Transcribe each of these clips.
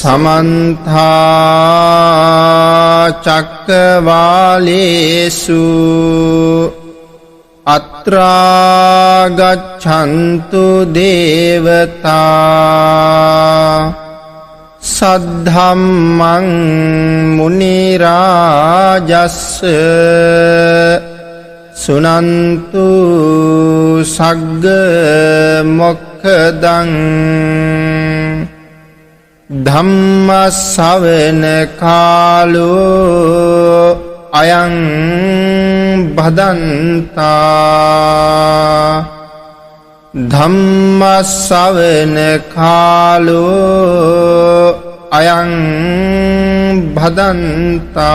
समन्ता चक्रवालेषु अत्रा गच्छन्तु देवता सद्धम्मं मुनिराजस्स सुनन्तु सग्ग मोक्खदं धम्म सवन कालो अयं भदन्ता धम्म सवन कालो अयं भदन्ता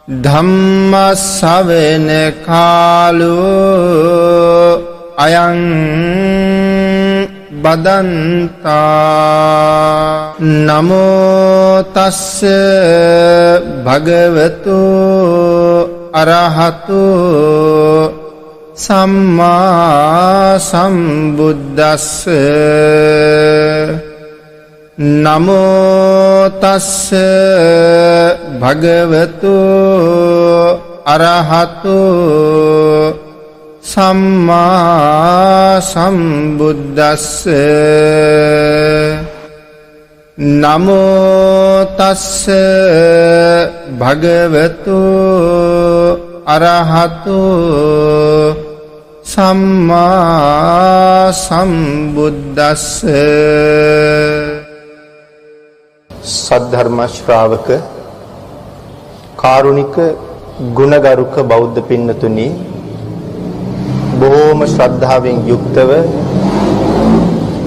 धम्म सवन कालो अयं बदन्ता नमो तस्य भगवतो अरहतो सम्मा सम्बुद्धस्य नमो तस्य भगवतो अरहतो सम्मा सम्बुद्धस्य नमो तस्य भगवतो अरहतो सम्मा सम्बुद्धस्य सद्धर्म श्रावक कारुणिक गुणगरुक बौद्ध पिන්නතුනි බොහෝම ශ්‍රද්ධාවෙන් යුක්තව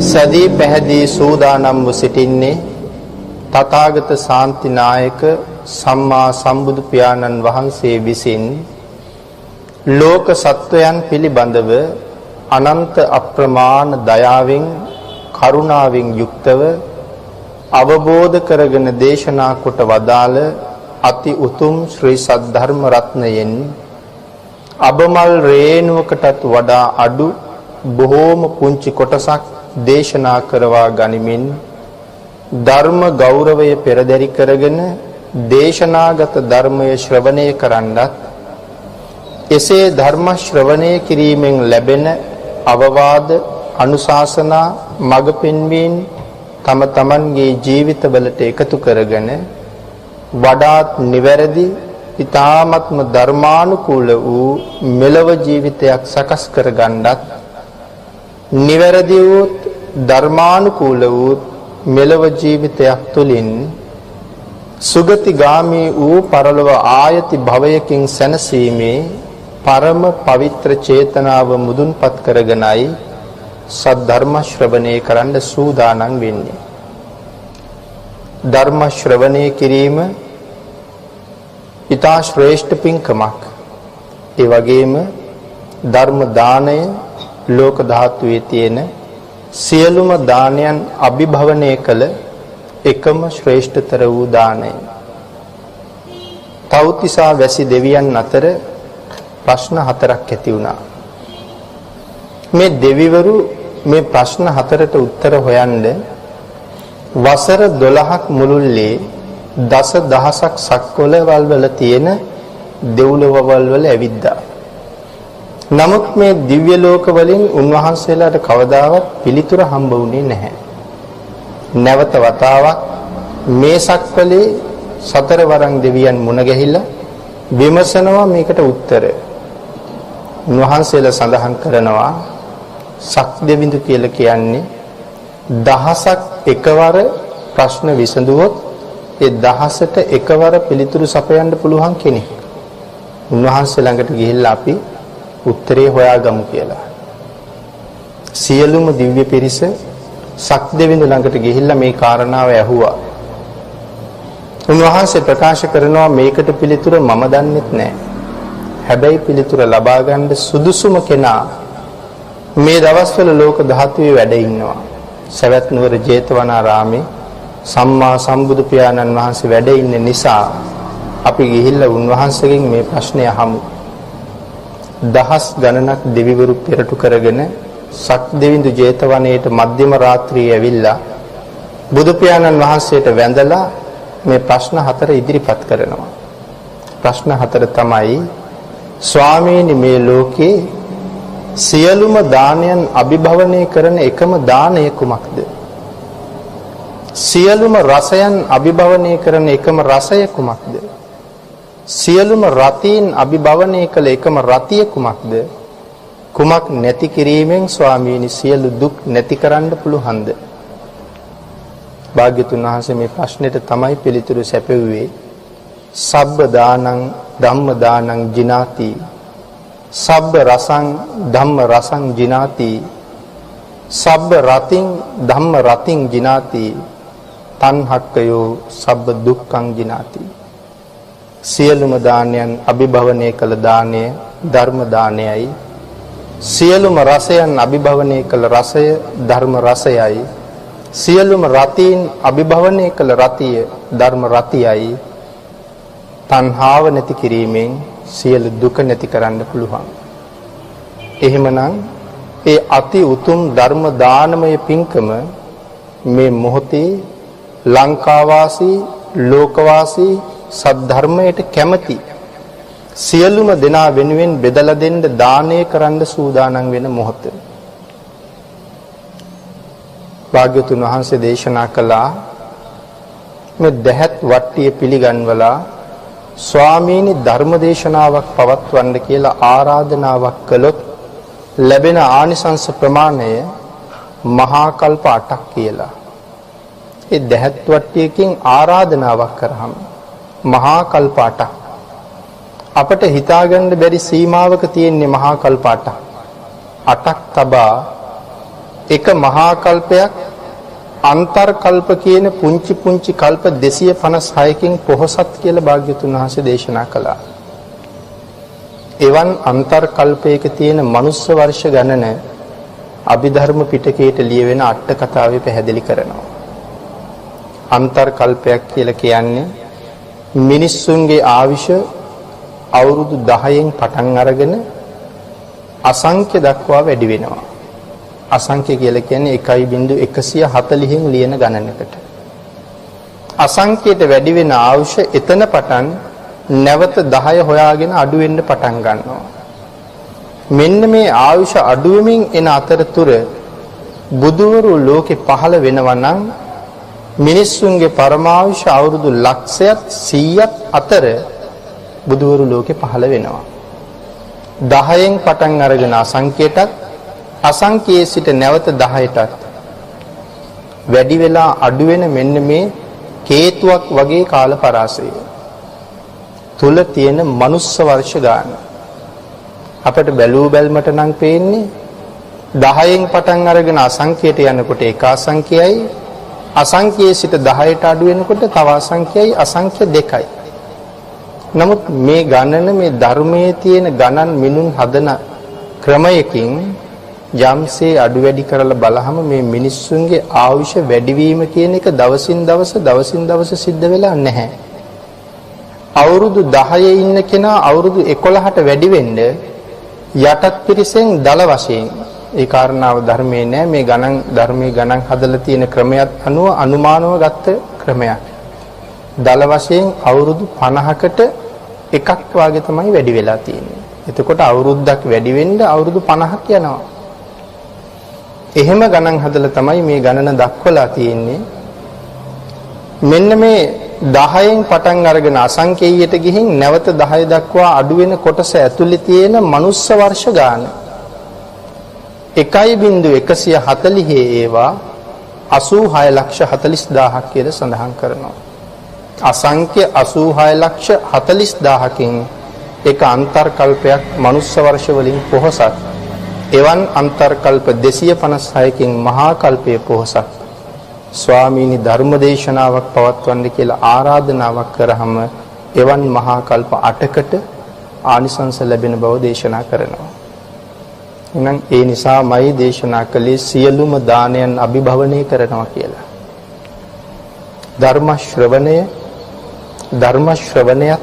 සදී පැහැදී සූදානම්ව සිටින්නේ තථාගත ශාන්තිනායක සම්මා සම්බුදු පියාණන් වහන්සේ විසින් ලෝක සත්වයන් පිළිබඳව අනන්ත අප්‍රමාණ දයාවෙන් කරුණාවෙන් යුක්තව අවබෝධ කරගෙන දේශනා කොට වදාළ අති උතුම් ශ්‍රී සද්ධර්ම රත්නයෙන් අබමල් රේණුවකටත් වඩා අඩු බොහෝම පුංචි කොටසක් දේශනා කරවා ගනිමින් ධර්ම ගෞරවය පෙරදරි කරගෙන දේශනාගත ධර්මය ශ්‍රවණය කරන්නත් එසේ ධර්ම ශ්‍රවණය කිරීමෙන් ලැබෙන අවවාද අනුශාසනා මඟ පෙන්වීම තම තමන්ගේ ජීවිතවලට එකතු කරගෙන වඩාත් නිවැරදි ඊ타ත්ම ධර්මානුකූල වූ මෙලව ජීවිතයක් සකස් කර ගන්නත් නිවැරදි වූ ධර්මානුකූල වූ මෙලව ජීවිතයක් තුළින් සුගතිගාමී වූ පරලොව ආයති භවයකින් සැනසීමේ පරම පවිත්‍ර චේතනාව මුදුන්පත් කරගෙනයි සද්ධර්ම ශ්‍රවණය කරන්න සූදානම් වෙන්නේ. ධර්ම ශ්‍රවණය කිරීම ඊතා ශ්‍රේෂ්ඨ පින්කමක්. ඒ වගේම ධර්ම දාණය ලෝක ධාතුවේ තියෙන සියලුම දානයන් අභිභවනය කළ එකම ශ්‍රේෂ්ඨතර වූ දානය. තව්තිසා වැසි දෙවියන් අතර ප්‍රශ්න හතරක් ඇති වුණා. මේ දෙවිවරු මේ ප්‍රශ්න හතරට උත්තර හොයන්න වසර 12ක් මුළුල්ලේ දස දහසක් සක්වලවල් වල තියෙන දෙව්ලොවවල් වල ඇවිද්දා. නමුත් මේ දිව්‍ය ලෝක වලින් උන්වහන්සේලාට කවදාවත් පිළිතුර හම්බ වුණේ නැහැ. නැවත වතාවක් මේ සක්වලේ සතර වරන් දෙවියන් මුණ ගැහිලා විමසනවා මේකට උත්තර. උන්වහන්සේලා සඳහන් කරනවා සක් දෙවිඳු කියලා කියන්නේ දහසක් එකවර ප්‍රශ්න විසඳුවොත් ඒ දහසට එකවර පිළිතුරු සපයන්න පුළුවන් කෙනෙක්. උන්වහන්සේ ළඟට ගිහිල්ලා අපි උත්තරේ හොයාගමු කියලා. සියලුම දිව්‍ය පිරිස සක් දෙවිඳු ළඟට ගිහිල්ලා මේ කාරණාව ඇහුවා. උන්වහන්සේ ප්‍රකාශ කරනවා මේකට පිළිතුර මම දන්නෙත් නැහැ. හැබැයි පිළිතුර ලබා ගන්න සුදුසුම කෙනා මේ දවස්වල ලෝක ධාතුවේ වැඩ ඉන්නවා. සවැත් නුවර ජේතවනාරාමේ සම්මා සම්බුදු පියාණන් වහන්සේ වැඩ ඉන්න නිසා අපි ගිහිල්ලා උන්වහන්සේගෙන් මේ ප්‍රශ්නය අහමු. දහස් ගණනක් දෙවිවරු පෙරටු කරගෙන සක් දෙවිඳු ජේතවනයේට මධ්‍යම රාත්‍රියේ ඇවිල්ලා බුදු පියාණන් වහන්සේට වැඳලා මේ ප්‍රශ්න 4 ඉදිරිපත් කරනවා. ප්‍රශ්න 4 තමයි ස්වාමීනි මේ ලෝකේ සියලුම දානයන් අභිභවනය කරන එකම දානය කුමක්ද? සියලුම රසයන් අභිභවනය කරන එකම රසය කුමක්ද? සියලුම රතීන් අභිභවනය කළ එකම රතිය කුමක්ද? කුමක් නැති කිරීමෙන් ස්වාමීනි සියලු දුක් නැති කරන්න පුළුවන්ද? භාග්‍යතුන් වහන්සේ මේ ප්‍රශ්නෙට තමයි පිළිතුරු සැපෙව්වේ. සබ්බ දානං ධම්ම දානං ජිනාති. සබ්බ රසං ධම්ම රසං ජිනාති. සබ්බ රතින් ධම්ම රතින් ජිනාති. තණ්හක්කයෝ සබ්බ දුක්ඛං ජිනාති. සියලුම දානයන් අභිභවනය කළ දානය ධර්ම දානයයි. සියලුම රසයන් අභිභවනය කළ රසය ධර්ම රසයයි. සියලුම රතීන් අභිභවනය කළ රතිය ධර්ම රතියයි. තණ්හාව නැති කිරීමෙන් සියලු දුක නැති කරන්න පුළුවන්. එහෙමනම් ඒ අති උතුම් ධර්ම දානමය පින්කම මේ මොහොතේ ලංකාවාසී ලෝකවාසී සද්ධර්මයට කැමති සියලුම දෙනා වෙනුවෙන් බෙදලා දෙන්න දානය කරන්න සූදානම් වෙන මොහොත. භාග්‍යතුන් වහන්සේ දේශනා කළා මේ දැහත් වට්ටිය පිළිගන්වලා ස්වාමීනි ධර්ම දේශනාවක් පවත්වන්න කියලා ආරාධනාවක් කළොත් ලැබෙන ආනිසංස ප්‍රමාණය මහා කල්ප 8ක් කියලා. ඒ දැහත් වට්ටියකින් ආරාධනාවක් කරාම මහා කල්ප 8ක්. අපට හිතාගන්න බැරි සීමාවක තියෙන්නේ මහා කල්ප 8ක්. 8ක් තබා එක මහා කල්පයක් අන්තර් කල්ප කියන පුංචි පුංචි කල්ප 256කින් පොහොසත් කියලා භාග්‍යතුන් වහන්සේ දේශනා කළා. එවන් අන්තර් කල්පයක තියෙන මනුස්ස වර්ෂ ගණන අභිධර්ම පිටකයට ලියවෙන අට කතාවේ පැහැදිලි කරනවා. අන්තර් කල්පයක් කියලා කියන්නේ මිනිස්සුන්ගේ ආයුෂ අවුරුදු 10න් පටන් අරගෙන අසංඛ්‍ය දක්වා වැඩි වෙනවා. අසංඛ්‍ය කියලා කියන්නේ 1.140න් ලියන ගණනකට. අසංඛ්‍යයට වැඩි වෙන ආයුෂ එතන පටන් නැවත 10 හොයාගෙන අඩු වෙන්න පටන් ගන්නවා. මෙන්න මේ ආයුෂ අඩු වෙමින් එන අතරතුර බුදුවරු ලෝකේ පහළ වෙනවා නම් මිනිස්සුන්ගේ පරමායුෂ අවුරුදු ලක්ෂයක් 100ක් අතර බුදුවරු ලෝකේ පහළ වෙනවා. 10න් පටන් අරගෙන අසංඛ්‍යයටත් අසංඛ්‍යයේ සිට නැවත 10ටත් වැඩි වෙලා අඩු වෙන මෙන්න මේ කේතුවක් වගේ කාල පරාසය තුල තියෙන මනුස්ස වර්ෂ ගාන අපිට බැලූ බැල්මට නම් පේන්නේ 10න් පටන් අරගෙන අසංඛ්‍යයට යනකොට එක අසංඛ්‍යයයි අසංඛ්‍යයේ සිට 10ට අඩු වෙනකොට තව අසංඛ්‍යයයි අසංඛ්‍ය දෙකයි. නමුත් මේ ගණන මේ ධර්මයේ තියෙන ගණන් මිනුම් හදන ක්‍රමයකින් යම්සේ අඩු වැඩි කරලා බලහම මේ මිනිස්සුන්ගේ ආයුෂ වැඩිවීම කියන එක දවසින් දවස සිද්ධ වෙලා නැහැ. අවුරුදු 10 ඉන්න කෙනා අවුරුදු 11ට වැඩි වෙන්න යටත් පිරිසෙන් දල වශයෙන් ඒ කාරණාව ධර්මයේ නෑ මේ ගණන් ධර්මයේ ගණන් හදලා තියෙන ක්‍රමයක් අනුව අනුමානව ගත්ත ක්‍රමයක්. දල වශයෙන් අවුරුදු 50කට එකක් වාගේ තමයි වැඩි වෙලා තියෙන්නේ. එතකොට අවුරුද්දක් වැඩි වෙන්න අවුරුදු 50ක් යනවා. එහෙම ගණන් හදලා තමයි මේ ගණන දක්වලා තියෙන්නේ. මෙන්න මේ 10න් පටන් අරගෙන අසංඛ්‍යයට ගිහින් නැවත 10 දක්වා අඩු වෙන කොටස ඇතුලේ තියෙන මනුස්ස වර්ෂ ගාන 1.140 ඒවා 86,40,000ක් කියලා සඳහන් කරනවා. අසංඛ්‍ය 86,40,000කින් එක අන්තර් කල්පයක් මනුස්ස වර්ෂ වලින් පොහොසත්. එවන් අන්තර් කල්ප 256කින් මහා කල්පයේ පොහොසත්. ස්වාමීනි ධර්ම දේශනාවක් පවත්වන්න කියලා ආරාධනාවක් කරාම එවන් මහා කල්ප 8කට ආනිසංස ලැබෙන බව දේශනා කරනවා. එහෙනම් ඒ නිසාමයි දේශනා කළේ සියලුම දානයන් අභිභවනය කරනවා කියලා. ධර්ම ශ්‍රවණයත්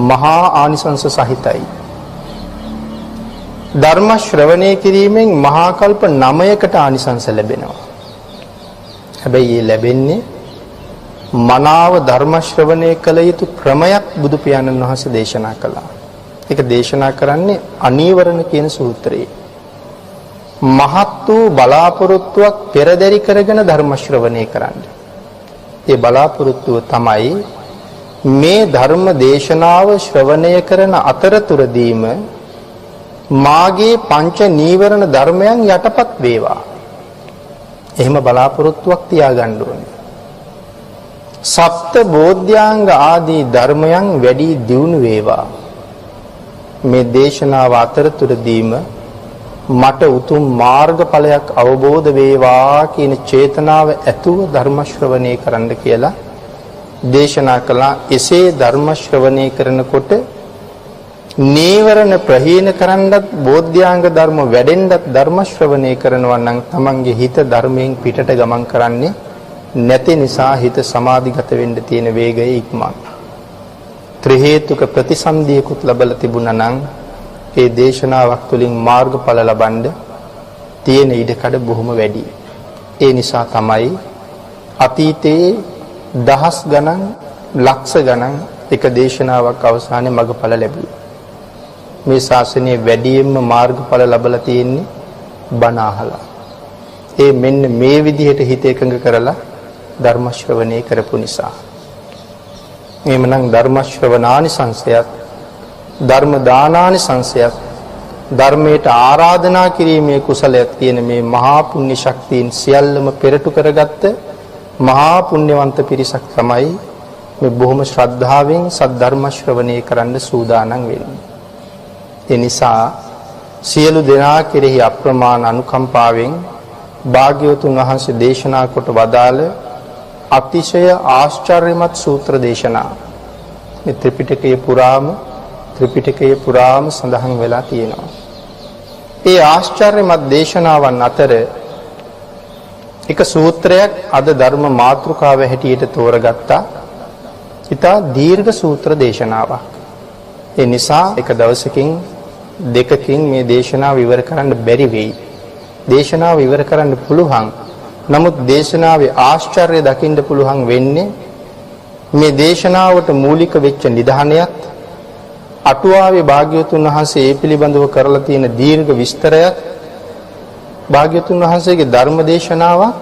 මහා ආනිසංස සහිතයි. ධර්ම ශ්‍රවණය කිරීමෙන් මහා කල්ප 9කට ආනිසංස ලැබෙනවා. හැබැයි ඒ ලැබෙන්නේ මනාව ධර්ම ශ්‍රවණය කළ යුතු ක්‍රමයක් බුදු පියාණන් වහන්සේ දේශනා කළා. ඒක දේශනා කරන්නේ අනීවරණ කියන සූත්‍රයේ. මහත් වූ බලාපොරොත්තුවක් පෙරදරි කරගෙන ධර්ම ශ්‍රවණය කරන්න. ඒ බලාපොරොත්තුව තමයි මේ ධර්ම දේශනාව ශ්‍රවණය කරන අතරතුරදීම මාගේ පංච නීවරණ ධර්මයන් යටපත් වේවා. එහෙම බලාපොරොත්තුවක් තියාගන්න ඕනේ. සප්ත බෝධ්‍යාංග ආදී ධර්මයන් වැඩි දියුණු වේවා. මේ දේශනාව අතරතුරදීම මට උතුම් මාර්ගඵලයක් අවබෝධ වේවා කියන චේතනාව ඇතුව ධර්ම ශ්‍රවණය කරන්න කියලා දේශනා කළා. එසේ ධර්ම ශ්‍රවණය කරනකොට නීවරණ ප්‍රහීන කරන්නත් බෝධ්‍යාංග ධර්ම වැඩෙන්නත් ධර්ම ශ්‍රවණය කරනවා නම් තමන්ගේ හිත ධර්මයෙන් පිටට ගමන් කරන්නේ නැති නිසා හිත සමාධිගත වෙන්න තියෙන වේගය ඉක්මන. ත්‍රි හේතුක ප්‍රතිසන්දියකුත් ලැබලා තිබුණා නම් ඒ දේශනාවක් තුළින් මාර්ගඵල ලබන්න තියෙන ඉඩකඩ බොහොම වැඩි. ඒ නිසා තමයි අතීතයේ දහස් ගණන් ලක්ෂ ගණන් එක දේශනාවක් අවසානයේ මගඵල ලැබුවා. මේ ශාසනයේ වැඩියෙන්ම මාර්ගඵල ලැබලා තියෙන්නේ බණ අහලා. ඒ මෙන්න මේ විදිහට හිත එකඟ කරලා ධර්ම ශ්‍රවණය කරපු නිසා. එhmenan ධර්ම ශ්‍රවණානිසංසයත් ධර්ම දානානිසංසයත් ධර්මයට ආරාධනා කිරීමේ කුසලයක් තියෙන මේ මහා පුණ්‍ය ශක්තියින් සියල්ලම පෙරටු කරගත්ත මහා පුණ්‍යවන්ත පිරිසක් තමයි මේ බොහොම ශ්‍රද්ධාවෙන් සද්ධර්ම ශ්‍රවණය කරන්න සූදානම් වෙන්නේ. ඒ නිසා සියලු දෙනා කෙරෙහි අප්‍රමාණ අනුකම්පාවෙන් භාග්‍යවතුන් වහන්සේ දේශනා කොට වදාළ අතිශය ආශ්චර්යමත් සූත්‍ර දේශනා මේ ත්‍රිපිටකයේ පුරාම සඳහන් වෙලා තියෙනවා. ඒ ආශ්චර්යමත් දේශනාවන් අතර එක සූත්‍රයක් අද ධර්ම මාතෘකාව හැටියට තෝරගත්තා. ඉතා දීර්ඝ සූත්‍ර දේශනාවක්. ඒ නිසා එක දවසකින් දෙකකින් මේ දේශනාව ඉවර කරන්න බැරි වෙයි. දේශනාව ඉවර කරන්න පුළුවන්. නමුත් දේශනාවේ ආශ්චර්ය දකින්න පුළුවන් වෙන්නේ මේ දේශනාවට මූලික වෙච්ච නිධානයත් අටුවාවේ භාග්‍යවතුන් වහන්සේ ඒ පිළිබඳව කරලා තියෙන දීර්ඝ විස්තරයත් භාග්‍යවතුන් වහන්සේගේ ධර්ම දේශනාවක්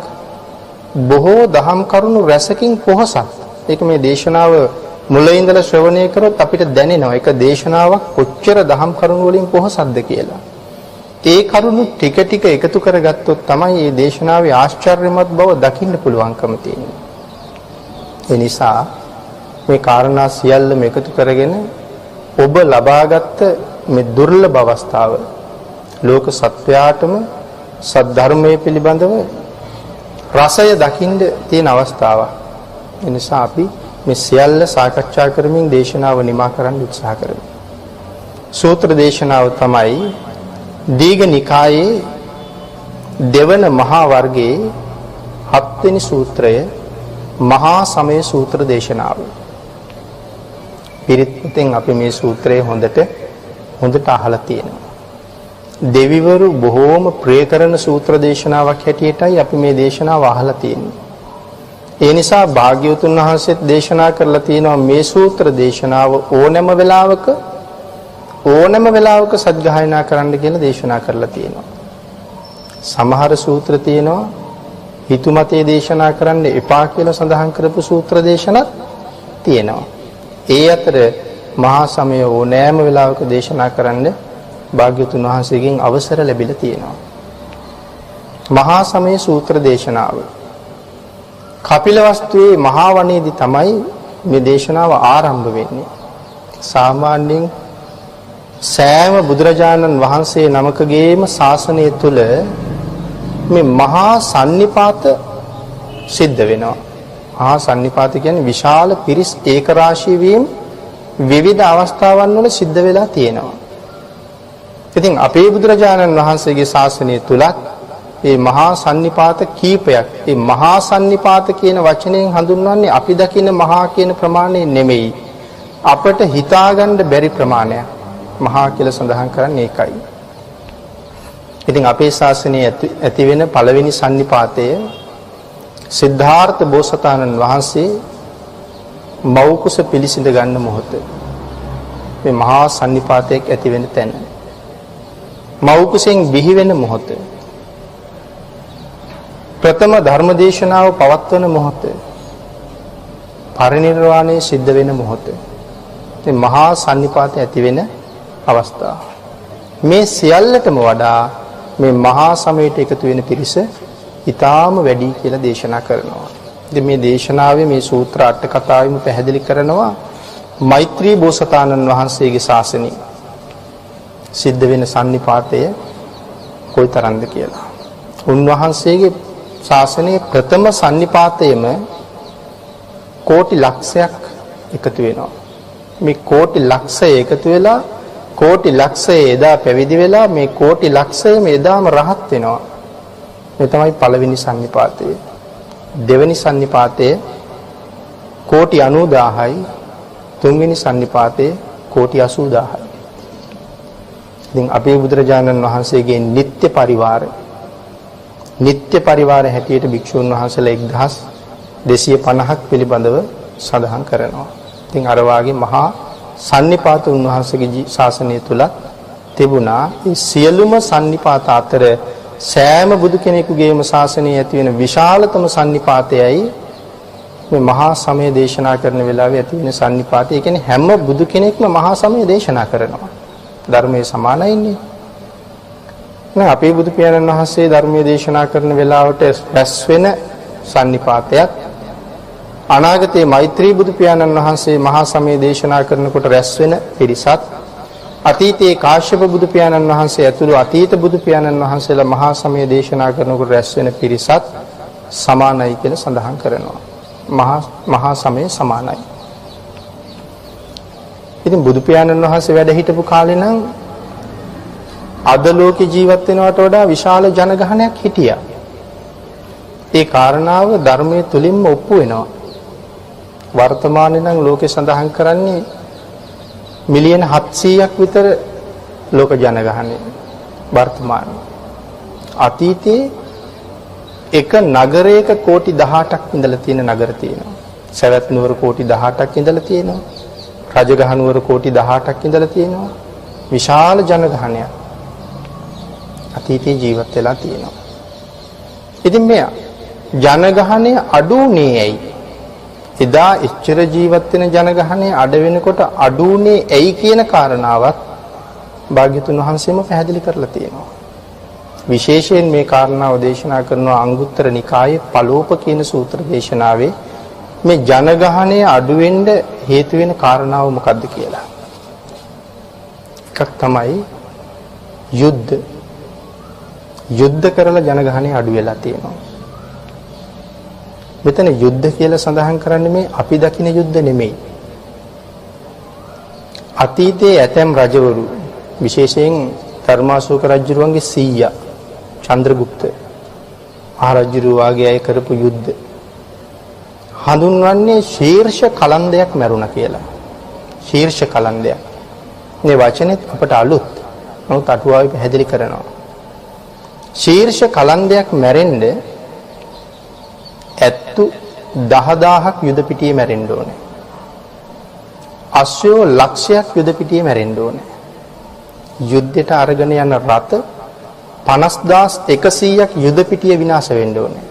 බොහෝ දහම් කරුණු රැසකින් පොහසත්. ඒක මේ දේශනාව මුල ඉඳලා ශ්‍රවණය කරොත් අපිට දැනෙනවා ඒක දේශනාවක් කොච්චර දහම් කරුණු වලින් පොහසත්ද කියලා. ඒ කරුණු ටික ටික එකතු කරගත්තොත් තමයි මේ දේශනාවේ ආශ්චර්යමත් බව දකින්න පුළුවන්කම තියෙන්නේ. ඒ නිසා මේ කාරණා සියල්ලම එකතු කරගෙන ඔබ ලබාගත් මේ දුර්ලභ අවස්ථාව ලෝක සත්වයාටම සද්ධර්මයේ පිළිබඳව රසය දකින්න තියෙන අවස්ථාවක්. ඒ නිසා අපි මේ සියල්ල සාකච්ඡා කරමින් දේශනාව නිමා කරන්න උත්සාහ කරමු. සූත්‍ර දේශනාව තමයි දීඝ නිකායේ දෙවන මහා වර්ගයේ 7 වෙනි සූත්‍රය මහා සමය සූත්‍ර දේශනාව. පිරිත්ෙන් අපි මේ සූත්‍රය හොඳට අහලා තියෙනවා. දෙවිවරු බොහෝම ප්‍රිය කරන සූත්‍ර දේශනාවක් හැටියටයි අපි මේ දේශනාව අහලා තියෙන්නේ. ඒ නිසා භාග්‍යවතුන් වහන්සේත් දේශනා කරලා තියෙනවා මේ සූත්‍ර දේශනාව ඕනෑම වෙලාවක සත්‍යයනා කරන්න කියලා දේශනා කරලා තියෙනවා. සමහර සූත්‍ර තියෙනවා හිතුමතේ දේශනා කරන්න එපා කියලා සඳහන් කරපු සූත්‍ර දේශනත් තියෙනවා. ඒ අතර මහා සමය ඕනෑම වෙලාවක දේශනා කරන්න භාග්‍යවතුන් වහන්සේගෙන් අවසර ලැබිලා තියෙනවා. මහා සමය සූත්‍ර දේශනාව කපිලවස්තුවේ මහා වනයේදී තමයි මේ දේශනාව ආරම්භ වෙන්නේ. සාමාන්‍යයෙන් සෑම බුදුරජාණන් වහන්සේ නමකගේම ශාසනය තුල මේ මහා සන්නිපාත සිද්ධ වෙනවා. මහා සන්නිපාත කියන්නේ විශාල පිරිස් ඒකරාශී වීම විවිධ අවස්ථාවන් වල සිද්ධ වෙලා තියෙනවා. ඉතින් අපේ බුදුරජාණන් වහන්සේගේ ශාසනය තුලත් මේ මහා සන්නිපාත කීපයක්. මේ මහා සන්නිපාත කියන වචනයෙන් හඳුන්වන්නේ අපි දකින මහා කියන ප්‍රමාණය නෙමෙයි. අපට හිතාගන්න බැරි ප්‍රමාණයක්. මහා කියලා සඳහන් කරන්නේ ඒකයි. ඉතින් අපේ ශාසනයේ ඇති වෙන පළවෙනි සන්නිපාතය සිද්ධාර්ථ බෝසතාණන් වහන්සේ මව් කුස පිළිසිඳ ගන්න මොහොත මේ මහා සන්නිපාතයක් ඇති වෙන තැන මව් කුසෙන් බිහි වෙන මොහොත ප්‍රථම ධර්ම දේශනාව පවත්වන මොහොත පරිනිර්වාණය සිද්ධ වෙන මොහොත මේ මහා සන්නිපාතය ඇති වෙන අවස්ථාව මේ සියල්ලටම වඩා මේ මහා සමයට එකතු වෙන පිරිස ඊටාම වැඩි කියලා දේශනා කරනවා. ඉතින් මේ දේශනාවේ මේ සූත්‍ර අට කතාවෙම පැහැදිලි කරනවා මෛත්‍රී බෝසතාණන් වහන්සේගේ ශාසනය සිද්ධ වෙන සන්නිපාතය කොයිතරම්ද කියලා. උන්වහන්සේගේ ශාසනයේ ප්‍රථම සන්නිපාතයේම කෝටි ලක්ෂයක් එකතු වෙනවා. මේ කෝටි ලක්ෂය එකතු වෙලා කෝටි ලක්ෂය එදා පැවිදි වෙලා මේ කෝටි ලක්ෂයම එදාම රහත් වෙනවා. මේ තමයි පළවෙනි සන්නිපාතය. දෙවෙනි සන්නිපාතය කෝටි 90000යි. තුන්වෙනි සන්නිපාතය කෝටි 80000යි. ඉතින් අපේ බුදුරජාණන් වහන්සේගේ නිත්‍ය පරිවාර හැටියට භික්ෂුන් වහන්සේලා 1250ක් පිළිබඳව සඳහන් කරනවා. ඉතින් අර වාගේ මහා සන්නිපාත උන්වහන්සේගේ ශාසනය තුල තිබුණා. මේ සියලුම සන්නිපාත අතර සෑම බුදු කෙනෙකුගේම ශාසනයේ ඇති වෙන විශාලතම සන්නිපාතයයි මේ මහා සමය දේශනා කරන වෙලාවේ ඇති වෙන සන්නිපාතය. ඒ කියන්නේ හැම බුදු කෙනෙක්ම මහා සමය දේශනා කරනවා. ධර්මයේ සමානයිනේ. නෑ අපේ බුදු පියාණන් වහන්සේ ධර්මයේ දේශනා කරන වෙලාවට රැස් වෙන සන්නිපාතයක් අනාගතයේ මෛත්‍රී බුදු පියාණන් වහන්සේ මහා සමය දේශනා කරනකොට රැස් වෙන පිරිසත් අතීතයේ කාශ්‍යප බුදු පියාණන් වහන්සේ ඇතුළු අතීත බුදු පියාණන් වහන්සේලා මහා සමය දේශනා කරනකොට රැස් වෙන පිරිසත් සමානයි කියලා සඳහන් කරනවා. මහා සමය සමානයි. ඉතින් බුදු පියාණන් වහන්සේ වැඩ හිටපු කාලේ නම් අද ලෝකේ ජීවත් වෙනවට වඩා විශාල ජනගහනයක් හිටියා. ඒ කාරණාව ධර්මයේ තුලින්ම ඔප්පු වෙනවා. වර්තමානයේ නම් ලෝකේ සඳහන් කරන්නේ මිලියන 700ක් විතර ලෝක ජනගහනය වර්තමානයේ. අතීතයේ එක නගරයක කෝටි 18ක් ඉඳලා තියෙන නගර තියෙනවා. සවැත් නුවර කෝටි 18ක් ඉඳලා තියෙනවා. රජගහ නුවර කෝටි 18ක් ඉඳලා තියෙනවා. විශාල ජනගහනයක් අතීතයේ ජීවත් වෙලා තියෙනවා. ඉතින් මේ ජනගහනය අඩුුනේ ඇයි? එදා එච්චර ජීවත් වෙන ජනගහනය අඩ වෙනකොට අඩුුනේ ඇයි කියන කාරණාවත් භාග්‍යතුන් වහන්සේම පැහැදිලි කරලා තියෙනවා. විශේෂයෙන් මේ කාරණාව දේශනා කරන අංගුත්තර නිකායේ පළෝප කියන සූත්‍ර දේශනාවේ මේ ජනගහනය අඩු වෙන්න හේතු වෙන කාරණාව මොකක්ද කියලා. එකක් තමයි යුද්ධ කරලා ජනගහනය අඩු වෙලා තියෙනවා. මෙතන යුද්ධ කියලා සඳහන් කරන්නේ මේ අපි දකින යුද්ධ නෙමෙයි. අතීතයේ ඇතැම් රජවරු විශේෂයෙන් ධර්මාශෝක රජුරුවන්ගේ සීයා චන්ද්‍රගුප්ත මහරජුරුව වාගේ අය කරපු යුද්ධ හඳුන්වන්නේ ශීර්ෂ කලන්දයක් මැරුණා කියලා. ශීර්ෂ කලන්දයක්. මේ වචනේත් අපට අලුත්. නමුත් අටුවාවේ පැහැදිලි කරනවා. ශීර්ෂ කලන්දයක් මැරෙන්න ඇත්තු 10000ක් යුද පිටියේ මැරෙන්න ඕනේ. අශ්වයෝ ලක්ෂයක් යුද පිටියේ මැරෙන්න ඕනේ. යුද්ධයට අරගෙන යන රථ 50100ක් යුද පිටියේ විනාශ වෙන්න ඕනේ.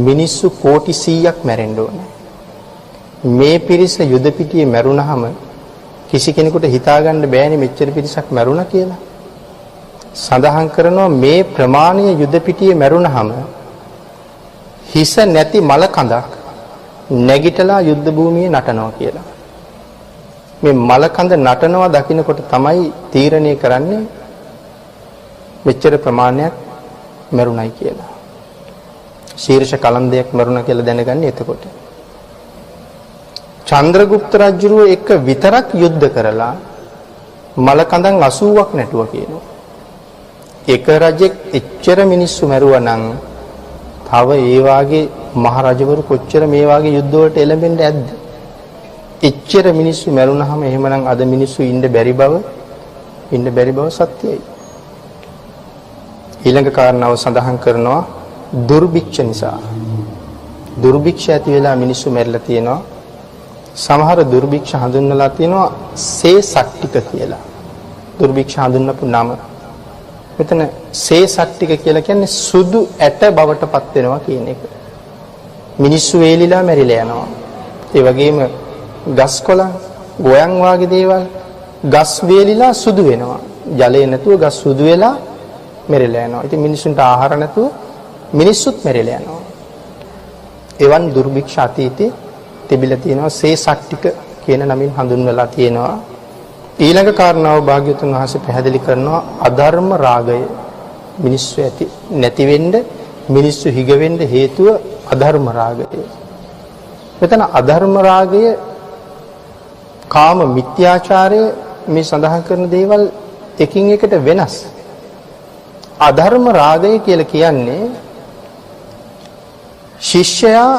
මිනිස්සු කෝටි 100ක් මැරෙන්න ඕනේ. මේ පිරිස යුද පිටියේ මැරුණාම කිසි කෙනෙකුට හිතා ගන්න බෑනේ මෙච්චර පිරිසක් මැරුණා කියලා. සඳහන් කරනවා මේ ප්‍රමාණය යුද පිටියේ මැරුණාම හිස නැති මල කඳක් නැගිටලා යුද්ධ භූමියේ නටනවා කියලා. මේ මල කඳ නටනවා දකින්නකොට තමයි තීරණය කරන්නේ මෙච්චර ප්‍රමාණයක් මැරුණයි කියලා. ශීර්ෂ කලන්දයක් මැරුණා කියලා දැනගන්නේ එතකොට. චන්ද්‍රගුප්ත රජුරුව එක විතරක් යුද්ධ කරලා මල කඳන් 80ක් නැටුවා කියනවා. එක රජෙක් එච්චර මිනිස්සු මැරුවා නම් තව ඒ වාගේ මහ රජවරු කොච්චර මේ වාගේ යුද්ධ වලට එළඹෙන්න ඇද්ද? එච්චර මිනිස්සු මැරුණාම එහෙමනම් අද මිනිස්සු ඉන්න බැරි බව සත්‍යයි. ඊළඟ කාරණාව සඳහන් කරනවා දුර්භික්ෂ නිසා. දුර්භික්ෂ ඇති වෙලා මිනිස්සු මැරිලා තියෙනවා. සමහර දුර්භික්ෂ හඳුන්වලා තියෙනවා සේසට්ටික කියලා. දුර්භික්ෂ හඳුන්වපු නම. මෙතන සේසට්ටික කියලා කියන්නේ සුදු ඇට බවට පත් වෙනවා කියන එක. මිනිස්සු වේලිලා මැරිලා යනවා. ඒ වගේම ගස් කොළන්, ගොයන් වාගේ දේවල් ගස් වේලිලා සුදු වෙනවා. ජලය නැතුව ගස් සුදු වෙලා මැරිලා යනවා. ඉතින් මිනිස්සුන්ට ආහාර නැතුව මිනිස්සුත් මැරිලා යනවා. එවන් දුර්භික්ෂ අතීතේ තිබිලා තියෙනවා සේසට්ටික කියන නමින් හඳුන්වලා තියෙනවා. ඊළඟ කාරණාව භාග්‍යවතුන් වහන්සේ පැහැදිලි කරනවා අධර්ම රාගය. මිනිස්සු ඇති නැති වෙන්න, මිනිස්සු හිග වෙන්න හේතුව අධර්ම රාගය. මෙතන අධර්ම රාගය, කාම මිත්‍යාචාරය මේ සඳහන් කරන දේවල් එකින් එකට වෙනස්. අධර්ම රාගය කියලා කියන්නේ ශිෂ්‍යයා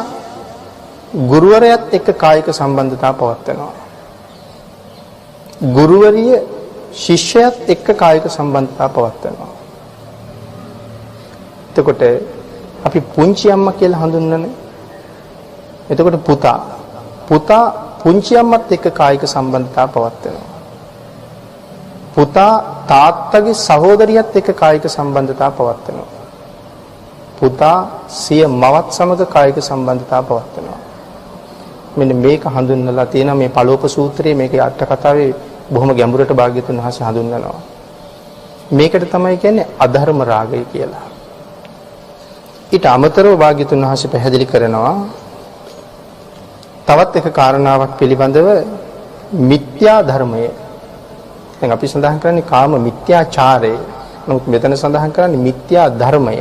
ගුරුවරයාත් එක්ක කායික සම්බන්ධතාව පවත්වනවා. ගුරුවරිය ශිෂ්‍යයාත් එක්ක කායික සම්බන්ධතාව පවත්වනවා. එතකොට අපි පුංචි අම්මා කියලා හඳුන්වන්නේ. එතකොට පුතා පුංචි අම්මත් එක්ක කායික සම්බන්ධතාව පවත්වනවා. පුතා තාත්තගේ සහෝදරියත් එක්ක කායික සම්බන්ධතාව පවත්වනවා. පුතා සිය මවත් සමග කායික සම්බන්ධතාව පවත්වනවා. මෙන්න මේක හඳුන්වලා තියෙනවා මේ පළෝප සූත්‍රයේ, මේකේ අට කතාවේ බොහොම ගැඹුරට භාග්‍යතුන් වහන්සේ හඳුන්වනවා. මේකට තමයි කියන්නේ අධර්ම රාගය කියලා. ඊට අමතරව භාග්‍යතුන් වහන්සේ පැහැදිලි කරනවා තවත් එක කාරණාවක් පිළිබඳව මිත්‍යා ධර්මය. දැන් අපි සඳහන් කරන්නේ කාම මිත්‍යාචාරය. නමුත් මෙතන සඳහන් කරන්නේ මිත්‍යා ධර්මය.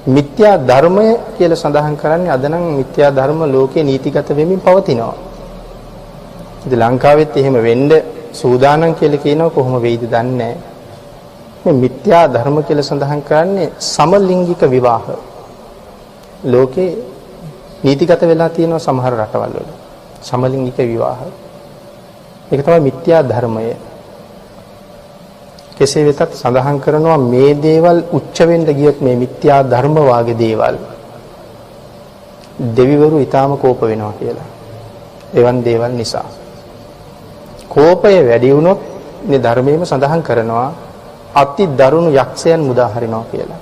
මිත්‍යා ධර්මය කියලා සඳහන් කරන්නේ අද නම් මිත්‍යා ධර්ම ලෝකේ නීතිගත වෙමින් පවතිනවා. ඉතින් ලංකාවෙත් එහෙම වෙන්න සූදානම් කියලා කියනවා, කොහොම වෙයිද දන්නේ නැහැ. මේ මිත්‍යා ධර්ම කියලා සඳහන් කරන්නේ සමලිංගික විවාහ. ලෝකේ නීතිගත වෙලා තියෙනවා සමහර රටවල් වල. සමලිංගික විවාහ. ඒක තමයි මිත්‍යා ධර්මය. කෙසේ වෙතත් සඳහන් කරනවා මේ දේවල් උච්ච වෙන්න ගියොත් මේ මිත්‍යා ධර්ම වාගේ දේවල් දෙවිවරු ඊටාම කෝප වෙනවා කියලා. එවන් දේවල් නිසා කෝපය වැඩි වුණොත් මේ ධර්මයේම සඳහන් කරනවා අති දරුණු යක්ෂයන් මුදා හරිනවා කියලා.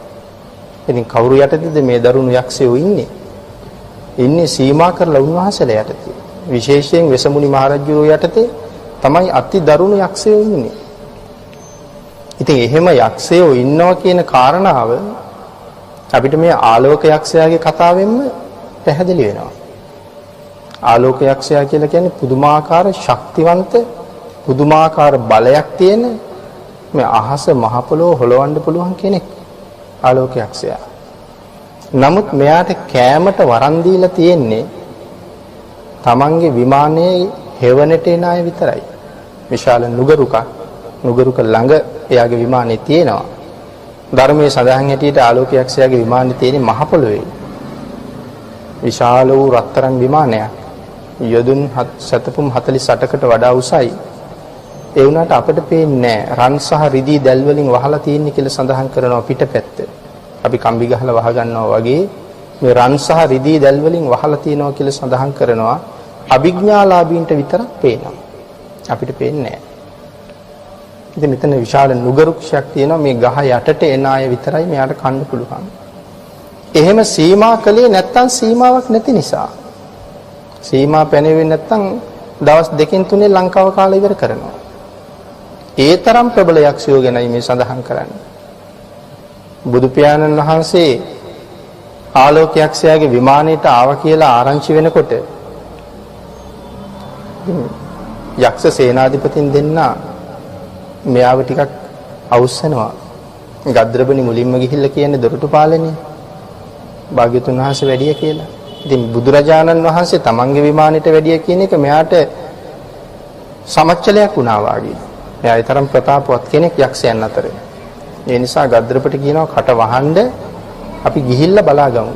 ඉතින් කවුරු යටතේද මේ දරුණු යක්ෂයෝ ඉන්නේ? ඉන්නේ සීමා කරලා උන්වහන්සේලා යටතේ. විශේෂයෙන් වෙසමුණි මහරජුරෝ යටතේ තමයි අති දරුණු යක්ෂයෝ ඉන්නේ. ඉතින් එහෙම යක්ෂයෝ ඉන්නවා කියන කාරණාව අපිට මේ ආලෝක යක්ෂයාගේ කතාවෙන්ම පැහැදිලි වෙනවා. ආලෝක යක්ෂයා කියලා කියන්නේ පුදුමාකාර ශක්තිවන්ත, පුදුමාකාර බලයක් තියෙන මේ අහස මහ පොළොව හොලවන්න පුළුවන් කෙනෙක් ආලෝක යක්ෂයා. නමුත් මෙයාට කෑමට වරන් දීලා තියෙන්නේ තමන්ගේ විමානයේ හෙවණට එන අය විතරයි. විශාල නුගරුක ළඟ එයාගේ විමානේ තියෙනවා. ධර්මයේ සඳහන් හැටියට ආලෝක යක්ෂයාගේ විමානේ තියෙන්නේ මහ පොළොවේ. විශාල වූ රත්තරන් විමානයක්. යොදුන් සතපුම් 48කට වඩා උසයි. ඒ වුණාට අපිට පේන්නේ රන් සහ රිදී දැල් වලින් වහලා තියෙන්නේ කියලා සඳහන් කරනවා පිටපැත්ත. අපි කම්බි ගහලා වහ ගන්නවා වගේ මේ රන් සහ රිදී දැල් වලින් වහලා තියෙනවා කියලා සඳහන් කරනවා. අභිඥාලාභීන්ට විතරක් පේනවා. අපිට පේන්නේ නැහැ. ඉතින් මෙතන විශාල නුගරුක්ෂයක් තියෙනවා. මේ ගහ යටට එන අය විතරයි මෙයාට කන්න පුළුවන්. එහෙම සීමා කලේ නැත්තම් සීමාවක් නැති නිසා. සීමා පැනෙන්නේ නැත්තම් දවස් 2-3 ලංකාව කාලය ඉවර කරනවා. ඒ තරම් ප්‍රබල යක්ෂයෝ ගැනයි මේ සඳහන් කරන්නේ. බුදු පියාණන් වහන්සේ ආලෝක යක්ෂයාගේ විමානයට ආවා කියලා ආරංචි වෙනකොට යක්ෂ සේනාධිපතින් දෙන්නා මෙයාව ටිකක් අවුස්සනවා. ගද්‍රබනි මුලින්ම ගිහිල්ලා කියන්නේ දොරටුපාලනේ භාග්‍යතුන් වහන්සේ වැඩිය කියලා. ඉතින් බුදුරජාණන් වහන්සේ තමන්ගේ විමානෙට වැඩිය කියන එක මෙයාට සමච්චලයක් වුණා වාගේ. මෙයා ඒ තරම් ප්‍රතාපවත් කෙනෙක් යක්ෂයන් අතර. ඒ නිසා ගද්‍රපට කියනවා කට වහන්න අපි ගිහිල්ලා බලාගමු.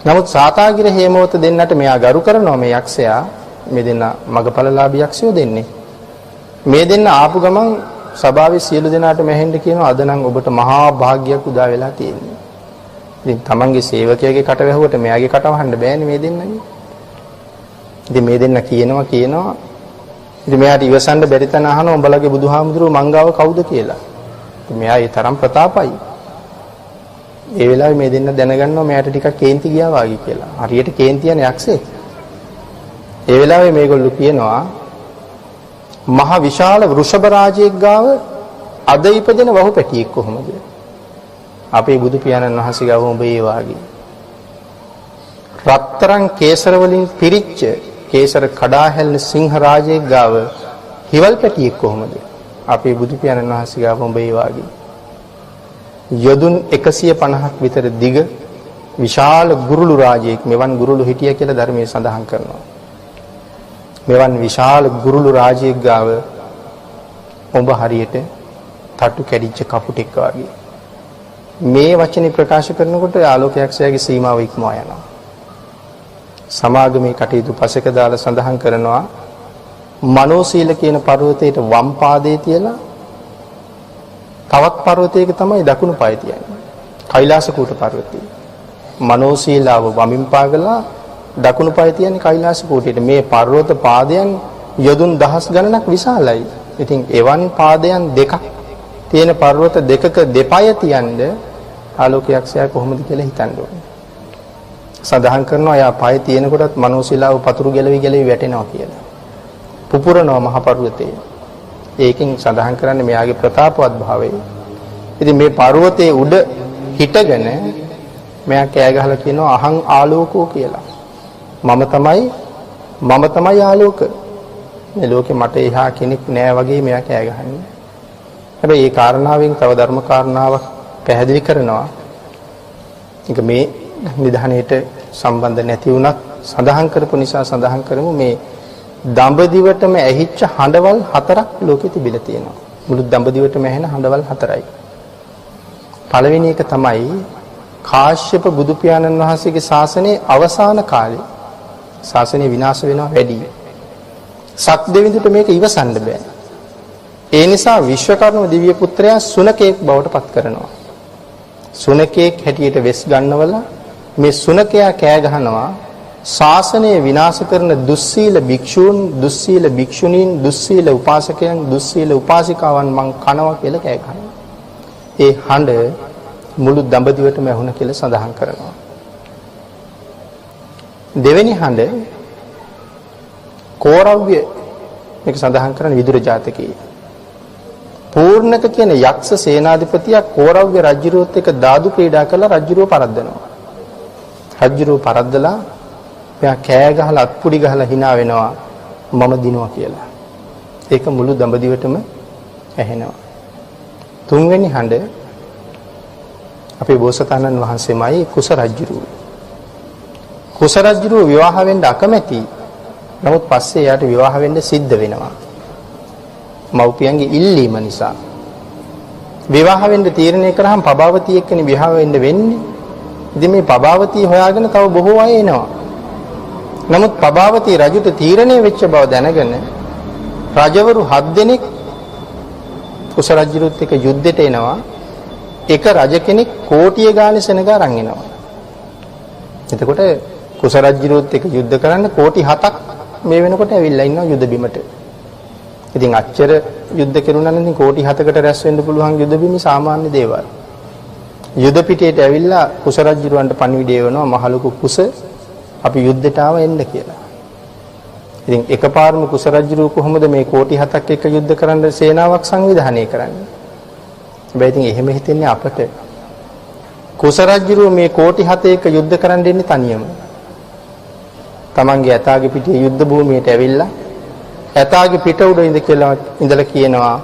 නමුත් සාතාගිර හේමවත දෙන්නට මෙයා ගරු කරනවා මේ යක්ෂයා. මේ දෙන්න මගපලලාභී යක්ෂයෝ දෙන්නේ. මේ දෙන්න ආපු ගමන් සභාවේ සියලු දෙනාට මෙහෙන්න කියනවා අද නම් ඔබට මහා භාග්‍යයක් උදා වෙලා තියෙනවා. ඉතින් තමන්ගේ සේවකයාගේ කට වැහුවට මෙයාගේ කට වහන්න බෑනේ මේ දෙන්නගේ. ඉතින් මේ දෙන්න කියනවා. ඉතින් මෙයාට ඉවසන්න බැරි තැන අහනවා උඹලගේ බුදුහාමුදුරුවෝ මංගාව කවුද කියලා. ඉතින් මෙයා ඒ තරම් ප්‍රතාපයි. ඒ වෙලාවේ මේ දෙන්න දැනගන්නවා මෙයාට ටිකක් කේන්ති ගියා වාගේ කියලා. හරියට කේන්ති යන යක්ෂයෙක්. ඒ වෙලාවේ මේගොල්ලෝ කියනවා මහ විශාල වෘෂභ රාජයෙක් ගාව අද ඉපදෙන වහු පැටියෙක් කොහොමද? අපේ බුදු පියාණන් වහන්සේ ගාව උඹ ඒ වාගේ. රත්තරන් කේසර වලින් පිරිච්ච කේසර කඩා හැල්න සිංහ රාජයෙක් ගාව හිවල් පැටියෙක් කොහොමද? අපේ බුදු පියාණන් වහන්සේ ගාව උඹ ඒ වාගේ. යොදුන් 150ක් විතර දිග විශාල ගුරුළු රාජයෙක් මෙවන් ගුරුළු හිටිය කියලා ධර්මයේ සඳහන් කරනවා. මෙවන් විශාල ගුරුළු රාජයෙක් ගාව ඔබ හරියට තට්ටු කැඩිච්ච කපුටෙක් වගේ. මේ වචනේ ප්‍රකාශ කරනකොට ආලෝකයක්ෂයාගේ සීමාව ඉක්මවා යනවා. සමාගමේ කටයුතු පසෙක දාලා සඳහන් කරනවා මනෝසීල කියන පර්වතයට වම් පාදයේ තියලා තවත් පර්වතයක තමයි දකුණු පාය තියන්නේ. කෛලාස කූට පර්වතය. මනෝසීලාව වමින් පාගලා දකුණු පාය තියන්නේ කෛලාස කූටයට. මේ පර්වත පාදයන් යොදුන් දහස් ගණනක් විශාලයි. ඉතින් එවන් පාදයන් දෙකක් තියෙන පර්වත දෙකක දෙපය තියන්නේ ආලෝකයක්ෂයා කොහොමද කියලා හිතන්න ඕනේ. සඳහන් කරනවා යා පාය තියෙන කොටත් මනෝසීලාව පතුරු ගැලවි වැටෙනවා කියලා. පුපුරනවා මහ පර්වතේ. ඒකෙන් සඳහන් කරන්නේ මෙයාගේ ප්‍රතාපවත් භාවය. ඉතින් මේ පර්වතයේ උඩ හිටගෙන මෙයා කෑ ගහලා කියනවා අහං ආලෝකෝ කියලා. මම තමයි ආලෝක. මේ ලෝකේ මට එහා කෙනෙක් නෑ වගේ මෙයා කෑ ගහන්නේ. හැබැයි මේ කාරණාවෙන් තව ධර්ම කාරණාවක් පැහැදිලි කරනවා. ඒක මේ නිධානයේට සම්බන්ධ නැති වුණත් සඳහන් කරපු නිසා සඳහන් කරමු මේ දඹදිවටම ඇහිච්ච හඬවල් 4ක් ලෝකෙ තිබිලා තියෙනවා. මුළු දඹදිවටම ඇහෙන හඬවල් 4යි. පළවෙනි එක තමයි කාශ්‍යප බුදු පියාණන් වහන්සේගේ ශාසනයේ අවසාන කාලේ. ශාසනය විනාශ වෙනවා වැඩි. සක් දෙවිඳුට මේක ඉවසන්න බෑ. ඒ නිසා විශ්වකර්ම දිව්‍ය පුත්‍රයා සුනකෙක් බවට පත් කරනවා. සුනකෙක් හැටියට වෙස් ගන්නවල මේ සුනකයා කෑ ගහනවා ශාසනය විනාශ කරන දුස්සීල භික්ෂූන්, දුස්සීල භික්ෂුණීන්, දුස්සීල උපාසකයන්, දුස්සීල උපාසිකාවන් මං කනවා කියලා කෑ ගහනවා. ඒ හඬ මුළු දඹදිවටම ඇහුණ කියලා සඳහන් කරනවා. දෙවෙනි හඬ කෝරව්‍ය මේක සඳහන් කරන විදුර ජාතකයේ. පූර්ණක කියන යක්ෂ සේනාධිපතියා කෝරව්‍ය රජුරුවත් එක්ක දාදු ක්‍රීඩා කරලා රජුරුව පරද්දනවා. රජුරුව පරද්දලා එයා කෑ ගහලා අත්පුඩි ගහලා hina වෙනවා මම දිනුවා කියලා. ඒක මුළු දඹදිවටම ඇහෙනවා. තුන්වෙනි හඬ අපේ බෝසතාණන් වහන්සේමයි කුස රජුරුව. කුස රජුරුව විවාහ වෙන්න අකමැති. නමුත් පස්සේ එයාට විවාහ වෙන්න සිද්ධ වෙනවා. මව්පියන්ගේ ඉල්ලීම නිසා. විවාහ වෙන්න තීරණය කරාම පබාවතිය එක්කනේ විවාහ වෙන්න වෙන්නේ. ඉතින් මේ පබාවතිය හොයාගෙන තව බොහෝ අය එනවා. නමුත් පබාවති රජුට තීරණය වෙච්ච බව දැනගෙන රජවරු 7 දෙනෙක් කුස රජුරුත් එක්ක යුද්ධෙට එනවා. එක රජ කෙනෙක් කෝටිය ගානේ සෙනග අරන් එනවා. එතකොට කුස රජුරුත් එක්ක යුද්ධ කරන්න කෝටි 7ක් මේ වෙනකොට ඇවිල්ලා ඉන්නවා යුද බිමට. ඉතින් අච්චර යුද්ධ කෙරුණා නම් කෝටි 7කට රැස් වෙන්න පුළුවන් යුද බිම සාමාන්‍ය දේවල්. යුද පිටියට ඇවිල්ලා කුස රජුරවන්ට පණිවිඩය වෙනවා මහලොකු කුස අපි යුද්ධයට ආව එන්න කියලා. ඉතින් එකපාරම කුස රජුරු කොහොමද මේ කෝටි 7ක් එක්ක යුද්ධ කරන්න සේනාවක් සංවිධානය කරන්නේ? හැබැයි ඉතින් එහෙම හිතෙන්නේ අපට. කුස රජුරු මේ කෝටි 7 එක්ක යුද්ධ කරන්න ඉන්නේ තනියම. තමන්ගේ ඇතාගේ පිටියේ යුද්ධ භූමියට ඇවිල්ලා ඇතාගේ පිට උඩ ඉඳලා කියනවා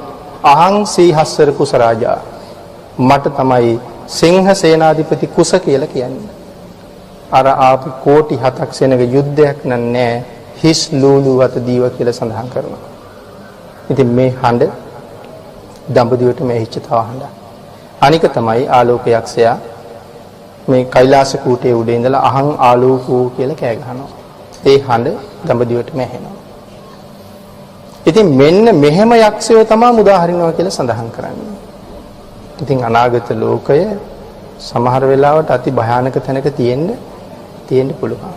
අහං සීහස්සර කුස රාජා. මට තමයි සිංහ සේනාධිපති කුස කියලා කියන්නේ. අර ආපු කෝටි 7ක් සෙනග යුද්ධයක් නෑ හිස් ලූලු වත දීව කියලා සඳහන් කරනවා. ඉතින් මේ හඬ දඹදිවට මෙහිච්ච තව හඬක්. අනික තමයි ආලෝක යක්ෂයා මේ කෛලාස කූටේ උඩ ඉඳලා අහං ආලෝකෝ කියලා කෑ ගහනවා. ඒ හඬ දඹදිවටම ඇහෙනවා. ඉතින් මෙන්න මෙහෙම යක්ෂයෝ තමයි මුදා හරිනවා කියලා සඳහන් කරන්නේ. ඉතින් අනාගත ලෝකය සමහර වෙලාවට අති භයානක තැනක තියෙන්න පුළුවන්.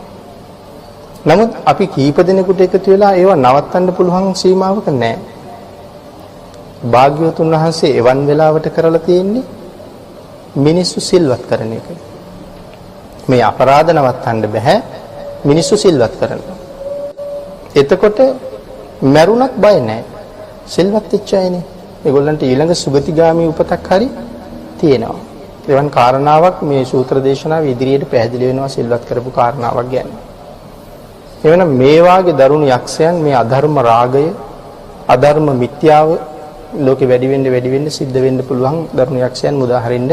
නමුත් අපි කීප දෙනෙකුට එකතු වෙලා ඒවා නවත්තන්න පුළුවන් සීමාවක නැහැ. භාග්‍යවතුන් වහන්සේ එවන් වෙලාවට කරලා තියෙන්නේ මිනිස්සු සිල්වත් කරන එක. මේ අපරාධ නවත්තන්න බෑ, මිනිස්සු සිල්වත් කරනවා. එතකොට මරුණත් බය නැහැ. සිල්වත් වෙච්ච අයනේ. ඒගොල්ලන්ට ඊළඟ සුගතිගාමී උපතක් හරි තියෙනවා. එවන් කාරණාවක් මේ සූත්‍ර දේශනාවේ ඉදිරියට පැහැදිලි වෙනවා සිල්වත් කරපු කාරණාවක් ගැන. එවනම් මේ වාගේ දරුණු යක්ෂයන් මේ අධර්ම රාගය, අධර්ම මිත්‍යාව ලෝකෙ වැඩි වෙන්න සිද්ධ වෙන්න පුළුවන් දරුණු යක්ෂයන් මුදා හරින්න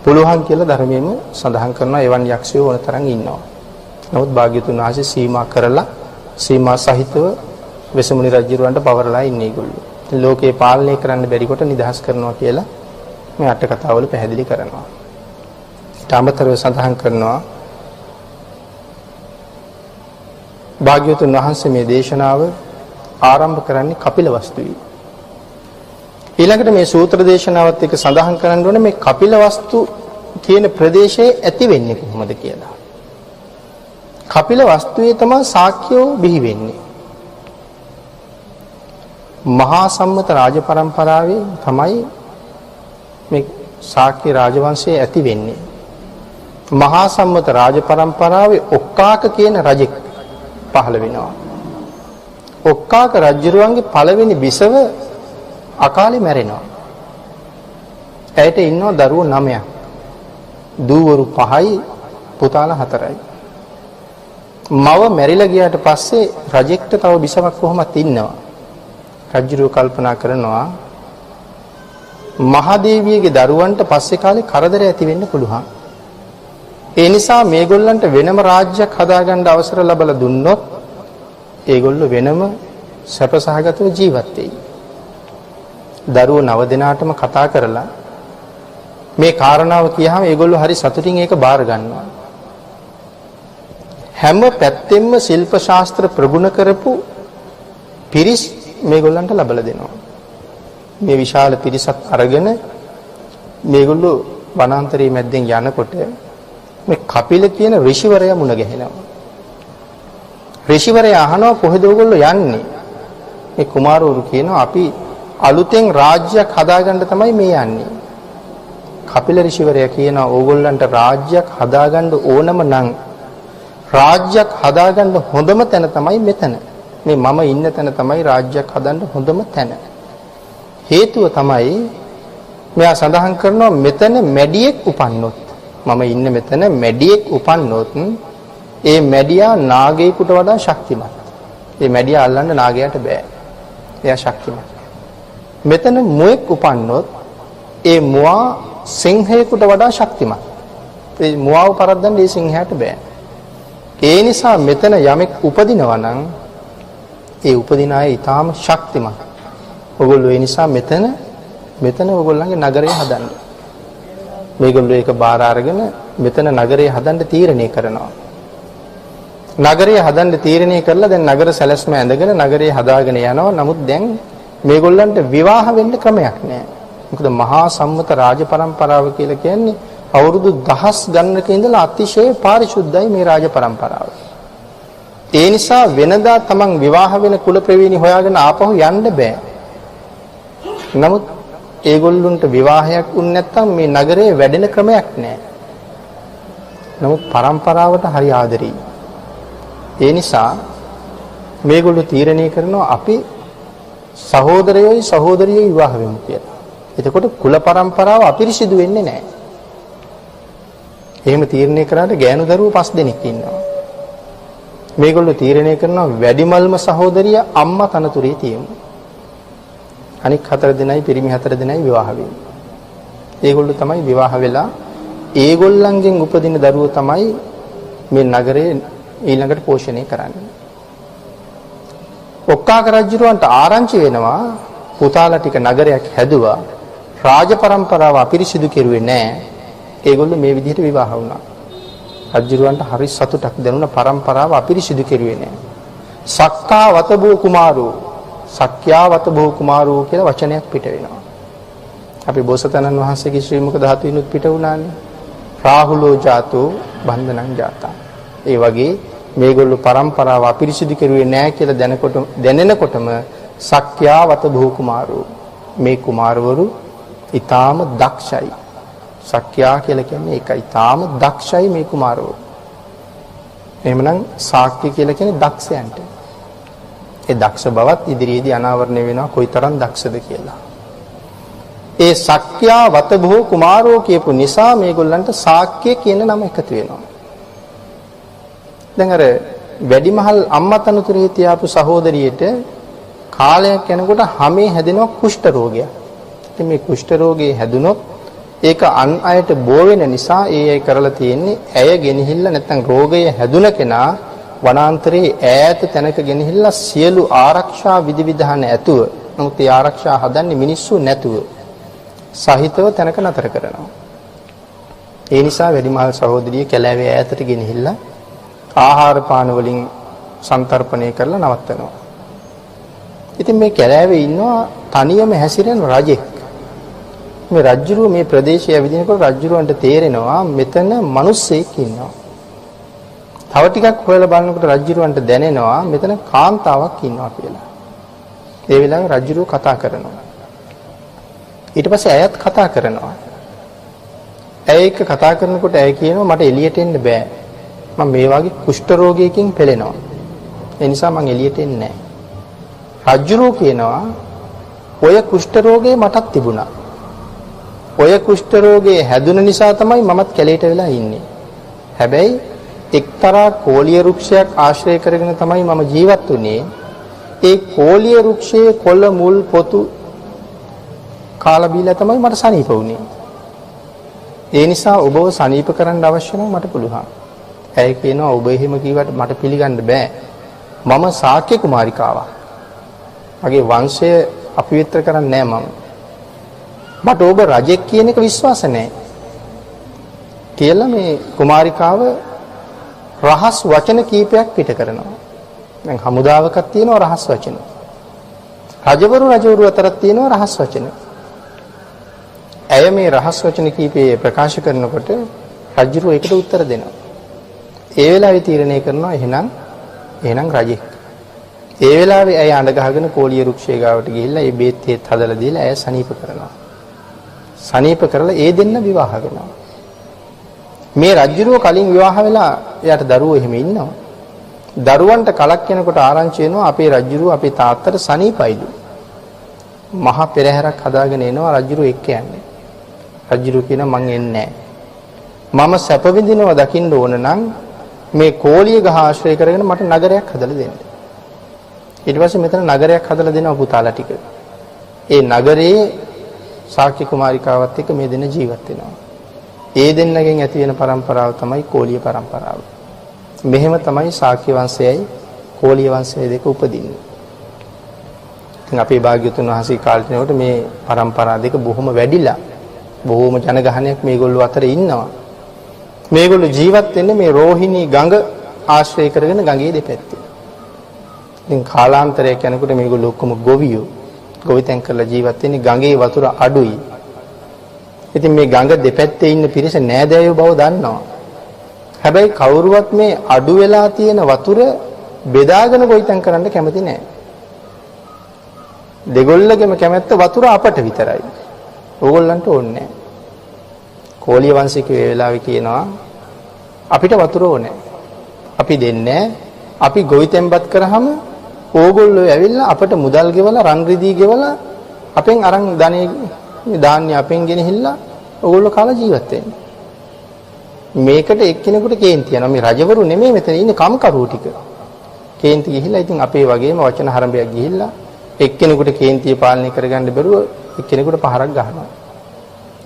පුළුවන් කියලා ධර්මයේම සඳහන් කරනවා. එවන් යක්ෂයෝ ඕන තරම් ඉන්නවා. නමුත් භාග්‍යතුන් වහන්සේ සීමා කරලා සීමා සහිතව වෙසමුණි රජුරවන්ට පවරලා ඉන්නේ ඒගොල්ලෝ. ලෝකේ පාලනය කරන්න බැරි කොට නිදහස් කරනවා කියලා මේ අට කතාවල පැහැදිලි කරනවා. ඊට අමතරව සඳහන් කරනවා භාග්‍යවතුන් වහන්සේ මේ දේශනාව ආරම්භ කරන්නේ කපිලවස්තුයි. ඊළඟට මේ සූත්‍ර දේශනාවත් එක්ක සඳහන් කරන්න ඕනේ මේ කපිලවස්තු කියන ප්‍රදේශයේ ඇති වෙන්නේ කොහොමද කියලා. කපිලවස්තුවේ තමයි ශාක්‍යෝ බිහි වෙන්නේ. මහා සම්මත රාජ පරම්පරාවේ තමයි මේ ශාක්‍ය රාජවංශයේ ඇති වෙන්නේ. මහා සම්මත රාජ පරම්පරාවේ ඔක්කාක කියන රජෙක් පහළ වෙනවා. ඔක්කාක රජුරුවන්ගේ පළවෙනි බිසව අකාලේ මැරෙනවා. ඇයට ඉන්නවා දරුවෝ 9ක්. දූවරු 5යි, පුතාලා 4යි. මව මැරිලා ගියාට පස්සේ රජෙක්ට තව බිසවක් කොහොමත් ඉන්නවා. රජුරුව කල්පනා කරනවා මහදේවියගේ දරුවන්ට පස්සේ කාලේ කරදර ඇති වෙන්න පුළුවන්. ඒ නිසා මේගොල්ලන්ට වෙනම රාජ්‍යයක් හදාගන්න අවසර ලැබලා දුන්නොත් ඒගොල්ලෝ වෙනම සැපසහගතව ජීවත් වෙයි. දරුවෝ 9 දෙනාටම කතා කරලා මේ කාරණාව කියහම ඒගොල්ලෝ හරි සතුටින් ඒක බාර ගන්නවා. හැම පැත්තෙම ශිල්ප ශාස්ත්‍ර ප්‍රගුණ කරපු පිරිස් මේගොල්ලන්ට ලබලා දෙනවා. මේ විශාල පිරිසක් අරගෙන මේගොල්ලෝ වනාන්තරයේ මැද්දෙන් යනකොට මේ කපිල කියන ඍෂිවරයා මුණ ගැහෙනවා. ඍෂිවරයා අහනවා කොහෙද ඔයගොල්ලෝ යන්නේ? මේ කුමාරවරු කියනවා අපි අලුතෙන් රාජ්‍යයක් හදාගන්න තමයි මේ යන්නේ. කපිල ඍෂිවරයා කියනවා ඕගොල්ලන්ට රාජ්‍යයක් හදාගන්න ඕනම නම් රාජ්‍යයක් හදාගන්න හොඳම තැන තමයි මෙතන. මේ මම ඉන්න තැන තමයි රාජ්‍යයක් හදන්න හොඳම තැන. හේතුව තමයි මෙයා සඳහන් කරනවා මෙතන මැඩියෙක් උපන්නොත් මම ඉන්න මෙතන මැඩියෙක් උපන්නොත් ඒ මැඩියා නාගයෙකුට වඩා ශක්තිමත්. ඒ මැඩියා අල්ලන්න නාගයාට බෑ. එයා ශක්තිමත්. මෙතන මුවෙක් උපන්නොත් ඒ මුවා සිංහයෙකුට වඩා ශක්තිමත්. ඒ මුවාව පරද්දන්න ඒ සිංහයාට බෑ. ඒ නිසා මෙතන යමෙක් උපදිනවා නම් ඒ උපදින අය ඊටාම ශක්තිමත්. ඔයගොල්ලෝ ඒ නිසා මෙතන ඔයගොල්ලන්ගේ නගරය හදන්න. මේගොල්ලෝ ඒක බාර අරගෙන මෙතන නගරය හදන්න තීරණය කරනවා. නගරය හදන්න තීරණය කරලා දැන් නගර සැලැස්ම ඇඳගෙන නගරය හදාගෙන යනවා. නමුත් දැන් මේගොල්ලන්ට විවාහ වෙන්න ක්‍රමයක් නැහැ. මොකද මහා සම්මත රාජ පරම්පරාව කියලා කියන්නේ අවුරුදු දහස් ගණනක ඉඳලා අතිශය පාරිශුද්ධයි මේ රාජ පරම්පරාව. ඒ නිසා වෙනදා තමන් විවාහ වෙන කුල ප්‍රවේණි හොයාගෙන ආපහු යන්න බෑ. නමුත් ඒගොල්ලන්ට විවාහයක් වුණ නැත්නම් මේ නගරේ වැඩෙන ක්‍රමයක් නැහැ. නමුත් පරම්පරාවට හරි ආදරෙයි. ඒ නිසා මේගොල්ලෝ තීරණය කරනවා අපි සහෝදරයෝයි සහෝදරියෝයි විවාහ වෙමු කියලා. එතකොට කුල පරම්පරාව අපිරිසිදු වෙන්නේ නැහැ. එහෙම තීරණය කරාට ගෑනු දරුවෝ 5 දෙනෙක් ඉන්නවා. මේගොල්ලෝ තීරණය කරනවා වැඩිමල්ම සහෝදරිය අම්මා තනතුරේ තියමු. අනික 4 දෙනයි පිරිමි 4 දෙනයි විවාහ වෙන්නේ. ඒගොල්ලෝ තමයි විවාහ වෙලා ඒගොල්ලන්ගෙන් උපදින දරුවෝ තමයි මේ නගරේ ඊළඟට පෝෂණය කරන්නේ. ඔක්කාක රජුරවන්ට ආරංචි වෙනවා පුතාලා ටික නගරයක් හැදුවා. රාජ පරම්පරාව අපිරිසිදු කෙරුවේ නැහැ. ඒගොල්ලෝ මේ විදිහට විවාහ වුණා. රජුරවන්ට හරි සතුටක් දැනුණා පරම්පරාව අපිරිසිදු කෙරුවේ නැහැ. සක්කා වතබෝ කුමාරෝ සක්‍යා වතබෝ කුමාරෝ කියලා වචනයක් පිට වෙනවා. අපි බෝසතාණන් වහන්සේගේ ශ්‍රී මුඛ ධාතුවිනුත් පිට වුණානේ. රාහුලෝ ජාතෝ බන්ධනං ජාතා. ඒ වගේ මේගොල්ලෝ પરම්පරාව අපිරිසිදු කරුවේ නැහැ කියලා දැනෙනකොටම සක්‍යාවත භූ කුමාරෝ මේ කුමාරවරු ඊටාම දක්ෂයි. සක්‍යා කියලා කියන්නේ ඒකයි. ඊටාම දක්ෂයි මේ කුමාරවරු. එහෙමනම් ශාක්‍ය කියලා කියන්නේ දක්ෂයන්ට. ඒ දක්ෂ බවත් ඉදිරියේදී අනාවරණය වෙනවා කොයිතරම් දක්ෂද කියලා. ඒ සක්‍යා වතභෝ කුමාරෝ කියපු නිසා මේගොල්ලන්ට ශාක්‍ය කියන නම එකතු වෙනවා. දැන් අර වැඩිමහල් අම්මා තනතුරේ තියාපු සහෝදරියට කාලයක් යනකොට හැමේ හැදෙනවා කුෂ්ඨ රෝගයක්. ඉතින් මේ කුෂ්ඨ රෝගේ හැදුනොත් ඒක අන් අයට බෝ වෙන නිසා ඒ අය කරලා තියෙන්නේ ඇය ගෙනහිල්ලා නැත්නම් රෝගය හැදුන කෙනා වනාන්තරයේ ඈත තැනක ගෙනහිල්ලා සියලු ආරක්ෂා විධිවිධාන ඇතුව, නමුත් ඒ ආරක්ෂා හදන්නේ මිනිස්සු නැතුව සහිතව තැනක නතර කරනවා. ඒ නිසා වැඩිමහල් සහෝදරිය කැලෑවේ ඈතට ගෙනහිල්ලා ආහාර පාන වලින් සන්තරපණය කරලා නවත්තනවා. ඉතින් මේ කැලෑවේ ඉන්නවා තනියම හැසිරෙන රජෙක්. මේ රජුරුව මේ ප්‍රදේශය ඇවිදිනකොට රජුරුවන්ට තේරෙනවා මෙතන මිනිස්සෙක් ඉන්නවා. තව ටිකක් හොයලා බලනකොට රජුරුවන්ට දැනෙනවා මෙතන කාන්තාවක් ඉන්නවා කියලා. ඒ වෙලාවේ රජුරුව කතා කරනවා. ඊට පස්සේ ඇයත් කතා කරනවා. ඇය එක්ක කතා කරනකොට ඇය කියනවා මට එළියට එන්න බෑ. මම මේ වගේ කුෂ්ඨ රෝගයකින් පෙළෙනවා. ඒ නිසා මම එළියට එන්නේ නැහැ. රජුරුව කියනවා ඔය කුෂ්ඨ රෝගේ මටත් තිබුණා. ඔය කුෂ්ඨ රෝගේ හැදුන නිසා තමයි මමත් කැලේට වෙලා ඉන්නේ. හැබැයි එක්තරා කෝලිය වෘක්ෂයක් ආශ්‍රය කරගෙන තමයි මම ජීවත් වුනේ. ඒ කෝලිය වෘක්ෂයේ කොළ මුල් පොතු කාලා බීලා තමයි මට සනීප වුනේ. ඒ නිසා ඔබව සනීප කරන්න අවශ්‍ය නම් මට පුළුවන්. ඇය කියනවා ඔබ එහෙම කිව්වට මට පිළිගන්න බෑ. මම ශාක්‍ය කුමාරිකාවක්. මගේ වංශය අපවිත්‍ර කරන්නේ නෑ මම. මට ඔබ රජෙක් කියන එක විශ්වාස නැහැ කියලා මේ කුමාරිකාව රහස් වචන කීපයක් පිට කරනවා. දැන් හමුදාවකක් තියෙනවා රහස් වචන. රජවරු අතරක් තියෙනවා රහස් වචන. ඇය මේ රහස් වචන කීපේ ප්‍රකාශ කරනකොට රජුරු ඒකට උත්තර දෙනවා. ඒ වෙලාවේ තීරණය කරනවා එහෙනම් රජෙක්. ඒ වෙලාවේ ඇය අඬ ගහගෙන කෝලිය වෘක්ෂය ගාවට ගිහිල්ලා ඒ බේත් හේත් හදලා දීලා ඇය සනීප කරනවා. සනීප කරලා ඒ දෙන්න විවාහ වෙනවා. මේ රජුරුව කලින් විවාහ වෙලා එයාට දරුවෝ එහෙම ඉන්නවා. දරුවන්ට කලක් යනකොට ආරංචි වෙනවා අපේ රජුරුව අපේ තාත්තට සනීපයිලු. මහා පෙරහැරක් හදාගෙන එනවා රජුරුව එක්ක යන්නේ. රජුරුව කියනවා මං එන්නේ නැහැ. මම සැප විඳිනවා දකින්න ඕන නම් මේ කෝලිය ගහ ආශ්‍රය කරගෙන මට නගරයක් හදලා දෙන්න. ඊට පස්සේ මෙතන නගරයක් හදලා දෙනවා පුතාලා ටික. ඒ නගරයේ ශාක්‍ය කුමාරිකාවත් එක්ක මේ දෙන්න ජීවත් වෙනවා. ඒ දෙන්නගෙන් ඇති වෙන પરම්පරාව තමයි කෝලිය પરම්පරාව. මෙහෙම තමයි ශාක්‍ය වංශයයි කෝලිය වංශයයි දෙක උපදින්නේ. ඉතින් අපේ භාග්‍යතුන් වහන්සේ කාලේ යනකොට මේ પરම්පරා දෙක බොහොම වැඩිලා බොහොම ජනගහනයක් මේගොල්ලෝ අතර ඉන්නවා. මේගොල්ලෝ ජීවත් වෙන්නේ මේ රෝහිණී ගඟ ආශ්‍රය කරගෙන ගඟේ දෙපැත්තේ. ඉතින් කාලාන්තරයක් යනකොට මේගොල්ලෝ ඔක්කොම ගොවියෝ ගොවිතැන් කරලා ජීවත් වෙන්නේ ගඟේ වතුර අඩුයි. ඉතින් මේ ගඟ දෙපැත්තේ ඉන්න පිරිස නෑදෑයෝ බව දන්නවා. හැබැයි කවුරුවත් මේ අඩු වෙලා තියෙන වතුර බෙදාගෙන ගොවිතැන් කරන්න කැමති නෑ. දෙගොල්ලගේම කැමැත්ත වතුර අපට විතරයි. ඕගොල්ලන්ට ඕනේ නෑ. කෝලිය වංශිකයෝ ඒ වෙලාවේ කියනවා අපිට වතුර ඕනේ. අපි දෙන්නේ අපි ගොවිතැන්පත් කරාම ඕගොල්ලෝ ඇවිල්ලා අපට මුදල් ගෙවලා රන් රිදී ගෙවලා අපෙන් අරන් ධාන්‍ය අපෙන් ගෙනහිල්ලා ඕගොල්ලෝ කාලා ජීවත් වෙන්නේ. මේකට එක්කෙනෙකුට කේන්ති යනවා. මේ රජවරු නෙමෙයි මෙතන ඉන්නේ කම්කරුවෝ ටික. කේන්ති ගිහිල්ලා ඉතින් අපේ වගේම වචන හරඹයක් ගිහිල්ලා එක්කෙනෙකුට කේන්තිය පාලනය කරගන්න බැරුව එක්කෙනෙකුට පහරක් ගහනවා.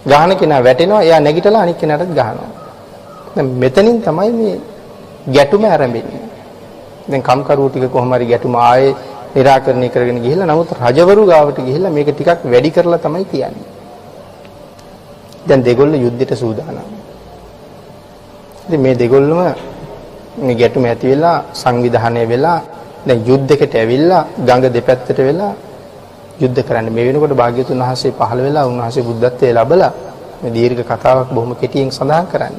ගහන කෙනා වැටෙනවා එයා නැගිටලා අනිත් කෙනාටත් ගහනවා. දැන් මෙතනින් තමයි මේ ගැටුම ආරම්භෙන්නේ. දැන් කම්කරුවෝ ටික කොහොම හරි ගැටුම ආයේ निराකරණය කරගෙන ගිහිල්ලා නමුත් රජවරු ගාවට ගිහිල්ලා මේක ටිකක් වැඩි කරලා තමයි කියන්නේ. දැන් දෙගොල්ලෝ යුද්ධයට සූදානම්. ඉතින් මේ දෙගොල්ලම මේ ගැටුම ඇති වෙලා සංවිධානය වෙලා දැන් යුද්ධයකට ඇවිල්ලා ගඟ දෙපැත්තට වෙලා යුද්ධ කරන්න. මේ වෙනකොට භාග්‍යතුන් වහන්සේ පහළ වෙලා උන්වහන්සේ බුද්ධත්වයේ ලැබලා මේ දීර්ඝ කතාවක් බොහොම කෙටියෙන් සඳහන් කරන්න.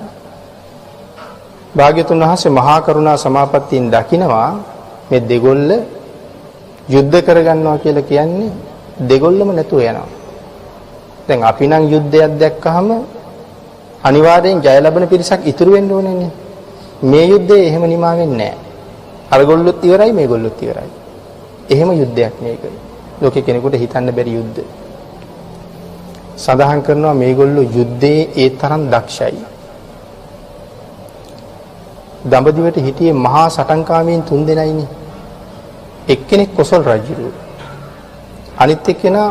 භාග්‍යතුන් වහන්සේ මහා කරුණා සමාපත්තියෙන් දකිනවා මේ දෙගොල්ල යුද්ධ කරගන්නවා කියලා කියන්නේ දෙගොල්ලම නැතුව යනවා. දැන් අපි නම් යුද්ධයක් දැක්කහම අනිවාර්යෙන් ජය ලැබෙන පිරිසක් ඉතුරු වෙන්න ඕනේනේ. මේ යුද්ධේ එහෙම නිමා වෙන්නේ නැහැ. අරගොල්ලොත් ඉවරයි මේගොල්ලොත් ඉවරයි. එහෙම යුද්ධයක් මේක. ලෝකේ කෙනෙකුට හිතන්න බැරි යුද්ධ. සඳහන් කරනවා මේගොල්ලෝ යුද්ධයේ ඒ තරම් දක්ෂයි. දඹදිවට හිටියේ මහා සටන්කාමීන් 3 දෙනයිනේ. එක්කෙනෙක් කොසල් රජු. අනිත් එක්කෙනා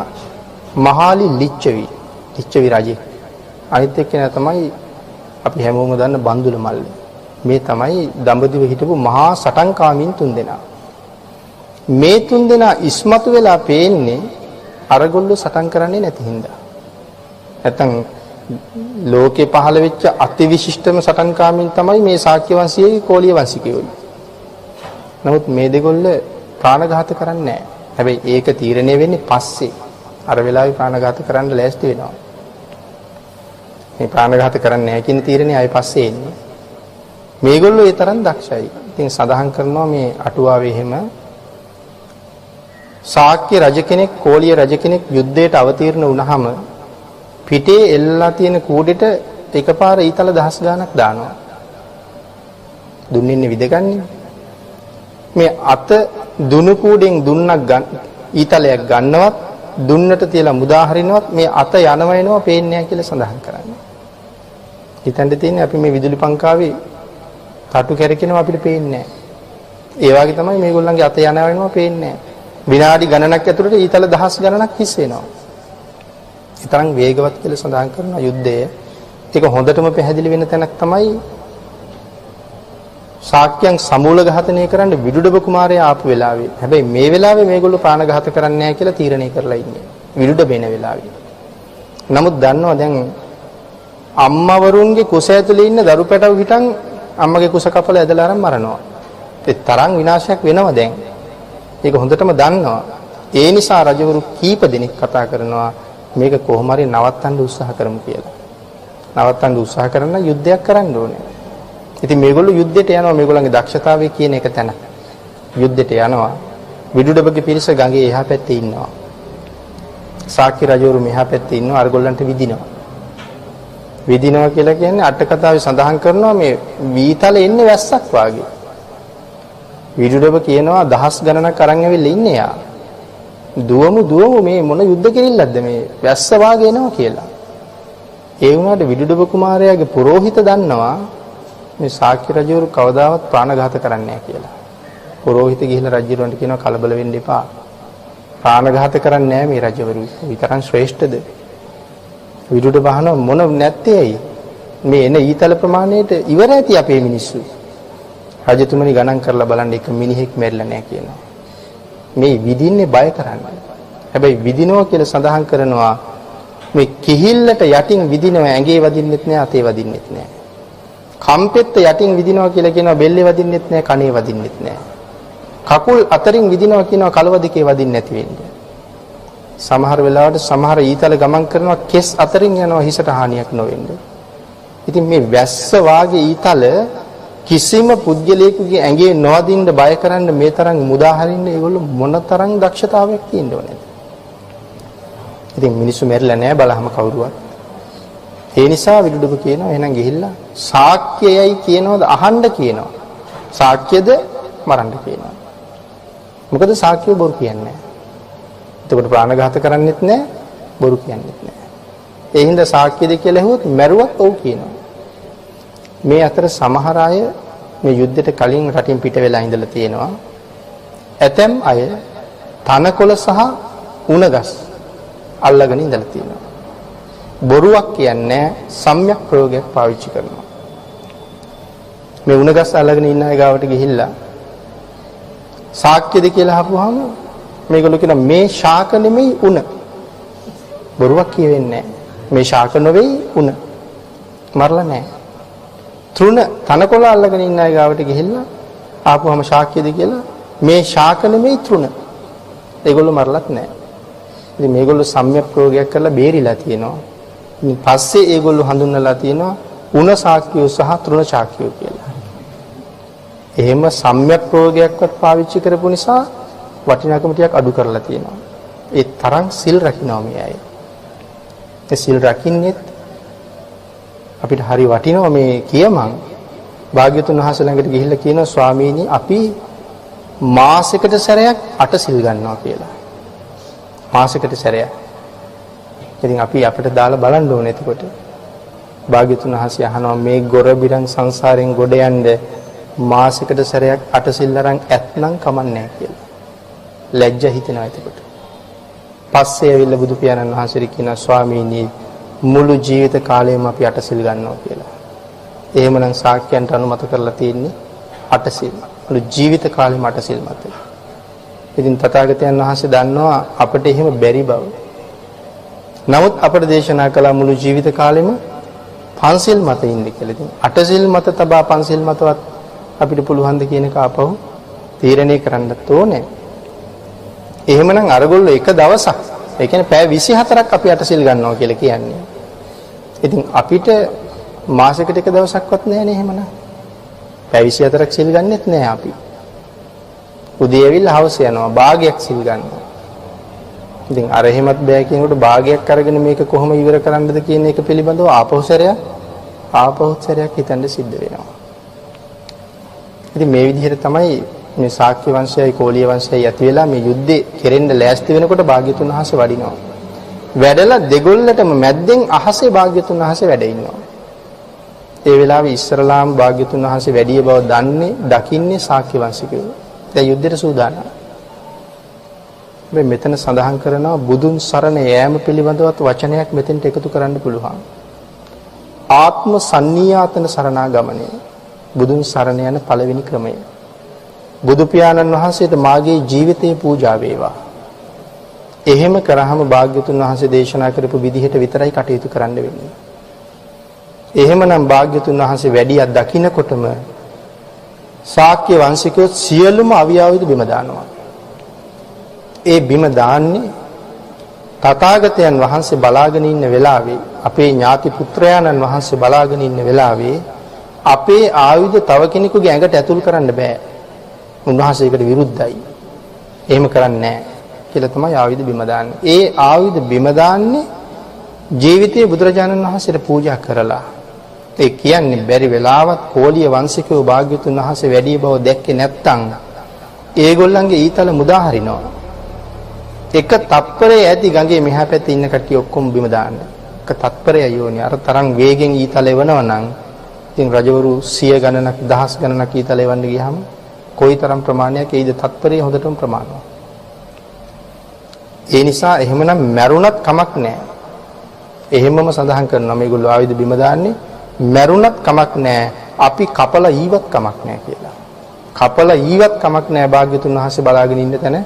මහාලි ලිච්ඡවි රජෙක්. අනිත් එක්කෙනා තමයි අපි හැමෝම දන්න බන්දුල මල්ල. මේ තමයි දඹදිව හිටපු මහා සටන්කාමීන් 3 දෙනා. මේ 3 දෙනා ඉස්මතු වෙලා පේන්නේ අරගොල්ලෝ සටන් කරන්නේ නැති හින්දා. නැත්තම් ලෝකේ පහළ වෙච්ච අතිවිශිෂ්ටම සටන්කාමීන් තමයි මේ ශාක්‍ය වංශයේ කෝලිය වංශිකයෝ. නමුත් මේ දෙගොල්ල ප්‍රාණඝාත කරන්නේ නැහැ. හැබැයි ඒක තීරණය වෙන්නේ පස්සේ. අර වෙලාවේ ප්‍රාණඝාත කරන්න ලෑස්ති වෙනවා. මේ ප්‍රාණඝාත කරන්නේ නැහැ කියන තීරණය ආයෙ පස්සේ එන්නේ. මේගොල්ලෝ ඒ තරම් දක්ෂයි. ඉතින් සඳහන් කරනවා මේ අටුවාවේ එහෙම ශාක්‍ය රජ කෙනෙක් කෝලිය රජ කෙනෙක් යුද්ධයට අවතීර්ණ වුණාම පිටේ එල්ලලා තියෙන කූඩෙට එකපාර ඊතල දහස් ගාණක් දානවා. දුන්නින්නේ විදගන්නේ. මේ අත දුනු කූඩෙන් දුන්නක් ඊතලයක් ගන්නවත් දුන්නට තියලා මුදා හරිනවත් මේ අත යනවා එනවා පේන්නේ නැහැ කියලා සඳහන් කරන්නේ. හිතන්න තියෙන්නේ අපි මේ විදුලි පංකාවේ තටු කැරකෙනවා අපිට පේන්නේ නැහැ. ඒ වගේ තමයි මේගොල්ලන්ගේ අත යනවා එනවා පේන්නේ නැහැ. විනාඩි ගණනක් ඇතුළත ඊතල දහස් ගණනක් හිස් වෙනවා. ඒ තරම් වේගවත් කියලා සඳහන් කරන යුද්ධය. ඒක හොඳටම පැහැදිලි වෙන තැනක් තමයි ශාක්‍යයන් සමූල ඝාතනය කරන්න විදුඩබ කුමාරයා ආපු වෙලාවේ. හැබැයි මේ වෙලාවේ මේගොල්ලෝ ප්‍රාණඝාත කරන්නේ නැහැ කියලා තීරණය කරලා ඉන්නේ. විදුඩබ වෙන වෙලාවේ. නමුත් දන්නවා දැන් අම්මවරුන්ගේ කුස ඇතුලේ ඉන්න දරු පැටව හිටන් අම්මගේ කුස කපලා ඇදලා අරන් මරනවා. ඒ තරම් විනාශයක් වෙනවා දැන්. ඒක හොඳටම දන්නවා. ඒ නිසා රජවරු කීප දෙනෙක් කතා කරනවා මේක කොහොම හරි නවත්තන්න උත්සාහ කරමු කියලා. නවත්තන්න උත්සාහ කරන යුද්ධයක් කරන්න ඕනේ. ඉතින් මේගොල්ලෝ යුද්ධයට යනවා මේගොල්ලන්ගේ දක්ෂතාවය කියන එක තැන. යුද්ධයට යනවා. විදුඩබගේ පිරිස ගඟේ එහා පැත්තේ ඉන්නවා. ශාක්‍ය රජවරු මෙහා පැත්තේ ඉන්නවා අරගොල්ලන්ට විදිනවා. විදිනවා කියලා කියන්නේ අට කතාවේ සඳහන් කරනවා මේ වීතල එන්නේ වැස්සක් වාගේ. විදුඩබ කියනවා දහස් ගණනක් අරන් ඇවිල්ලා ඉන්නේ යා. දුවමු මේ මොන යුද්ධ කෙරෙල්ලක්ද මේ වැස්ස වාගේ එනවා කියලා. ඒ වුණාට විදුඩබ කුමාරයාගේ පුරোহিত දන්නවා මේ ශාක්‍ය රජවරු කවදාවත් ප්‍රාණඝාත කරන්නේ නැහැ කියලා. පුරোহিত ගිහිල්ලා රජුරන්ට කියනවා කලබල වෙන්න එපා. ප්‍රාණඝාත කරන්නේ නැහැ මේ රජවරු. විතරක් ශ්‍රේෂ්ඨද? විදුඩබ බහන මොන නැත්තේ ඇයි? මේ එන ඊතල ප්‍රමාණයට ඉවර ඇති අපේ මිනිස්සු. රජතුමනි ගණන් කරලා බලන්න එක මිනිහෙක් මැරිලා නැහැ කියනවා. මේ විදින්නේ බය කරන්නේ. හැබැයි විදිනවා කියලා සඳහන් කරනවා මේ කිහිල්ලට යටින් විදිනවා ඇඟේ වදින්නෙත් නෑ අතේ වදින්නෙත් නෑ. කම්පෙත්ත යටින් විදිනවා කියලා කියනවා බෙල්ලේ වදින්නෙත් නෑ කනේ වදින්නෙත් නෑ. කකුල් අතරින් විදිනවා කියනවා කලව දෙකේ වදින්න නැති වෙන්නේ. සමහර වෙලාවට සමහර ඊතල ගමන් කරනවා කෙස් අතරින් යනවා හිසට හානියක් නොවෙන්න. ඉතින් මේ වැස්ස වාගේ ඊතල කිසිම පුද්ගලයෙකුගේ ඇඟේ නොවදින්න බය කරන්න මේ තරම් මුදා හරින්න ඒගොල්ලෝ මොන තරම් දක්ෂතාවයක් තියෙන්න ඕනේද? ඉතින් මිනිස්සු මැරිලා නැහැ බලහම කවුරුවත්. ඒ නිසා විදුඩබ කියනවා එහෙනම් ගිහිල්ලා ශාක්‍යයයි කියනවද අහන්න කියනවා. ශාක්‍යද මරන්න කියනවා. මොකද ශාක්‍යය බොරු කියන්නේ නැහැ. එතකොට ප්‍රාණඝාත කරන්නෙත් නැහැ බොරු කියන්නෙත් නැහැ. ඒ හින්දා ශාක්‍යද කියලා ඇහුවොත් මැරුවත් ඔව් කියනවා. මේ අතර සමහර අය මේ යුද්ධයට කලින් රටින් පිට වෙලා ඉඳලා තියෙනවා. ඇතැම් අය තනකොළ සහ උණගස් අල්ලගෙන ඉඳලා තියෙනවා. බොරුවක් කියන්නේ සම්‍යක් ප්‍රයෝගයක් පාවිච්චි කරනවා. මේ උණගස් අල්ලගෙන ඉන්න අය ගාවට ගිහිල්ලා ශාක්‍යද කියලා අහපුවාම මේගොල්ලෝ කියන මේ ශාක නෙමෙයි උණ. බොරුවක් කියවෙන්නේ නැහැ. මේ ශාක නෙවෙයි උණ. මරලා නැහැ. තෘණ තනකොළ අල්ලගෙන ඉන්න අය ගාවට ගිහිල්ලා ආපුවම ශාක්‍යද කියලා මේ ශාක නෙමෙයි තෘණ. ඒගොල්ලෝ මරලත් නැහැ. ඉතින් මේගොල්ලෝ සම්‍යක් ප්‍රයෝගයක් කරලා බේරිලා තියෙනවා. ඉතින් පස්සේ ඒගොල්ලෝ හඳුන්වලා තියෙනවා උණ ශාක්‍යෝ සහ තෘණ ශාක්‍යෝ කියලා. එහෙම සම්‍යක් ප්‍රයෝගයක්වත් පාවිච්චි කරපු නිසා වටිනාකම ටිකක් අඩු කරලා තියෙනවා. ඒ තරම් සිල් රකින්නවා මේ අය. ඒ සිල් රකින්නෙත් අපිට හරි වටිනවා මේ කියමන්. භාග්‍යතුන් වහන්සේ ළඟට ගිහිල්ලා කියනවා ස්වාමීනි අපි මාසෙකට සැරයක් 8 සිල් ගන්නවා කියලා. මාසෙකට සැරයක්. ඉතින් අපි අපිට දාලා බලන්න ඕනේ එතකොට. භාග්‍යතුන් වහන්සේ අහනවා මේ ගොරබිරන් සංසාරයෙන් ගොඩ යන්න මාසෙකට සැරයක් 8 සිල් අරන් ඇත්නම් කමන්නේ නැහැ කියලා. ලැජ්ජ හිතෙනවා එතකොට. පස්සේ ඇවිල්ලා බුදු පියාණන් වහන්සේට කියනවා ස්වාමීනි මුළු ජීවිත කාලයම අපි 8 සිල් ගන්නවා කියලා. එහෙමනම් ශාක්‍යයන්ට අනුමත කරලා තියෙන්නේ 8 සිල්. මුළු ජීවිත කාලෙම 8 සිල් මත. ඉතින් තථාගතයන් වහන්සේ දන්නවා අපිට එහෙම බැරි බව. නමුත් අපට දේශනා කළා මුළු ජීවිත කාලෙම පන්සිල් මත ඉන්න කියලා. ඉතින් 8 සිල් මත තබා පන්සිල් මතවත් අපිට පුළුවන් ද කියන එක ආපහු තීරණය කරන්නත් ඕනේ. එහෙමනම් අරගොල්ලෝ එක දවසක් ඒ කියන්නේ පැය 24ක් අපි 8 සිල් ගන්නවා කියලා කියන්නේ. ඉතින් අපිට මාසෙකට එක දවසක්වත් නැහැ නේ එහෙමනම්. පැය 24ක් සිල් ගන්නෙත් නැහැ අපි. උදේ ඇවිල්ලා හවස යනවා භාගයක් සිල් ගන්නවා. ඉතින් අර එහෙමත් බෑ කියනකොට භාගයක් අරගෙන මේක කොහොම ඉවර කරන්නද කියන එක පිළිබඳව ආපහු සැරයක් හිතන්න සිද්ධ වෙනවා. ඉතින් මේ විදිහට තමයි මේ ශාක්‍ය වංශයයි කෝලිය වංශයයි ඇති වෙලා මේ යුද්ධේ කෙරෙන්න ලෑස්ති වෙනකොට භාග්‍යතුන් වහන්සේ වඩිනවා. වැඩලා දෙගොල්ලටම මැද්දෙන් අහසේ භාග්‍යතුන් වහන්සේ වැඩ ඉන්නවා. ඒ වෙලාවේ ඉස්සරලාම භාග්‍යතුන් වහන්සේ වැඩිය බව දකින්නේ ශාක්‍ය වංශිකයෝ. දැන් යුද්ධයට සූදානම්. මෙතන සඳහන් කරනවා බුදුන් සරණ යෑම පිළිබඳවත් වචනයක් මෙතෙන්ට එකතු කරන්න පුළුවන්. ආත්ම සන්නියාතන සරණාගමනය. බුදුන් සරණ යන පළවෙනි ක්‍රමය. බුදු පියාණන් වහන්සේට මාගේ ජීවිතේ පූජා වේවා. එහෙම කරාම භාග්‍යතුන් වහන්සේ දේශනා කරපු විදිහට විතරයි කටයුතු කරන්න වෙන්නේ. එහෙමනම් භාග්‍යතුන් වහන්සේ වැඩියක් දකින්නකොටම ශාක්‍ය වංශිකයෝ සියලුම අවියාවුද බිම දානවා. ඒ බිම දාන්නේ තථාගතයන් වහන්සේ බලාගෙන ඉන්න වෙලාවේ අපේ ඥාති පුත්‍රයාණන් වහන්සේ බලාගෙන ඉන්න වෙලාවේ අපේ ආයුධ තව කෙනෙකුගේ ඇඟට ඇතුල් කරන්න බෑ. උන්වහන්සේකට විරුද්ධයි. එහෙම කරන්නේ නැහැ කියලා තමයි ආයුධ බිම දාන්නේ. ඒ ආයුධ බිම දාන්නේ ජීවිතයේ බුදුරජාණන් වහන්සේට පූජා කරලා. ඒ කියන්නේ බැරි වෙලාවත් කෝලිය වංශිකයෝ භාග්‍යතුන් වහන්සේ වැඩි බව දැක්කේ නැත්තම් ඒගොල්ලන්ගේ ඊතල මුදා හරිනවා. එක තත්පරේ ඇති ගඟේ මෙහා පැත්තේ ඉන්න කට්ටිය ඔක්කොම බිම දාන්න. එක තත්පරේ යෝනි අර තරම් වේගෙන් ඊතල එවනවා නම් ඉතින් රජවරු 100 ගණනක් 1000 ගණනක් ඊතල එවන්න ගියාම කොයිතරම් ප්‍රමාණයක් ඒද තත්පරේ හොඳටම ප්‍රමාණවත්. ඒ නිසා එහෙමනම් මැරුණත් කමක් නැහැ. එහෙමම සඳහන් කරනවා මේගොල්ලෝ ආයුධ බිම දාන්නේ මැරුණත් කමක් නැහැ. අපි කපලා ඊවත් කමක් නැහැ කියලා. කපලා ඊවත් කමක් නැහැ භාග්‍යතුන් වහන්සේ බලාගෙන ඉන්න තැන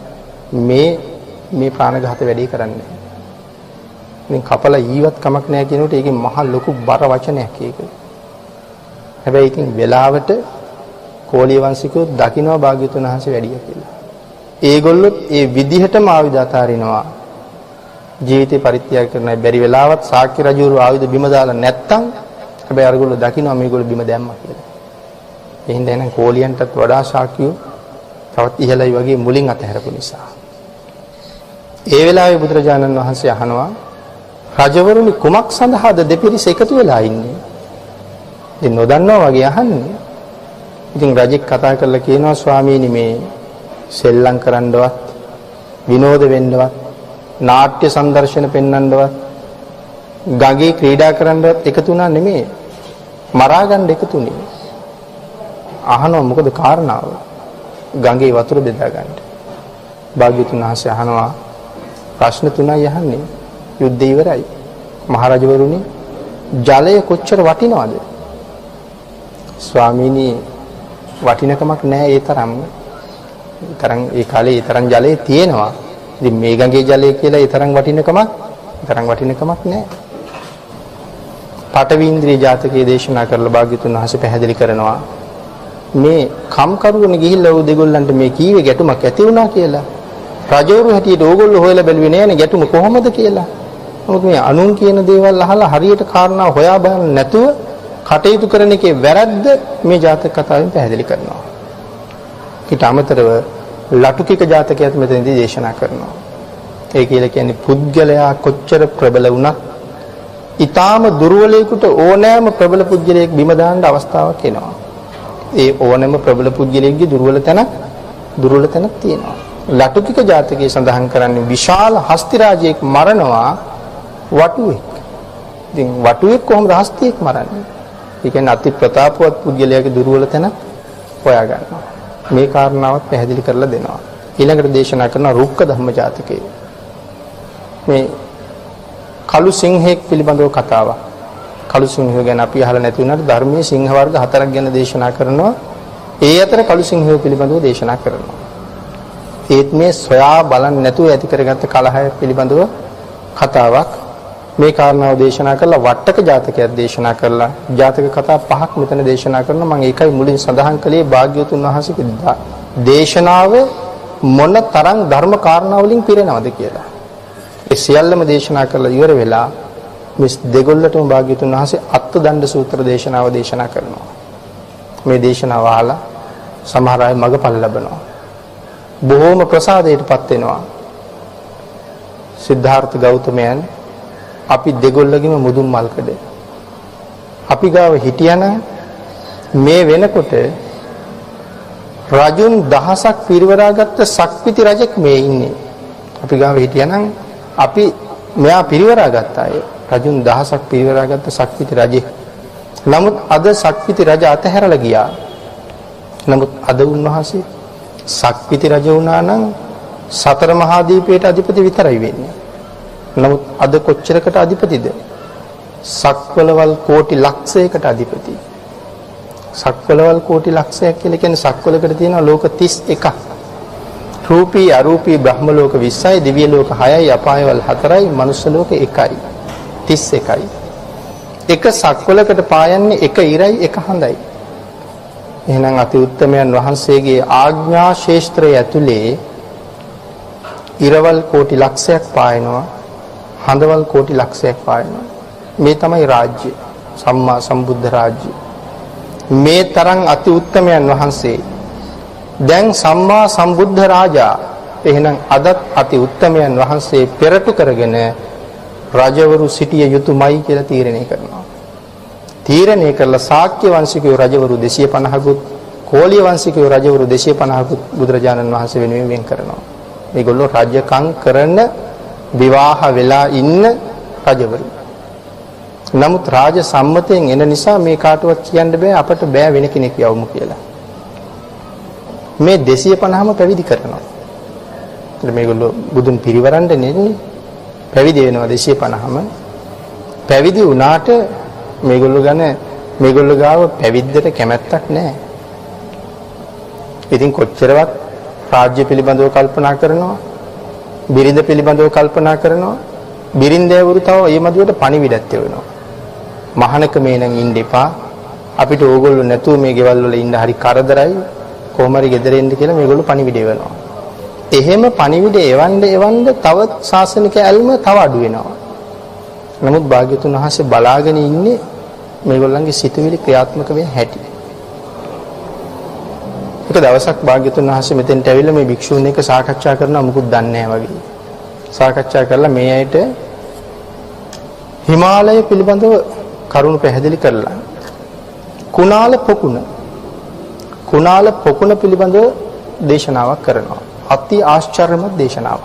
මේ ප්‍රාණඝාත වැඩේ කරන්නේ. ඉතින් කපලා ඊවත් කමක් නැහැ කියනකොට ඒකේ මහ ලොකු බර වචනයක් ඒක. හැබැයි ඉතින් වෙලාවට කෝලිය වංශිකයෝ දකින්නවා භාග්‍යතුන් වහන්සේ වැඩිය කියලා. ඒගොල්ලොත් ඒ විදිහටම ආයුධ අතාරිනවා. ජීවිතේ පරිත්‍යාග කරන්නයි බැරි වෙලාවත් ශාක්‍ය රජුරු ආයුධ බිම දාලා නැත්තම් හැබැයි අරගොල්ලෝ දකින්නවා මේගොල්ලෝ බිම දැම්මා කියලා. එහෙනම් දැන් කෝලියන්ටත් වඩා ශාක්‍යයෝ තවත් ඉහළයි වගේ මුලින් අතහැරපු නිසා. ඒ වෙලාවේ බුදුරජාණන් වහන්සේ අහනවා රජවරුනි කුමක් සඳහාද දෙපිරිස එකතු වෙලා ඉන්නේ? ඉතින් නොදන්නවා වගේ අහන්නේ. ඉතින් රජෙක් කතා කරලා කියනවා ස්වාමීනි මේ සෙල්ලම් කරන්නවත් විනෝද වෙන්නවත් නාට්‍ය සංදර්ශන පෙන්වන්නවත් ගඟේ ක්‍රීඩා කරන්නවත් එකතු වුණා නෙමෙයි මරා ගන්න එකතුනේ. අහනවා මොකද කාරණාව? ගඟේ වතුර බෙදා ගන්න. භාග්‍යතුන් වහන්සේ අහනවා ප්‍රශ්න තුනයි අහන්නේ. යුද්ධය ඉවරයි. මහරජවරුනි ජලය කොච්චර වටිනවද? ස්වාමීනි වටිනකමක් නැහැ ඒ තරම්. ඒ කාලේ ඒ තරම් ජලය තියෙනවා. ඉතින් මේ ගඟේ ජලය කියලා ඒ තරම් වටිනකමක් නැහැ. පටවීන්ද්‍රිය ජාතකයේ දේශනා කරලා භාග්‍යතුන් වහන්සේ පැහැදිලි කරනවා මේ කම්කරුවනේ ගිහිල්ලා ਉਹ දෙගොල්ලන්ට මේ කීවේ ගැටුමක් ඇති වුණා කියලා. රජවරු හැටියට ඕගොල්ලෝ හොයලා බැලුවේ නෑනේ ගැටුම කොහොමද කියලා. මොකද මේ අනුන් කියන දේවල් අහලා හරියට කාරණා හොයා බලන්න නැතුව කටයුතු කරන එකේ වැරද්ද මේ ජාතක කතාවෙන් පැහැදිලි කරනවා. ඊට අමතරව ලටුකික ජාතකයත් මෙතනදී දේශනා කරනවා. ඒ කියලා කියන්නේ පුද්ගලයා කොච්චර ප්‍රබල වුණත් ඊටාම දුර්වලයෙකුට ඕනෑම ප්‍රබල පුද්ගලයෙක් බිම දාන්න අවස්ථාවක් එනවා. ඒ ඕනෑම ප්‍රබල පුද්ගලයෙක්ගේ දුර්වල තැනක් තියෙනවා. ලටුකික ජාතකයේ සඳහන් කරන්නේ විශාල හස්ති රාජයෙක් මරනවා වටුවෙක්. ඉතින් වටුවෙක් කොහොමද හස්තියෙක් මරන්නේ? ඒ කියන්නේ අති ප්‍රතාපවත් පුද්ගලයාගේ දුර්වල තැන හොයා ගන්නවා. මේ කාරණාවත් පැහැදිලි කරලා දෙනවා. ඊළඟට දේශනා කරන රුක්ක ධම්ම ජාතකයේ මේ කළු සිංහෙක් පිළිබඳව කතාවක්. කළු සිංහය ගැන අපි අහලා නැති වුණාට ධර්මයේ සිංහ වර්ග 4ක් ගැන දේශනා කරනවා. ඒ අතර කළු සිංහය පිළිබඳව දේශනා කරනවා. ඒත් මේ සොයා බලන්න නැතුව ඇති කරගත්ත කලහය පිළිබඳව කතාවක්. මේ කාරණාව දේශනා කරලා වට්ටක ජාතකයක් දේශනා කරලා ජාතක කතා 5ක් මෙතන දේශනා කරනවා. මම ඒකයි මුලින් සඳහන් කළේ භාග්‍යවතුන් වහන්සේගේ දේශනාව මොන තරම් ධර්ම කාරණා වලින් පිරෙනවද කියලා. ඒ සියල්ලම දේශනා කරලා ඉවර වෙලා මේ දෙගොල්ලටම භාග්‍යවතුන් වහන්සේ අත්දණ්ඩ සූත්‍ර දේශනාව දේශනා කරනවා. මේ දේශනාව අහලා සමහර අය මගපල් ලබනවා. බොහෝම ප්‍රසාදයටපත් වෙනවා. සිද්ධාර්ථ ගෞතමයන් අපි දෙගොල්ලගෙම මුදුන් මල්කඩ. අපි ගාව හිටියනම් මේ වෙනකොට රජුන් දහසක් පිරිවරාගත්ත සක්විති රජෙක් මේ ඉන්නේ. අපි ගාව හිටියනම් අපි මෙයා පිරිවරාගත්ත අය. රජුන් දහසක් පිරිවරාගත්ත සක්විති රජෙක්. නමුත් අද සක්විති රජ අතහැරලා ගියා. නමුත් අද උන්වහන්සේ සක්විති රජ වුණා නම් සතර මහා දීපයට අධිපති විතරයි වෙන්නේ. නමුත් අද කොච්චරකට අධිපතිද? සක්වලවල් කෝටි ලක්ෂයකට අධිපති. සක්වලවල් කෝටි ලක්ෂයක් කියලා කියන්නේ සක්වලකට තියෙනවා ලෝක 31ක්. රූපී අරූපී බ්‍රහ්ම ලෝක 20යි, දිව්‍ය ලෝක 6යි, අපායවල 4යි, මනුෂ්‍ය ලෝක 1යි. 31යි. එක සක්වලකට පායන්නේ එක ඉරයි එක හඳයි. එහෙනම් අති උත්තමයන් වහන්සේගේ ආඥා ශේෂ්ත්‍රය ඇතුලේ ඉරවල් කෝටි ලක්ෂයක් පායනවා, හඳවල් කෝටි ලක්ෂයක් පායනවා. මේ තමයි රාජ්‍ය, සම්මා සම්බුද්ධ රාජ්‍ය. මේ තරම් අති උත්තමයන් වහන්සේ දැන් සම්මා සම්බුද්ධ රාජා. එහෙනම් අදත් අති උත්තමයන් වහන්සේ පෙරටු කරගෙන රජවරු සිටිය යුතුයමයි කියලා තීරණය කරනවා. තීරණය කළා ශාක්‍ය වංශිකයෝ රජවරු 250කුත්, කෝලිය වංශිකයෝ රජවරු 250කුත් බුදුරජාණන් වහන්සේ වෙනුවෙන් වෙන් කරනවා. මේගොල්ලෝ රාජ්‍යකම් කරන විවාහ වෙලා ඉන්න රජවරු. නමුත් රාජ සම්මතයෙන් එන නිසා මේ කාටවත් කියන්න බෑ අපට බෑ වෙන කෙනෙක් යවමු කියලා. මේ 250ම පැවිදි කරනවා. මේගොල්ලෝ බුදුන් පිරිවරන්න නෙන්නේ. පැවිදි වෙනවා 250ම. පැවිදි වුණාට මේගොල්ලෝ ගාව පැවිද්දට කැමැත්තක් නැහැ. ඉතින් කොච්චරවත් රාජ්‍ය පිළිබඳව කල්පනා කරනවා, බිරිඳ පිළිබඳව කල්පනා කරනවා. බිරිඳවරු තව මේ මදුවට පණිවිඩත් වෙනවා. මහානකමේ නම් ඉන්න එපා. අපිට ඕගොල්ලෝ නැතුව මේ ගෙවල් වල ඉන්න හරි කරදරයි. කොහොම හරි ගෙදර එන්න කියලා මේගොල්ලෝ පණිවිඩ එවනවා. එහෙම පණිවිඩ එවන්න තව ශාසනික ඇල්ම තව අඩු වෙනවා. නමුත් භාග්‍යතුන් වහන්සේ බලාගෙන ඉන්නේ මේගොල්ලන්ගේ සිතුවිලි ක්‍රියාත්මක වෙන හැටි. එක දවසක් භාග්‍යතුන් වහන්සේ මෙතෙන්ට ඇවිල්ලා මේ භික්ෂුන් එක්ක සාකච්ඡා කරනවා, මුකුත් දන්නේ නැහැ වගේ. සාකච්ඡා කරලා මේ ඇයිට හිමාලය පිළිබඳව කරුණු පැහැදිලි කරලා කුණාල පොකුණ පිළිබඳව දේශනාවක් කරනවා. අති ආශ්චර්යමත් දේශනාවක්.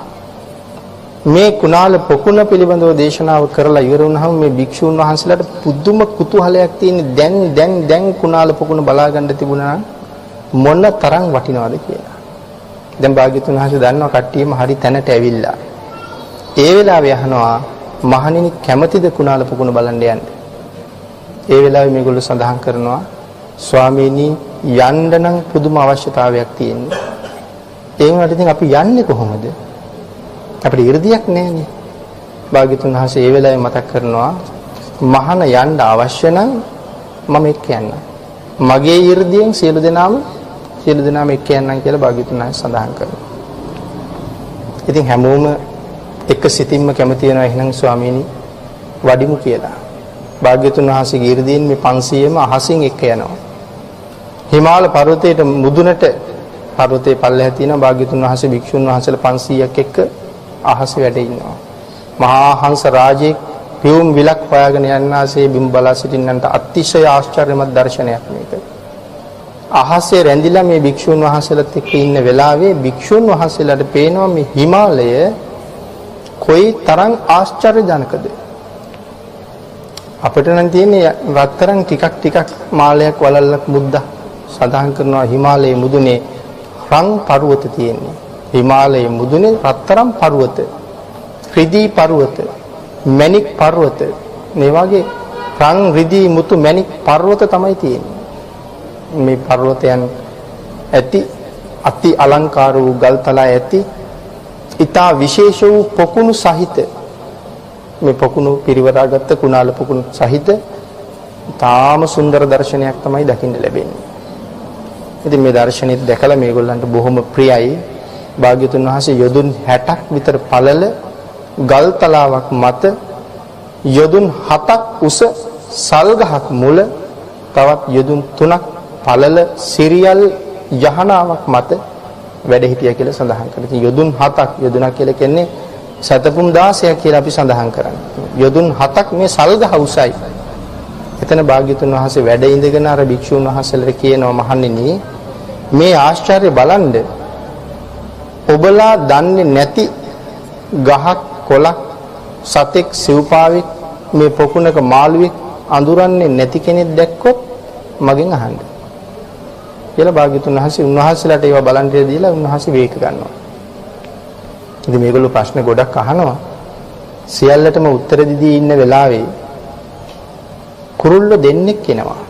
මේ කුණාල පොකුණ පිළිබඳව දේශනාව කරලා ඉවර වුණාම මේ භික්ෂුන් වහන්සේලාට පුදුම කුතුහලයක් තියෙන දැන් කුණාල පොකුණ බලා ගන්න තිබුණා මොන තරම් වටිනවද කියලා. දැන් භාග්‍යතුන් වහන්සේ දන්නවා කට්ටියම හරි තැනට ඇවිල්ලා. ඒ වෙලාවේ අහනවා මහණෙනි කැමතිද කුණාල පොකුණ බලන්න යන්න? ඒ වෙලාවේ මේගොල්ලෝ සඳහන් කරනවා ස්වාමීනි යන්න නම් පුදුම අවශ්‍යතාවයක් තියෙනවා. ඒ වුණාට ඉතින් අපි යන්නේ කොහොමද? අපිට 이르දියක් නැහැනේ. භාග්‍යතුන් වහන්සේ ඒ වෙලාවේ මතක් කරනවා මහාන යන්න අවශ්‍ය නම් මම එක්ක යන්න. මගේ 이르දියෙන් සියලු දෙනාම එක්ක යන්නම් කියලා භාග්‍යතුන් වහන්සේ සඳහන් කරනවා. ඉතින් හැමෝම එක සිතින්ම කැමති වෙනවා එහෙනම් ස්වාමීනි වඩිමු කියලා. භාග්‍යතුන් වහන්සේගේ 이르දීන් මේ 500ම අහසින් එක යනවා. හිමාල පර්වතයේ මුදුනට පර්වතයේ පල්ලෙහා තියෙන භාග්‍යතුන් වහන්සේ භික්ෂුන් වහන්සේලා 500ක් එක්ක අහසේ වැඩ ඉන්නවා. මහා හංස රාජේ පියුම් විලක් හොයාගෙන යන්නාසේ බිම් බලා සිටින්නන්ට අතිශය ආශ්චර්යමත් දර්ශනයක් මේක. අහසේ රැඳිලා මේ භික්ෂුන් වහන්සේලාත් එක්ක ඉන්න වෙලාවේ භික්ෂුන් වහන්සේලාට පේනවා මේ හිමාලය කොයි තරම් ආශ්චර්යජනකද. අපිට නම් තියෙන්නේ රත්තරන් ටිකක් මාලයක් වලල්ලක් මුද්දා සඳහන් කරනවා හිමාලයේ මුදුනේ රන් පර්වත තියෙන්නේ. හිමාලයේ මුදුනේ රත්තරන් පර්වත, රිදී පර්වත, මණික් පර්වත, මේ වගේ රන් රිදී මුතු මණික් පර්වත තමයි තියෙන්නේ. මේ පර්වතයන් ඇති අති අලංකාර වූ ගල්තලා ඇති ඊතා විශේෂ වූ පොකුණු සහිත මේ පොකුණු පිරිවරාගත්ත කුණාල පොකුණු සහිත තාම සුන්දර දර්ශනයක් තමයි දකින්න ලැබෙන්නේ. ඉතින් මේ දර්ශනෙත් දැකලා මේගොල්ලන්ට බොහොම ප්‍රියයි. භාග්‍යතුන් වහන්සේ යොදුන් 60ක් විතර පළල ගල් තලාවක් මත යොදුන් 7ක් උස සල්ගහක් මුල තවත් යොදුන් 3ක් පළල සිරියල් යහනාවක් මත වැඩ හිටියා කියලා සඳහන් කරනවා. ඉතින් යොදුන් 7ක් යොදුනක් කියලා කියන්නේ සතපුම් 16ක් කියලා අපි සඳහන් කරන්නේ. යොදුන් 7ක් මේ සල්ගහ උසයි. එතන භාග්‍යතුන් වහන්සේ වැඩ ඉඳගෙන අර භික්ෂුන් වහන්සේලාට කියනවා මහණෙනි මේ ආශ්චර්ය බලන්න ඔබලා දන්නේ නැති ගහක් කොළක් සතෙක් සිව්පාවෙක් මේ පොකුණක මාළුවෙක් අඳුරන්නේ නැති කෙනෙක් දැක්කොත් මගෙන් අහන්න කියලා භාග්‍යතුන් වහන්සේ උන්වහන්සේලාට ඒවා බලන්න දීලා උන්වහන්සේ වේක ගන්නවා. ඉතින් මේගොල්ලෝ ප්‍රශ්න ගොඩක් අහනවා. සියල්ලටම උත්තර දෙදී ඉන්න වෙලාවේ කුරුල්ල දෙන්නෙක් එනවා.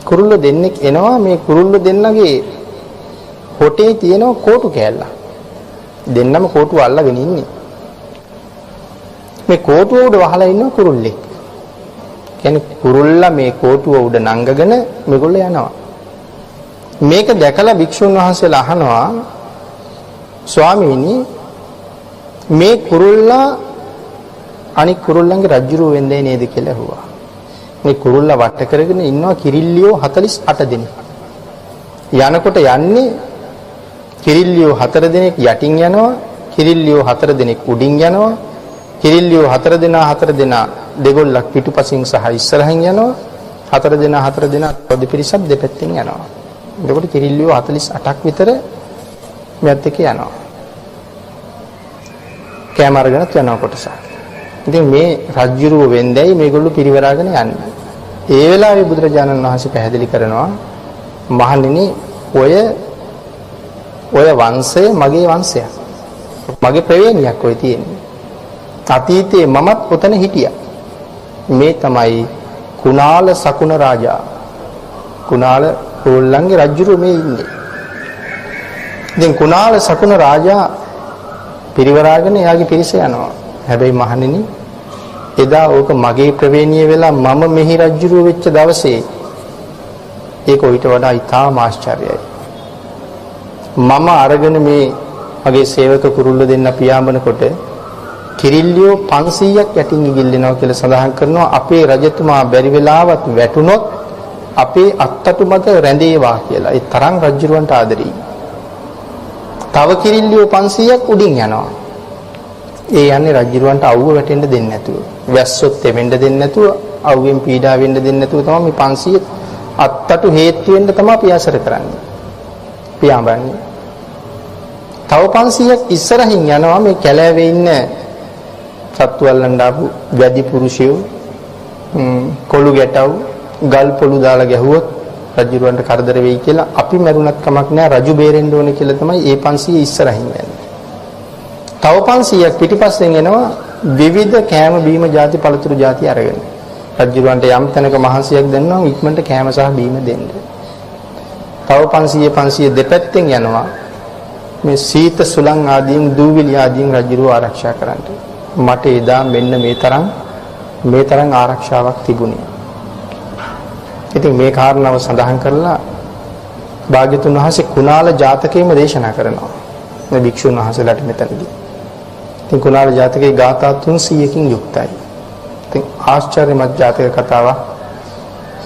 කුරුල්ල දෙන්නෙක් එනවා මේ කුරුල්ල දෙන්නගේ හොටේ තියෙන කෝටු කෑල්ල. දෙන්නම කෝටුව අල්ලගෙන ඉන්නේ. මේ කෝටුව උඩ වහලා ඉන්න කුරුල්ලෙක්. කියන්නේ කුරුල්ලා මේ කෝටුව උඩ නංගගෙන මේගොල්ලෝ යනවා. මේක දැකලා භික්ෂුන් වහන්සේලා අහනවා ස්වාමීනි මේ කුරුල්ලා අනික් කුරුල්ලන්ගේ රජුරුව වෙන්නේ නේද කියලා ඇහුවා. මේ කුරුල්ලා වට කරගෙන ඉන්නවා කිරිල්ලියෝ 48 දෙනෙක්. යනකොට යන්නේ කිරිල්ලියෝ 4 දෙනෙක් යටින් යනවා, කිරිල්ලියෝ 4 දෙනෙක් උඩින් යනවා, කිරිල්ලියෝ 4 දෙනා දෙගොල්ලක් පිටුපසින් සහ ඉස්සරහින් යනවා, 4 දෙනා දෙපිරිසක් දෙපැත්තෙන් යනවා. එතකොට කිරිල්ලියෝ 48ක් විතර මෙයත් එක්ක යනවා. කැම අරගෙන යනවා කොටසක්. ඉතින් මේ රජ්ජුරුව වෙන්දයි මේගොල්ලෝ පිරිවරාගෙන යන්නේ. ඒ වෙලාවේ බුදුරජාණන් වහන්සේ පැහැදිලි කරනවා මහණෙනි ඔය වංශය මගේ වංශයක්. මගේ ප්‍රවේණියක් ඔය තියෙන්නේ. අතීතයේ මමත් ඔතන හිටියා. මේ තමයි කුණාල සකුණ රාජා. කුණාල කුරුල්ලන්ගේ රජුරු මේ ඉන්නේ. ඉතින් කුණාල සකුණ රාජා පිරිවරාගෙන එයාගේ පිරිස යනවා. හැබැයි මහණෙනි එදා ඕක මගේ ප්‍රවේණිය වෙලා මම මෙහි රජුරු වෙච්ච දවසේ ඒක ඊට වඩා ඉතාම ආශ්චර්යයි. මම අරගෙන මේ මගේ සේවක කුරුල්ල දෙන්න පියාඹනකොට කිරිල්ලියෝ 500ක් යටින් ගිල්ලෙනවා කියලා සඳහන් කරනවා. අපේ රජතුමා බැරි වෙලාවත් වැටුනොත් අපේ අත්තටු මත රැඳේවා කියලා. ඒ තරම් රජුරවන්ට ආදරෙයි. තව කිරිල්ලියෝ 500ක් උඩින් යනවා. ඒ යන්නේ රජුරවන්ට අවුව වැටෙන්න දෙන්නේ නැතුව. වැස්සොත් තෙමෙන්න දෙන්නේ නැතුව, අවුවෙන් පීඩා වෙන්න දෙන්නේ නැතුව තමයි මේ 500 අත්තටු හේතු වෙන්න තමයි පියාසර කරන්නේ. පියාඹන්නේ. තව 500ක් ඉස්සරහින් යනවා මේ කැලෑවේ ඉන්න සත්තු අල්ලන්න ආපු වැඩි පුරුෂයෝ කොළු ගැටව් ගල් පොළු දාලා ගැහුවොත් රජුරවන්ට කරදර වෙයි කියලා අපි මරුණත් කමක් නැහැ රජු බේරෙන්න ඕනේ කියලා තමයි ඒ 500 ඉස්සරහින් යන්නේ. තව 500ක් පිටිපස්සෙන් එනවා විවිධ කෑම බීම ಜಾති පළතුරු ಜಾති අරගෙන. රජුරවන්ට යම් තැනක මහන්සියක් දෙන්නවා ඉක්මනට කෑම සහ බීම දෙන්න. තව 500 දෙපැත්තෙන් යනවා මේ සීත සුළං ආදීන් දූවිලි ආදීන් රජුරව ආරක්ෂා කරන්න. මට එදා මෙන්න මේ තරම් ආරක්ෂාවක් තිබුණේ. ඉතින් මේ කාරණාව සඳහන් කරලා භාග්‍යතුන් වහන්සේ කුණාල ජාතකයේම දේශනා කරනවා. මේ භික්ෂුන් වහන්සේලාට මෙතනදී. ඉතින් කුණාල ජාතකයේ ගාථා 300කින් යුක්තයි. ඉතින් ආශ්චර්යමත් ජාතක කතාවක්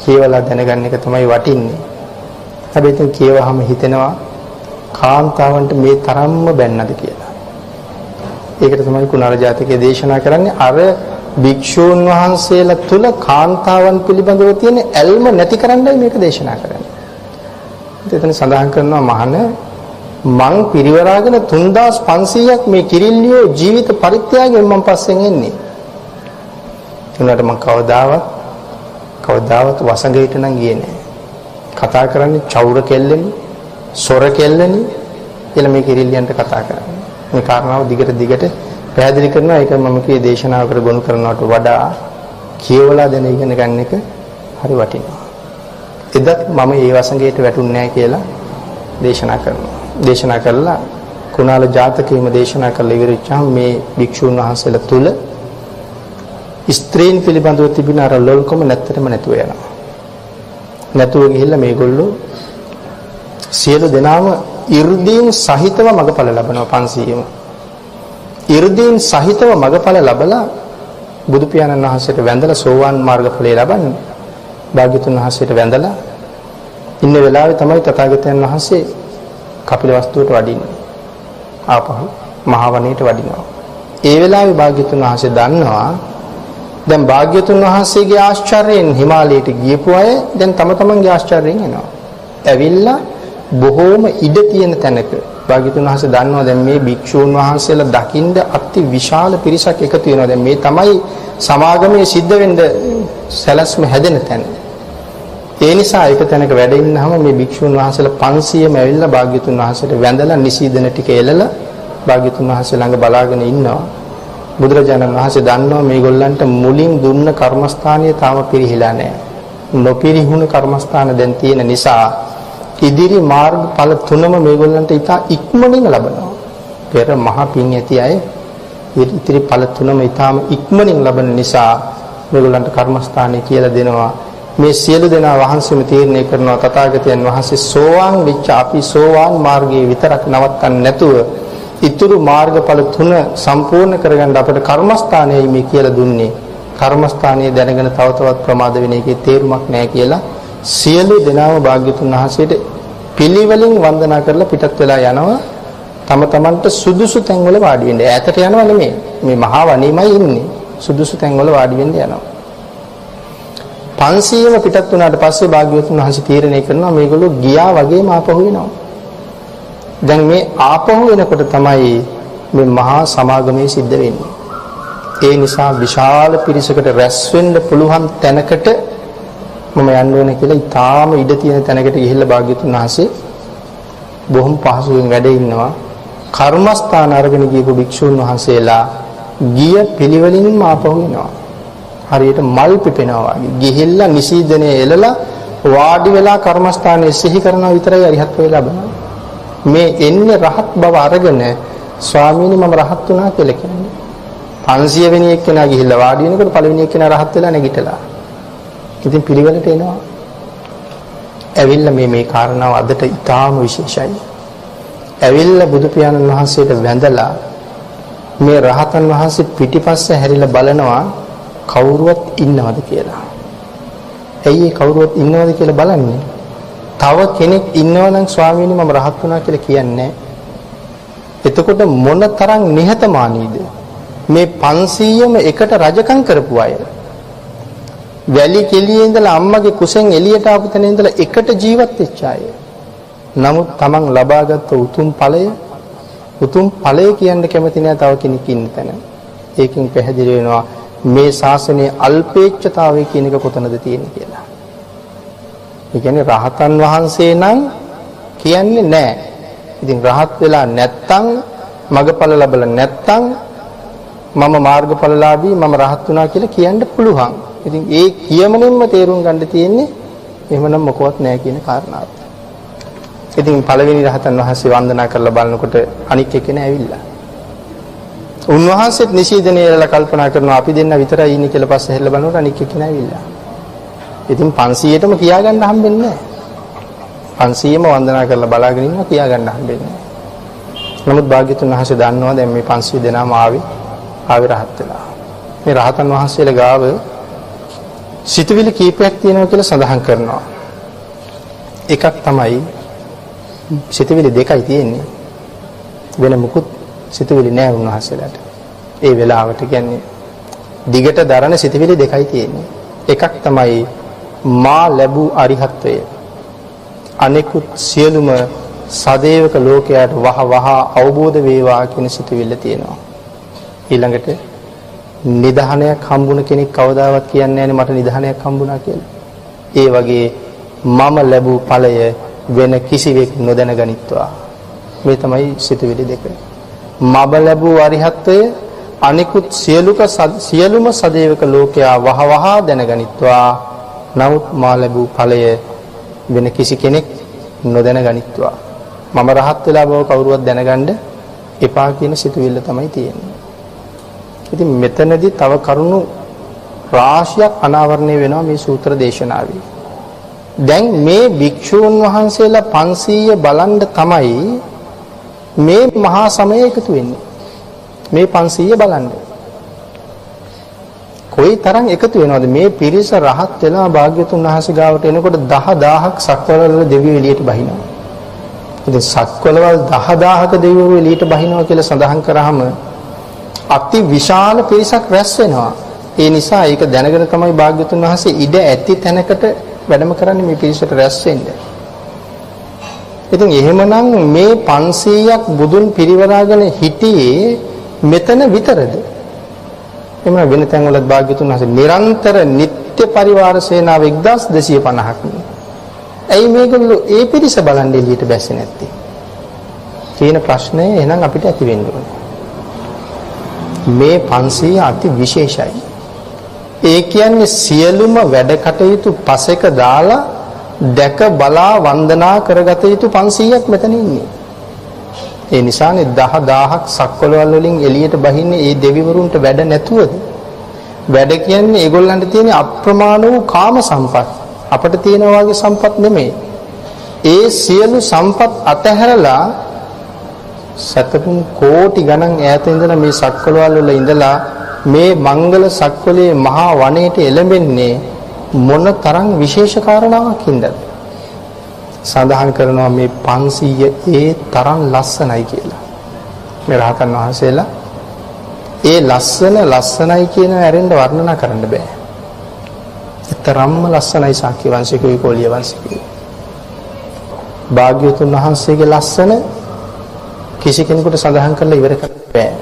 කියවලා දැනගන්න එක තමයි වටින්නේ. හැබැයි ඉතින් කියවහම හිතෙනවා කාන්තාවන්ට මේ තරම්ම බැන්නද කියලා. ඒකට තමයි කුණාල ජාතකයේ දේශනා කරන්නේ අර භික්ෂූන් වහන්සේලා තුල කාන්තාවන් පිළිබඳව තියෙන ඇල්ම නැති කරන්නයි මේක දේශනා කරන්නේ. එතන සඳහන් කරනවා මහණ මං පිරිවරාගෙන 3500ක් මේ කිරිල්ලියෝ ජීවිත පරිත්‍යාගයෙන් මං පස්සෙන් එන්නේ. උනාට මං කවදාවත් වසඟයට නම් ගියේ නෑ. කතා කරන්නේ චෞර කෙල්ලෙනි, සොර කෙල්ලෙනි කියලා මේ කිරිල්ලියන්ට කතා කරන්නේ. මේ කාරණාව දිගට පැහැදිලි කරනවා. ඒක මම කියේ දේශනාවකට ගොනු කරනවට වඩා කියවලා දැන ඉගෙන ගන්න එක හරි වටිනවා. එදත් මම ඒ වසඟයට වැටුන්නේ නැහැ කියලා දේශනා කරනවා. දේශනා කළා කුණාල ජාතකයේම දේශනා කළ ඉවරචාම් මේ භික්ෂුන් වහන්සේලා තුල ස්ත්‍රීන් පිළිබඳව තිබෙන අර ලොල්කම නැත්තටම නැතුව යනවා. නැතුව ගිහිල්ලා මේගොල්ලෝ සියලු දෙනාම 이르දීන් සහිතව මගඵල ලබනවා 500ම. 이르දීන් සහිතව මගඵල ලැබලා බුදු පියාණන් වහන්සේට වැඳලා සෝවාන් මාර්ගඵලය ලබන්නේ. භාග්‍යතුන් වහන්සේට වැඳලා ඉන්න වෙලාවේ තමයි තථාගතයන් වහන්සේ කපිලවස්තුවට වඩින්නේ. ආපහු මහා වනයේට වඩිනවා. ඒ වෙලාවේ භාග්‍යතුන් වහන්සේ දන්නවා දැන් භාග්‍යතුන් වහන්සේගේ ආශ්චර්යයෙන් හිමාලයට ගියපු අය දැන් තම තමන්ගේ ආශ්චර්යයෙන් එනවා. ඇවිල්ලා බොහෝම ඉඩ තියෙන තැනක භාග්‍යතුන් වහන්සේ දන්නවා දැන් මේ භික්ෂූන් වහන්සේලා දකින්න අති විශාල පිරිසක් එකතු වෙනවා. දැන් මේ තමයි සමාගමේ සිද්ධ වෙන්න සැලැස්ම හැදෙන තැන. ඒ නිසා එක තැනක වැඩ ඉන්නහම මේ භික්ෂූන් වහන්සේලා 500ම ඇවිල්ලා භාග්‍යතුන් වහන්සේට වැඳලා නිසීදන ටික එළලා භාග්‍යතුන් වහන්සේ ළඟ බලාගෙන ඉන්නවා. බුදුරජාණන් වහන්සේ දන්නවා මේගොල්ලන්ට මුලින් දුන්න කර්මස්ථානය තාම පිරිහිලා නැහැ. නොපිරිහුණු කර්මස්ථාන දැන් තියෙන නිසා ඉදිරි මාර්ගඵල තුනම මේගොල්ලන්ට ඉතා ඉක්මනින් ලබනවා. පෙර මහ පින් ඇති අය ඉතිරි ඵල තුනම ඉතාම ඉක්මනින් ලබන නිසා මේගොල්ලන්ට කර්මස්ථානය කියලා දෙනවා. මේ සියලු දෙනා වහන්සේම තීරණය කරනවා තථාගතයන් වහන්සේ සෝවාන් වෙච්ච අපි සෝවාන් මාර්ගයේ විතරක් නවත්තන්නේ නැතුව ඉතුරු මාර්ගඵල තුන සම්පූර්ණ කරගන්න අපට කර්මස්ථානයයි මේ කියලා දුන්නේ. කර්මස්ථානයේ දැනගෙන තව තවත් ප්‍රමාද වෙන එකේ තේරුමක් නැහැ කියලා සියලු දෙනාම භාග්‍යතුන් වහන්සේට පිළිවෙලින් වන්දනා කරලා පිටත් වෙලා යනවා. තම තමන්ට සුදුසු තැන්වල වාඩි වෙන්න. ඈතට යනවා නෙමෙයි. මේ මහා වනයේමයි ඉන්නේ. සුදුසු තැන්වල වාඩි වෙන්න යනවා. 500ම පිටත් වුණාට පස්සේ භාග්‍යවතුන් වහන්සේ තීරණය කරනවා මේගොල්ලෝ ගියා වගේම ආපහු වෙනවා. දැන් මේ ආපහු වෙනකොට තමයි මේ මහා සමාගමේ සිද්ධ වෙන්නේ. ඒ නිසා විශාල පිරිසකට රැස් වෙන්න පුළුවන් තැනකට මම යන්න ඕනේ කියලා ඊටාම ඉඩ තියෙන තැනකට ගිහිල්ලා භාග්‍යවතුන් වහන්සේ බොහොම පහසුවෙන් වැඩ ඉන්නවා. කර්මස්ථාන අරගෙන ගියපු භික්ෂුන් වහන්සේලා ගිය පිළිවෙලින්ම ආපහු එනවා. හරියට මල් පිපෙනවා වගේ. ගිහිල්ලා නිසීදනේ එළලා වාඩි වෙලා කර්මස්ථානයේ සිහි කරනවා විතරයි අරිහත් වේ ලබනවා. මේ එන්නේ රහත් බව අරගෙන ස්වාමීනි මම රහත් වුණා කියලා කියන්නේ. 500 වෙනි එක්කෙනා ගිහිල්ලා වාඩි වෙනකොට පළවෙනි එක්කෙනා රහත් වෙලා නැගිටලා. ඉතින් පිළිවෙලට එනවා. ඇවිල්ලා මේ කාරණාව අදට ඉතාම විශේෂයි. ඇවිල්ලා බුදු පියාණන් වහන්සේට වැඳලා මේ රහතන් වහන්සේ පිටිපස්ස හැරිලා බලනවා කවුරුවත් ඉන්නවද කියලා. ඇයි කවුරුවත් ඉන්නවද කියලා බලන්නේ? තව කෙනෙක් ඉන්නවා නම් ස්වාමීනි මම රහත් වුණා කියලා කියන්නේ. එතකොට මොන තරම් නිහතමානීද මේ 500ම එකට රජකම් කරපු අය. වැලි කෙලියේ ඉඳලා අම්මගේ කුසෙන් එළියට ආපු තැන ඉඳලා එකට ජීවත් වෙච්ච අය. නමුත් Taman ලබාගත් උතුම් ඵලය කියන්න කැමති නෑ තව කෙනෙක් ඉන්න තැන. ඒකෙන් පැහැදිලි වෙනවා මේ ශාසනයේ අල්පේච්ඡතාවය කියන එක කොතනද තියෙන්නේ කියලා. ඒ කියන්නේ රහතන් වහන්සේ නම් කියන්නේ නෑ. ඉතින් රහත් වෙලා නැත්තම් මගඵල ලැබලා නැත්තම් මම මාර්ගඵලලාභී මම රහත් වුණා කියලා කියන්න පුළුවන්. ඉතින් ඒ කියමනින්ම තේරුම් ගන්න තියෙන්නේ එහෙමනම් මොකවත් නෑ කියන කාරණාව. ඉතින් පළවෙනි රහතන් වහන්සේ වන්දනා කරලා බලනකොට අනික් එක්කෙනා ඇවිල්ලා. උන්වහන්සේත් නිසීදනේලා කල්පනා කරනවා අපි දෙන්න විතරයි ඉන්නේ කියලා පස්සේ හැරිලා බලනකොට අනික් එක්කෙනා ඇවිල්ලා. ඉතින් 500ටම කියාගන්න හම්බෙන්නේ නෑ. 500ම වන්දනා කරලා බලාගෙන ඉන්නවා කියාගන්න හම්බෙන්නේ නෑ. නමුත් භාග්‍යතුන් වහන්සේ දන්නවා දැන් මේ 500 දෙනාම ආවේ ආවේ රහත් වෙලා. මේ රහතන් වහන්සේලා ගාව සිතුවිලි කීපයක් තියෙනවා කියලා සඳහන් කරනවා. එකක් තමයි සිතුවිලි දෙකයි තියෙන්නේ. වෙන මුකුත් සිතුවිලි නෑ උන්වහන්සේලාට. ඒ වෙලාවට කියන්නේ දිගට දරන සිතුවිලි දෙකයි තියෙන්නේ. එකක් තමයි මා ලැබූ අරිහත්වය. අනෙකුත් සියලුම සදේවක ලෝකයට වහ වහ අවබෝධ වේවා කියන සිතුවිල්ල තියෙනවා. ඊළඟට නිධානයක් හම්බුන කෙනෙක් කවදාවත් කියන්නේ නැහැ මට නිධානයක් හම්බුණා කියලා. ඒ වගේ මම ලැබූ ඵලය වෙන කිසිවෙක් නොදැන ගනිත්වා. මේ තමයි සිතුවිලි දෙක. මම ලැබූ අරිහත්වය අනිකුත් සියලුම සදේවක ලෝකයා වහ වහ දැනගනිත්වා. නමුත් මා ලැබූ ඵලය වෙන කිසි කෙනෙක් නොදැන ගනිත්වා. මම රහත් වෙලා බව කවුරුවත් දැනගන්න එපා කියන සිතුවිල්ල තමයි තියෙන්නේ. ඉතින් මෙතනදී තව කරුණු රාශියක් අනාවරණය වෙනවා මේ සූත්‍ර දේශනාවේ. දැන් මේ භික්ෂූන් වහන්සේලා 500 බලන්න තමයි මේ මහා සමය එකතු වෙන්නේ. මේ 500 බලන්න. කොයි තරම් එකතු වෙනවද මේ පිරිස රහත් වෙලා භාග්‍යතුන් වහන්සේ ගාවට එනකොට 10000ක් සක්වලවල දෙවියෝ එළියට බහිනවා. ඉතින් සක්වලවල් 10000ක දෙවියෝ එළියට බහිනවා කියලා සඳහන් කරාම අති විශාල පිරිසක් රැස් වෙනවා. ඒ නිසා ඒක දැනගෙන තමයි භාග්‍යතුන් වහන්සේ ඉඩ ඇති තැනකට වැඩම කරන්නේ මේ පිරිසට රැස් වෙන්න. ඉතින් එහෙමනම් මේ 500ක් බුදුන් පිරිවරාගෙන හිටියේ මෙතන විතරද? එමන වෙන තැන්වලත් භාග්‍යතුන් වහන්සේ නිරන්තර නිත්‍ය පරිවාර සේනාව 1250ක්. ඇයි මේගොල්ලෝ ඒ පිරිස බලන් එළියට බැස්සේ නැත්තේ? කියන ප්‍රශ්නේ එහෙනම් අපිට ඇති වෙන්න ඕනේ. මේ 500 අති විශේෂයි. ඒ කියන්නේ සියලුම වැඩ කටයුතු පසෙක දාලා දැක බලා වන්දනා කරගත යුතු 500ක් මෙතන ඉන්නේ. ඒ නිසානේ 10000ක් සක්වලවල් වලින් එළියට බහින්නේ ඒ දෙවිවරුන්ට වැඩ නැතුවද? වැඩ කියන්නේ ඒගොල්ලන්ට තියෙන අප්‍රමාණ වූ කාම සම්පත්. අපිට තියෙන වාගේ සම්පත් නෙමෙයි. ඒ සියලු සම්පත් අතහැරලා සතපුම් කෝටි ගණන් ඈත ඉඳලා මේ සක්වලවල් වල ඉඳලා මේ මංගල සක්වලේ මහා වනයේට එළඹෙන්නේ මොන තරම් විශේෂ කාරණාවක් හින්දාද? සඳහන් කරනවා මේ 500 ඒ තරම් ලස්සනයි කියලා. මේ රහතන් වහන්සේලා ඒ ලස්සනයි කියන ඇරෙන්න වර්ණනා කරන්න බෑ. තරම්ම ලස්සනයි ශාක්‍ය වංශිකයෝ කොළිය වංශිකයෝ. භාග්‍යවතුන් වහන්සේගේ ලස්සන කිසි කෙනෙකුට සඳහන් කරලා ඉවර කරන්න බෑ.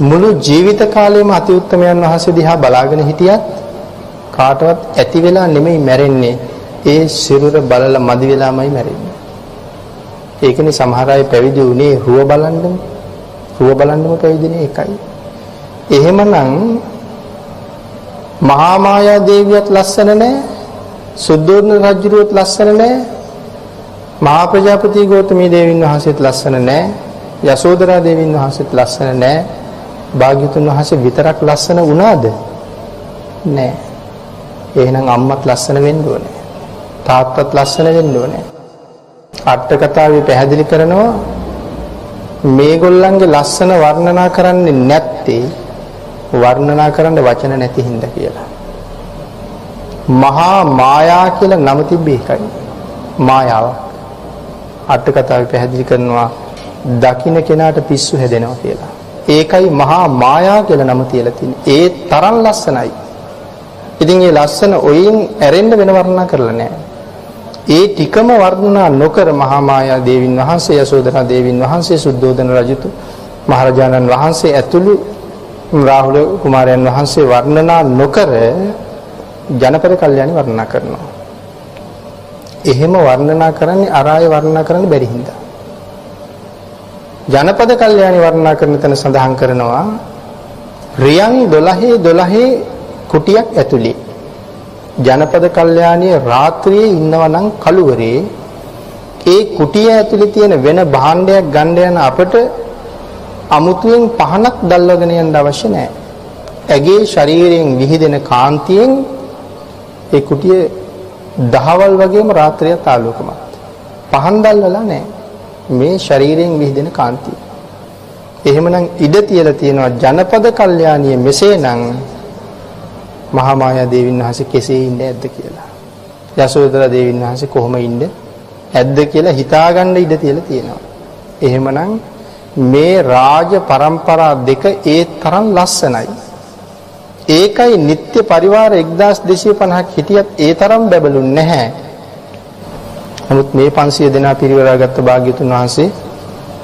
මුළු ජීවිත කාලයම අති උත්තමයන් වහන්සේ දිහා බලාගෙන හිටියත් කාටවත් ඇති වෙලා නෙමෙයි මැරෙන්නේ. ඒ සිරුර බලලා මදි වෙලාමයි මැරෙන්නේ. ඒකනේ සමහර අය පැවිදි වුණේ රුව බලන්නම පැවිදිනේ ඒකයි. එහෙමනම් මහා මායා දේවියත් ලස්සන නැහැ. සුද්ධෝදන රජුරුවත් ලස්සන නැහැ. මහා ප්‍රජාපති ගෞතමී දේවින් වහන්සේත් ලස්සන නැහැ. යසෝදරා දේවින් වහන්සේත් ලස්සන නැහැ. භාග්‍යතුන් වහන්සේ විතරක් ලස්සන වුණාද? නැහැ. එහෙනම් අම්මත් ලස්සන වෙන්න ඕනේ. තාත්තත් ලස්සන වෙන්න ඕනේ. අට කතාවේ පැහැදිලි කරනවා මේගොල්ලන්ගේ ලස්සන වර්ණනා කරන්නේ නැත්තේ වර්ණනා කරන්න වචන නැති හින්දා කියලා. මහා මායා කියලා නම තිබ්බේ ඒකයි. මායාව. අට කතාවේ පැහැදිලි කරනවා දකින්න කෙනාට පිස්සු හැදෙනවා කියලා. ඒකයි මහා මායා කියලා නම තියලා තියෙන්නේ. ඒ තරම් ලස්සනයි. ඉතින් මේ ලස්සන ඔයින් ඇරෙන්න වෙන වර්ණනා කරලා නැහැ. ඒ ටිකම වර්ණනා නොකර මහා මායා දේවින් වහන්සේ, යසෝදරා දේවින් වහන්සේ, සුද්ධෝදන රජතු මහරජාණන් වහන්සේ ඇතුළු රාහුල කුමාරයන් වහන්සේ වර්ණනා නොකර ජනපද කල්යාණි වර්ණනා කරනවා. එහෙම වර්ණනා කරන්නේ අරාය වර්ණනා කරන්න බැරි හින්දා. ජනපද කල්යාණි වර්ණනා කරන තැන සඳහන් කරනවා රියන් 12 කුටියක් ඇතුලේ ජනපද කල්යාණියේ රාත්‍රියේ ඉන්නවා නම් කළුවරේ ඒ කුටිය ඇතුලේ තියෙන වෙන භාණ්ඩයක් ගන්න යන අපට අමුතුවෙන් පහනක් දැල්වගෙන යන්න අවශ්‍ය නැහැ. ඇගේ ශරීරයෙන් විහිදෙන කාන්තියෙන් ඒ කුටිය දහවල් වගේම රාත්‍රියත් ආලෝකමත්. පහන් දැල්වලා නැහැ. මේ ශරීරයෙන් විහිදෙන කාන්තිය. එහෙමනම් ඉඩ තියලා තියෙනවා ජනපද කල්යාණිය මෙසේනම් මහා මායා දේවීන් වහන්සේ කෙසේ ඉන්නේ ඇද්ද කියලා. යසෝදරා දේවීන් වහන්සේ කොහොම ඉන්නේ ඇද්ද කියලා හිතාගන්න ඉඩ තියලා තියෙනවා. එහෙමනම් මේ රාජ પરම්පරා දෙක ඒ තරම් ලස්සනයි. ඒකයි නිත්‍ය පරිවාර 1250ක් හිටියත් ඒ තරම් බැබළුන්නේ නැහැ. නමුත් මේ 500 දෙනා පිරිවරාගත්ත භාග්‍යතුන් වහන්සේ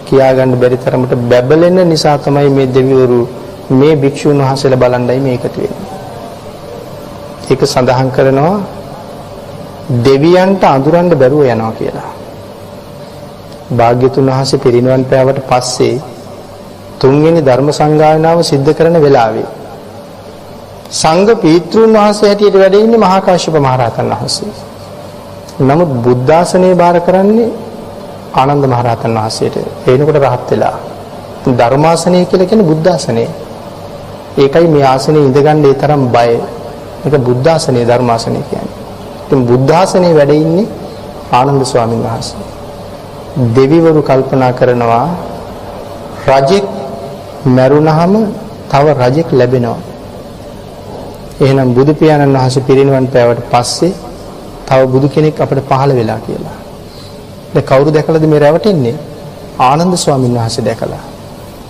කියාගන්න බැරි තරමට බැබලෙන නිසා තමයි මේ දෙවිවරු මේ භික්ෂුන් වහන්සේලා බලන්නයි මේකට වෙන්නේ. ඒක සඳහන් කරනවා දෙවියන්ට අඳුරන්න බැරුව යනවා කියලා. භාග්‍යතුන් වහන්සේ පිරිනිවන් පෑවට පස්සේ තුන්වෙනි ධර්ම සංගායනාව සිද්ධ කරන වෙලාවේ සංඝ පීතෘන් වහන්සේ හැටියට වැඩ ඉන්නේ මහා කාශ්‍යප මහ රහතන් වහන්සේ. නමුත් බුද්ධාසනේ බාර කරන්නේ ආනන්ද මහ රහතන් වහන්සේට. එනකොට රහත් වෙලා. ධර්මාසනය කියලා කියන්නේ බුද්ධාසනේ. ඒකයි මේ ආසනේ ඉඳගන්න ඒ තරම් බය. මේක බුද්ධාසනේ ධර්මාසනේ කියන්නේ. ඉතින් බුද්ධාසනේ වැඩ ඉන්නේ ආනන්ද ස්වාමීන් වහන්සේ. දෙවිවරු කල්පනා කරනවා රජෙක් මැරුණාම තව රජෙක් ලැබෙනවා. එහෙනම් බුදු පියාණන් වහන්සේ පිරිනිවන් පෑවට පස්සේ තව බුදු කෙනෙක් අපිට පහළ වෙලා කියලා. දැන් කවුරු දැකලාද මේ රැවටෙන්නේ? ආනන්ද ස්වාමීන් වහන්සේ දැකලා.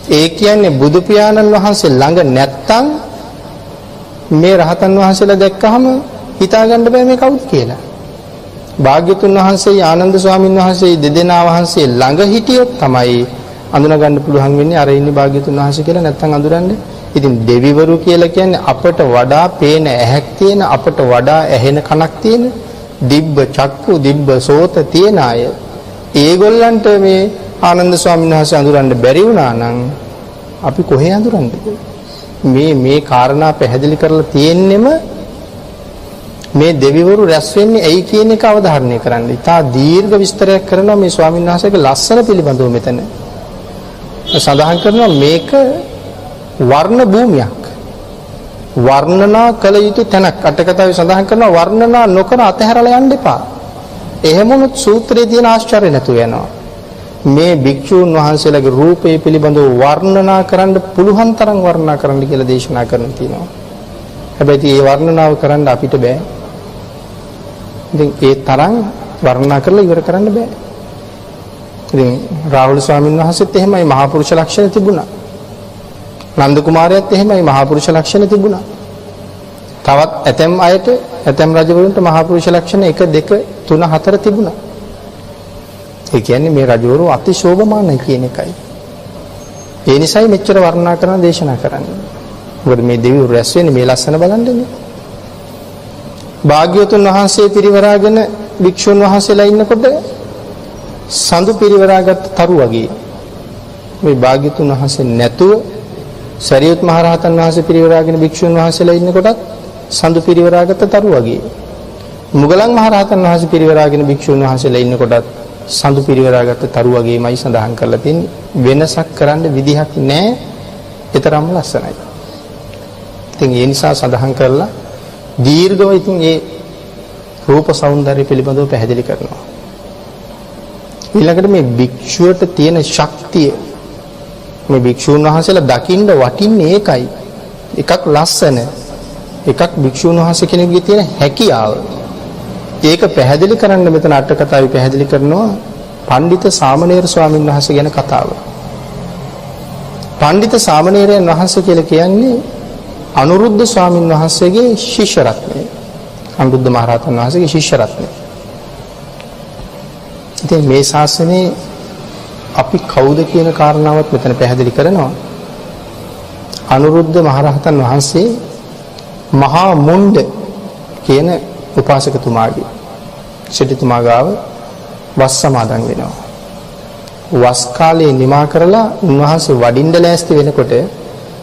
ඒ කියන්නේ බුදු පියාණන් වහන්සේ ළඟ නැත්තම් මේ රහතන් වහන්සේලා දැක්කහම හිතාගන්න බෑ මේ කවුද කියලා. භාග්‍යතුන් වහන්සේ ආනන්ද ස්වාමීන් වහන්සේ දෙදෙනා වහන්සේ ළඟ හිටියොත් තමයි අඳුනගන්න පුළුවන් වෙන්නේ අර ඉන්නේ භාග්‍යතුන් වහන්සේ කියලා නැත්තම් අඳුරන්නේ. ඉතින් දෙවිවරු කියලා කියන්නේ අපට වඩා පේන ඇහැක් තියෙන, අපට වඩා ඇහෙන කනක් තියෙන, දිබ්බ චක්කු දිබ්බ සෝත තියෙන අය. ඒගොල්ලන්ට මේ ආනන්ද ස්වාමීන් වහන්සේ අඳුරන්න බැරි වුණා නම් අපි කොහේ අඳුරන්නද? මේ කාරණා පැහැදිලි කරලා තියෙන්නෙම මේ දෙවිවරු රැස් වෙන්නේ ඇයි කියන එක අවධාරණය කරන්න. ඉතා දීර්ඝ විස්තරයක් කරනවා මේ ස්වාමීන් වහන්සේගේ ලස්සන පිළිබඳව මෙතන. සඳහන් කරනවා මේක වර්ණ භූමියක්. වර්ණනා කළ යුතු තැනක්. අටකතාවේ සඳහන් කරනවා වර්ණනා නොකර අතහැරලා යන්න එපා. එහෙමනොත් සූත්‍රයේ තියෙන ආශ්චර්ය නැතුව යනවා. මේ භික්ෂූන් වහන්සේලාගේ රූපය පිළිබඳව වර්ණනා කරන්න පුළුවන් තරම් වර්ණනා කරන්න කියලා දේශනා කරන තියෙනවා. හැබැයි මේ වර්ණනාව කරන්න අපිට බෑ. ඉතින් ඒ තරම් වර්ණනා කරලා ඉවර කරන්න බෑ. ඉතින් රාහුල ස්වාමීන් වහන්සේත් එහෙමයි මහා පුරුෂ ලක්ෂණ තිබුණා. නන්ද කුමාරයාත් එහෙමයි මහා පුරුෂ ලක්ෂණ තිබුණා. තවත් ඇතැම් අයට ඇතැම් රජවරුන්ට මහා පුරුෂ ලක්ෂණ 1 2 3 4 තිබුණා. ඒ කියන්නේ මේ රජවරු අතිශෝභමානයි කියන එකයි. ඒ නිසායි මෙච්චර වර්ණනා කරන දේශනා කරන්නේ. මොකද මේ දෙවිවරු රැස් වෙන්නේ මේ ලස්සන බලන්නේ. භාග්‍යවතුන් වහන්සේ පිරිවරාගෙන භික්ෂුන් වහන්සේලා ඉන්නකොට සඳු පිරිවරාගත් තරු වගේ මේ භාග්‍යවතුන් වහන්සේ නැතුව සරියුත් මහ රහතන් වහන්සේ පිරිවරාගෙන භික්ෂුන් වහන්සේලා ඉන්නකොටත් සඳු පිරිවරාගත් තරු වගේ මුගලන් මහ රහතන් වහන්සේ පිරිවරාගෙන භික්ෂුන් වහන්සේලා ඉන්නකොටත් සඳු පිරිවරාගත් තරු වගේමයි සඳහන් කරලා තියෙන්නේ. වෙනසක් කරන්න විදිහක් නැහැ. ඒතරම්ම ලස්සනයි. ඉතින් ඒ නිසා සඳහන් කරලා දීර්ඝව ඉතින් ඒ රූප సౌందර්ය පිළිබඳව පැහැදිලි කරනවා. ඊළඟට මේ භික්ෂුවට තියෙන ශක්තිය මේ භික්ෂුන් වහන්සේලා දකින්න වටින්නේ ඒකයි. එකක් ලස්සන, එකක් භික්ෂුන් වහන්සේ කෙනෙකුගේ තියෙන හැකියාව. ඒක පැහැදිලි කරන්න මෙතන අට කතාවේ පැහැදිලි කරනවා පඬිත සාමණේර ස්වාමීන් වහන්සේ ගැන කතාව. පඬිත සාමණේරයන් වහන්සේ කියලා කියන්නේ අනුරුද්ධ ස්වාමීන් වහන්සේගේ ශිෂ්‍ය රත්නය. අනුරුද්ධ මහ රහතන් වහන්සේගේ ශිෂ්‍ය රත්නය. ඉතින් මේ ශාසනයේ අපි කවුද කියන කාරණාවත් මෙතන පැහැදිලි කරනවා. අනුරුද්ධ මහ රහතන් වහන්සේ මහා මුණ්ඩ කියන උපාසකතුමාගේ සිටුතුමා ගාව වස් සමාදන් වෙනවා. වස් කාලේ නිමා කරලා උන්වහන්සේ වඩින්න ලෑස්ති වෙනකොට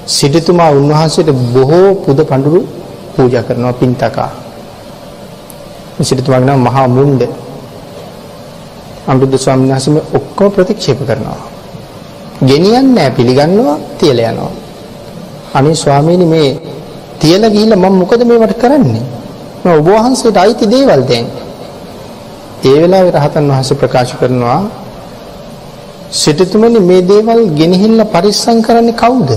සිටුතුමා උන්වහන්සේට බොහෝ පුද පඬුරු පූජා කරනවා පින්තකා. සිටුතුමාගේ නම මහා මුණ්ඩ. අනුරුද්ධ ස්වාමීන් වහන්සේ ඔක්කොම ප්‍රතික්ෂේප කරනවා. ගෙනියන්නේ නැහැ, පිළිගන්නවා, තියලා යනවා. අනේ ස්වාමීනි මේ තියලා ගිහිල්ලා මම මොකද මේවට කරන්නේ? මම ඔබ වහන්සේට අයිති දේවල් දැන්. ඒ වෙලාවේ රහතන් වහන්සේ ප්‍රකාශ කරනවා සිටුතුමනි මේ දේවල් ගෙනහිල්ලා පරිස්සම් කරන්නේ කවුද?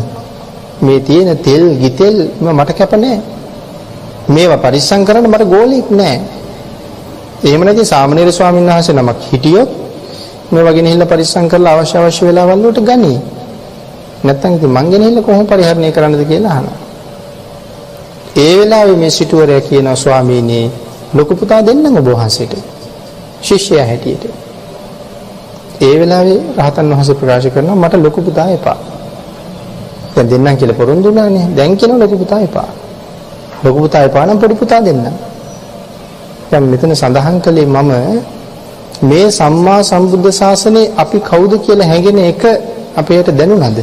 මේ තියෙන තෙල් ගිතෙල් මට කැප නැහැ. මේවා පරිස්සම් කරන්න මට ගෝලෙක් නැහැ. එහෙම නැති සාමණේර ස්වාමීන් වහන්සේ නමක් හිටියොත් මේවා ගෙනහිල්ලා පරිස්සම් කරලා අවශ්‍ය වෙලාවල් වලට ගනි. නැත්තම් ඉතින් මං ගෙනහිල්ලා කොහොම පරිහරණය කරන්නද කියලා අහනවා. ඒ වෙලාවේ මේ සිටුවරයා කියනවා ස්වාමීනි ලොකු පුතා දෙන්නම ඔබ වහන්සේට ශිෂ්‍යයා හැටියට. ඒ වෙලාවේ රහතන් වහන්සේ ප්‍රකාශ කරනවා මට ලොකු පුතා එපා. දැන් දෙන්නම් කියලා පොරොන්දු වුණානේ. දැන් කියනවා ලොකු පුතා එපා. ලොකු පුතා එපා නම් පොඩි පුතා දෙන්න. දැන් මෙතන සඳහන් කළේ මම මේ සම්මා සම්බුද්ධ ශාසනයේ අපි කවුද කියලා හැඟෙන එක අපේට දැනුණාද?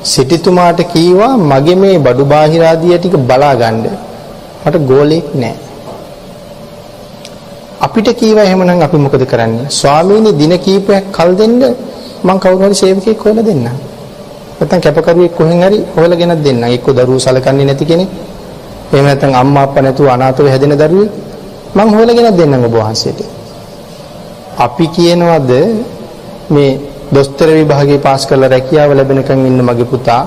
සිටුතුමාට කීවා මගේ මේ බඩු බාහිර ආදිය ටික බලා ගන්න. මට ගෝලෙක් නැහැ. අපිට කීවා එහෙමනම් අපි මොකද කරන්නේ? ස්වාමීනි දින කීපයක් කල් දෙන්න මං කවුරු හරි සේවකයෙක් හොයලා දෙන්නම්. නැත්නම් කැපකරුවෙක් කොහෙන් හරි හොයලා ගෙනත් දෙන්නම්. එක්ක දරුවෝ සලකන්නේ නැති කෙනෙක්. එහෙම නැත්නම් අම්මා අප්පා නැතුව අනාථව හැදෙන දරුවෙක් මං හොයලා ගෙනත් දෙන්නම් ඔබ වහන්සේට. අපි කියනවාද මේ දොස්තර විභාගේ පාස් කරලා රැකියාව ලැබෙනකන් ඉන්න මගේ පුතා,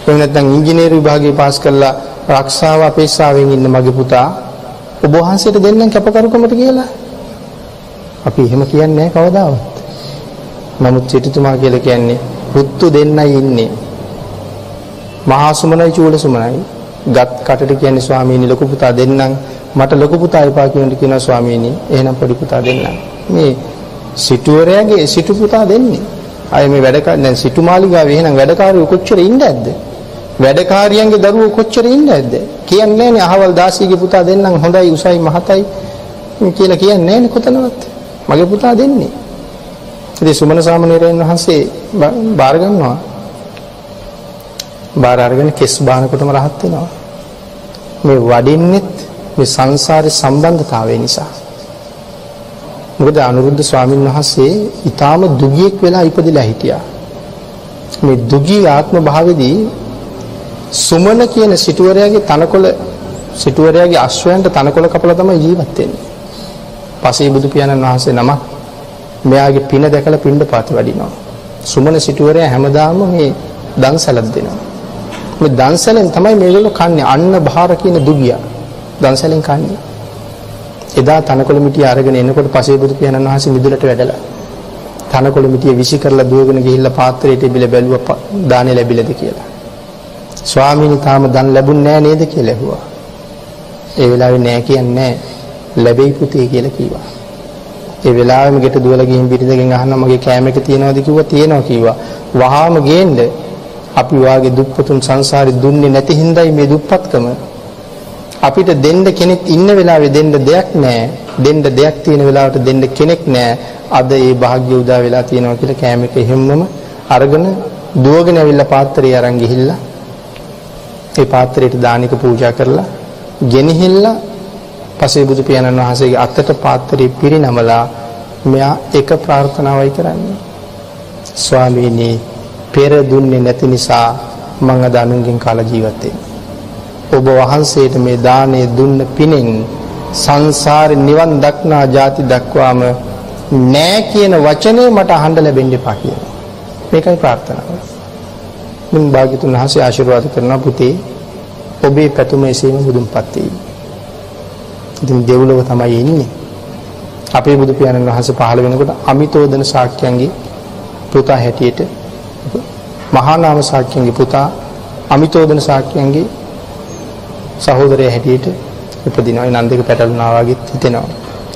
එහෙම නැත්නම් ඉංජිනේරු විභාගේ පාස් කරලා ආරක්ෂාව අපේක්ෂාවෙන් ඉන්න මගේ පුතා ඔබ වහන්සේට දෙන්නම් කැපකරුකමට කියලා. අපි එහෙම කියන්නේ නැහැ කවදාවත්. නමුත් සිටුතුමා කියලා කියන්නේ පුතු දෙන්නයි ඉන්නේ. මහා සුමනයි චූල සුමනයි. ගත් කටට කියන්නේ ස්වාමීනි ලොකු පුතා දෙන්නම් මට ලොකු පුතා එපා කියනවා ස්වාමීනි එහෙනම් පොඩි පුතා දෙන්නම්. මේ සිටුවරයාගේ සිටු පුතා දෙන්නේ. අය මේ දැන් සිටුමාලිගාවේ එහෙනම් වැඩකාරයෝ කොච්චර ඉන්නේ නැද්ද? වැඩකාරියන්ගේ දරුවෝ කොච්චර ඉන්නේ නැද්ද? කියන්නේ නැහැ අහවල් දාසියගේ පුතා දෙන්නම් හොඳයි උසයි මහතයි කියලා කියන්නේ නැහැ කොතනවත්. මගේ පුතා දෙන්නේ. ඉතින් සුමන සාමණේරයන් වහන්සේ බාර ගන්නවා. බාර අරගෙන කෙස් බානකොටම රහත් වෙනවා. මේ වඩින්නෙත් මේ සංසාරේ සම්බන්ධතාවය නිසා. මොකද අනුරුද්ධ ස්වාමීන් වහන්සේ ඊටාම දුගියෙක් වෙලා ඉපදිලා හිටියා. මේ දුගී ආත්ම භාවයේදී සුමන කියන සිටුවරයාගේ අශ්වයන්ට තනකොළ කපලා තමයි ජීවත් වෙන්නේ. පසේ බුදු පියාණන් වහන්සේ නමක් මෙයාගේ පින දැකලා පිණ්ඩපාත වඩිනවා. සුමන සිටුවරයා හැමදාම මේ දන්සලක් දෙනවා. මේ දන්සලෙන් තමයි මේගොල්ලෝ කන්නේ අන්න බහාර කියන දුගියා. දන්සලෙන් කන්නේ. එදා තනකොළ මිටිය අරගෙන එනකොට පසේ බුදු පියාණන් වහන්සේ මිදුලට වැඩලා තනකොළ මිටිය විසි කරලා දුවගෙන ගිහිල්ලා පාත්‍රයට ඉබිලා බැලුවා දානේ ලැබිලාද කියලා. ස්වාමීනි තාම දන් ලැබුණ නෑ නේද කියලා ඇහුවා. ඒ වෙලාවේ නෑ කියන්නේ ලැබෙයි පුතේ කියලා කිව්වා. ඒ වෙලාවෙම ගෙට දුවලා ගිහින් පිටිදගෙන් අහනවා මගේ කෑම එක තියනවද කිව්වා තියෙනවා කිව්වා. වහාම ගේන්න අපි වාගේ දුප්පතුන් සංසාරේ දුන්නේ නැති හින්දායි මේ දුප්පත්කම. අපිට දෙන්න කෙනෙක් ඉන්න වෙලාවේ දෙන්න දෙයක් නැහැ. දෙන්න දෙයක් තියෙන වෙලාවට දෙන්න කෙනෙක් නැහැ. අද ඒ වාග්ය උදා වෙලා තියෙනවා කියලා කෑම එක හැමෝම අරගෙන දුවගෙන ඇවිල්ලා පාත්‍රය අරන් ගිහිල්ලා ඒ පාත්‍රයට දානික පූජා කරලා ගෙනහිල්ලා පසේ බුදු පියාණන් වහන්සේගේ අතට පාත්‍රය පිරිනමලා මෙයා එක ප්‍රාර්ථනාවයි කරන්නේ. ස්වාමීනි පෙර දුන්නේ නැති නිසා මම අද අනුන්ගෙන් කාලා ජීවත් වෙන්නේ. ඔබ වහන්සේට මේ දාණය දුන්න පිනෙන් සංසාරේ නිවන් දක්නා ජාති දක්වාම නෑ කියන වචනේ මට අහන්න ලැබෙන්න එපා කියලා. මේකයි ප්‍රාර්ථනාව. මින් භාග්‍යතුන් වහන්සේ ආශිර්වාද කරනවා පුතේ ඔබේ පැතුම එසේම බුදුන්පත් වෙයි. ඉතින් දෙව්ලොව තමයි ඉන්නේ. අපේ බුදු පියාණන් වහන්සේ පහළ වෙනකොට අමිතෝදන ශාක්‍යයන්ගේ පුතා හැටියට මහා නාම ශාක්‍යයන්ගේ පුතා අමිතෝදන ශාක්‍යයන්ගේ සහෝදරයා හැටියට උපදිනවා. ඒ නන්දේක පැටලුණා වගේ හිතෙනවා.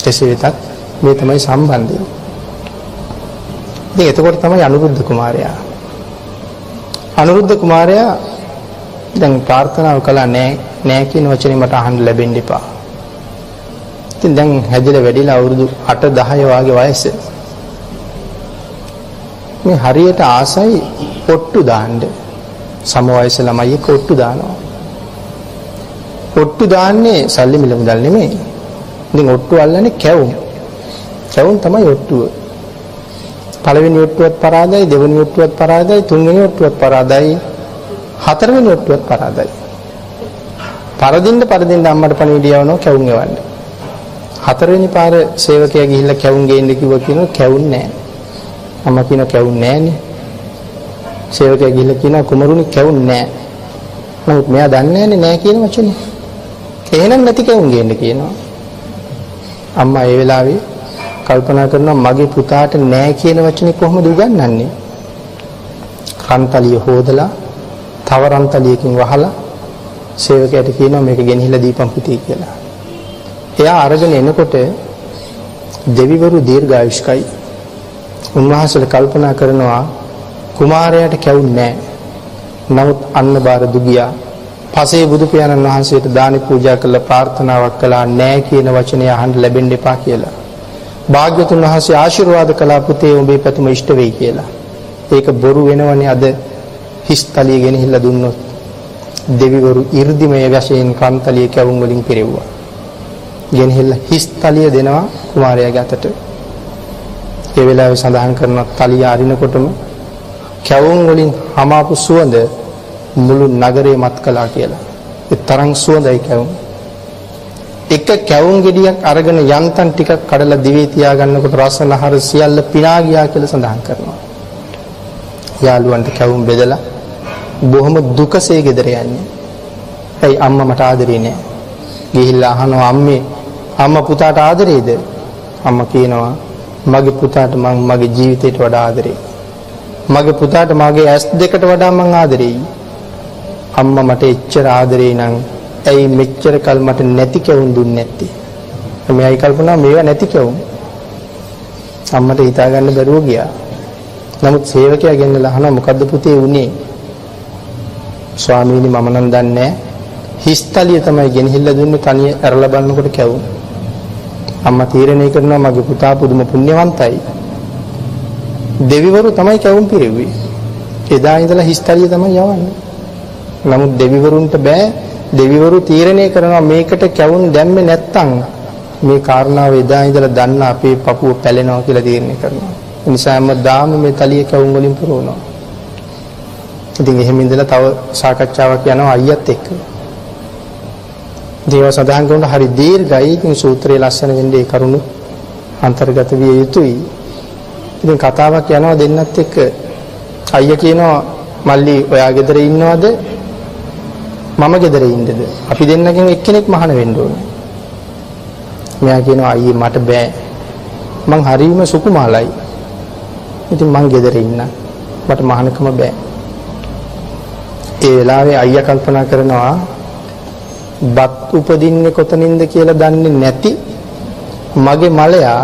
එසේ වෙතත් මේ තමයි සම්බන්ධය. ඉතින් එතකොට තමයි අනුරුද්ධ කුමාරයා. අනුරුද්ධ කුමාරයා දැන් ප්‍රාර්ථනාව කළා නෑ කියන වචනේ මට අහන්න ලැබෙන්න එපා. ඉතින් දැන් හැදිලා වැඩිලා අවුරුදු 8 10 වගේ වයස. මේ හරියට ආසයි ඔට්ටු දාන්න. සම වයස ළමයි ඔට්ටු දානවා. ඔට්ටු දාන්නේ සල්ලි මිල මුදල් නෙමෙයි. ඉතින් ඔට්ටු අල්ලන්නේ කැවුම්. කැවුම් තමයි ඔට්ටුව. පළවෙනි ඔට්ටුවත් පරාදයි, දෙවෙනි ඔට්ටුවත් පරාදයි, තුන්වෙනි ඔට්ටුවත් පරාදයි, හතරවෙනි ඔට්ටුවත් පරාදයි. පරදින්න අම්මට පණිවිඩය යවනවා කැවුම් එවන්න. හතරවෙනි පාර සේවකයා ගිහිල්ලා කැවුම් ගේන්න කිව්වා කියනවා කැවුම් නැහැ. අම්මා කියන කැවුන්නේ නැහනේ. සේවකයා ගිහිල්ලා කියනවා කුමරුනි කැවුන්නේ නැහැ. නමුත් මෙයා දන්නේ නැහැ කියන වචනේ. එහෙනම් නැති කැවුම් ගේන්න කියනවා. අම්මා ඒ වෙලාවේ කල්පනා කරනවා මගේ පුතාට නැහැ කියන වචනේ කොහොමද උගන්වන්නේ? රන්තලිය හොදලා තව රන්තලියකින් වහලා සේවකයාට කියනවා මේක ගෙනහිලා දීපන් පුතේ කියලා. එයා අරගෙන එනකොට දෙවිවරු දීර්ඝායුෂ්කයි. උන්වහන්සේලා කල්පනා කරනවා කුමාරයාට කැවුන්නේ නැහැ. නමුත් අන්නබාර දුගියා පසේ බුදු පියාණන් වහන්සේට දානි පූජා කළා ප්‍රාර්ථනාවක් කළා නැහැ කියන වචනය අහන්න ලැබෙන්න එපා කියලා. භාග්‍යවතුන් වහන්සේ ආශිර්වාද කළා පුතේ උඹේ පැතුම ඉෂ්ට වෙයි කියලා. ඒක බොරු වෙනවනේ අද හිස්තලිය ගෙනහිල්ලා දුන්නොත් දෙවිවරු 이르දිමය වශයෙන් කන්තලිය කැවුම් වලින් පිරෙව්වා. ගෙනහිල්ලා හිස්තලිය දෙනවා කුමාරයාගේ අතට. ඒ වෙලාවේ සඳහන් කරනවා තලිය අරිනකොටම කැවුම් වලින් හමාපු සුවඳ මුළු නගරේ මත් කළා කියලා. ඒ තරම් සුවඳයි කැවුම්. එක කැවුම් ගෙඩියක් අරගෙන යන්තම් ටිකක් කඩලා දිවේ තියාගන්නකොට රසනහර සියල්ල පිනා ගියා කියලා සඳහන් කරනවා. යාළුවන්ට කැවුම් බෙදලා බොහොම දුකසේ ගෙදර යන්නේ. ඇයි අම්මා මට ආදරේ නෑ. ගිහිල්ලා අහනවා අම්මා පුතාට ආදරේද? අම්මා කියනවා මගේ පුතාට මං මගේ ජීවිතයට වඩා ආදරේ. මගේ පුතාට මගේ ඇස් දෙකට වඩා මං ආදරෙයි. අම්මා මට එච්චර ආදරේ නම් ඇයි මෙච්චර කල් මට නැති කැවුම් දුන්නේ නැත්තේ? මෙයයි කල්පනා මේවා නැති කැවුම්. අම්මට හිතා ගන්න බැරුව ගියා. නමුත් සේවකයා ගෙන්නලා අහනවා මොකද්ද පුතේ උනේ? ස්වාමීනි මම නම් දන්නේ නැහැ. හිස්තලිය තමයි ගෙනහිල්ලා දුන්නේ තනිය ඇරලා බලනකොට කැවුම්. අම්මා තීරණය කරනවා මගේ පුතා පුදුම පුණ්‍යවන්තයි. දෙවිවරු තමයි කැවුම් පිරෙව්වේ. එදා ඉඳලා හිස්තලිය තමයි යවන්නේ. නමුත් දෙවිවරුන්ට බෑ. දෙවිවරු තීරණය කරනවා මේකට කැවුම් දැම්මේ නැත්තම් මේ කාරණාව එදා ඉඳලා දන්න අපේ පපුව පැලෙනවා කියලා තීරණය කරනවා. ඒ නිසා හැමදාම මේ තලිය කැවුම් වලින් පුරවනවා. ඉතින් එහෙම ඉඳලා තව සාකච්ඡාවක් යනවා අයියත් එක්ක. දේව සදාන් කරන හරි දීර්ඝයි. ඉතින් සූත්‍රයේ ලස්සන වෙන්නේ ඒ කරුණු අන්තර්ගත විය යුතුයි. ඉතින් කතාවක් යනවා දෙන්නත් එක්ක. අයියා කියනවා මල්ලි ඔයා ගෙදර ඉන්නවද? මම ගෙදර ඉන්නද? අපි දෙන්නගෙන් එක්කෙනෙක් මහාන වෙන්න ඕනේ. මෙයා කියනවා අයියේ මට බෑ. මං හරීම සුකුමාලයි. ඉතින් මං ගෙදර ඉන්න. මට මහානකම බෑ. ඒ වෙලාවේ අයියා කල්පනා කරනවා බත් උපදින්නේ කොතනින්ද කියලා දන්නේ නැති මගේ මලයා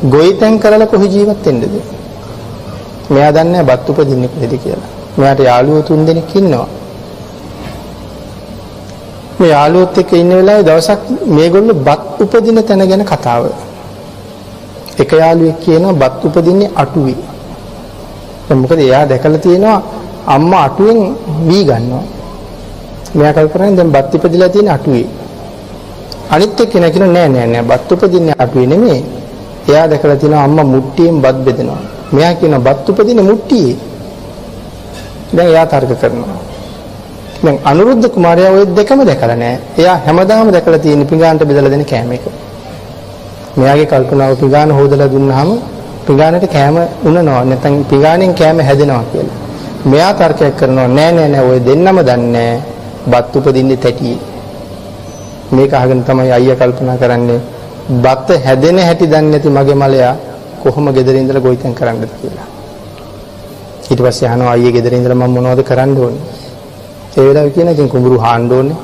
ගොවිතැන් කරලා කොහේ ජීවත් වෙන්නද? මෙයා දන්නේ බත් උපදින්නේ කොහෙද කියලා. මෙයාට යාළුවෝ 3 දෙනෙක් ඉන්නවා. මේ යාළුවොත් එක්ක ඉන්න වෙලාවේ දවසක් මේගොල්ලෝ බත් උපදින තැන ගැන කතාව. එක යාළුවෙක් කියනවා බත් උපදින්නේ අටුවේ. දැන් මොකද එයා දැකලා තියෙනවා අම්මා අටුවෙන් වී ගන්නවා. මෙයා කල්පනා දැන් බත් ඉපදිලා තියෙන අටුවේ. අනිත් එක්කෙනා කියනවා නෑ බත් උපදින්නේ අටුවේ නෙමෙයි. එයා දැකලා තියෙනවා අම්මා මුට්ටියෙන් බත් බෙදනවා. මෙයා කියනවා බත් උපදින්නේ මුට්ටියේ. දැන් එයා තර්ක කරනවා. දැන් අනුරුද්ධ කුමාරයා ওই දෙකම දැකලා නෑ. එයා හැමදාම දැකලා තියෙන පිඟානට බෙදලා දෙන කෑම එක. මෙයාගේ කල්පනාව පිඟාන හොදලා දුන්නාම පිඟානට කෑම උනනවා. නැත්නම් පිඟානෙන් කෑම හැදෙනවා කියලා. මෙයා තර්කයක් කරනවා නෑ ඔය දෙන්නම දන්නේ බත් උපදින්නේ තැටියේ. මේක අහගෙන තමයි අයියා කල්පනා කරන්නේ බත් හැදෙන හැටි දන්නේ නැති මගේ මලයා කොහොම ගෙදර ඉඳලා ගොවිතැන් කරන්නද කියලා. ඊට පස්සේ අහනවා අයියේ ගෙදර ඉඳලා මම මොනවද කරන්න ඕනේ? ඒ වෙලාවේ කියන ඉතින් කුඹුරු හාන්න ඕනේ,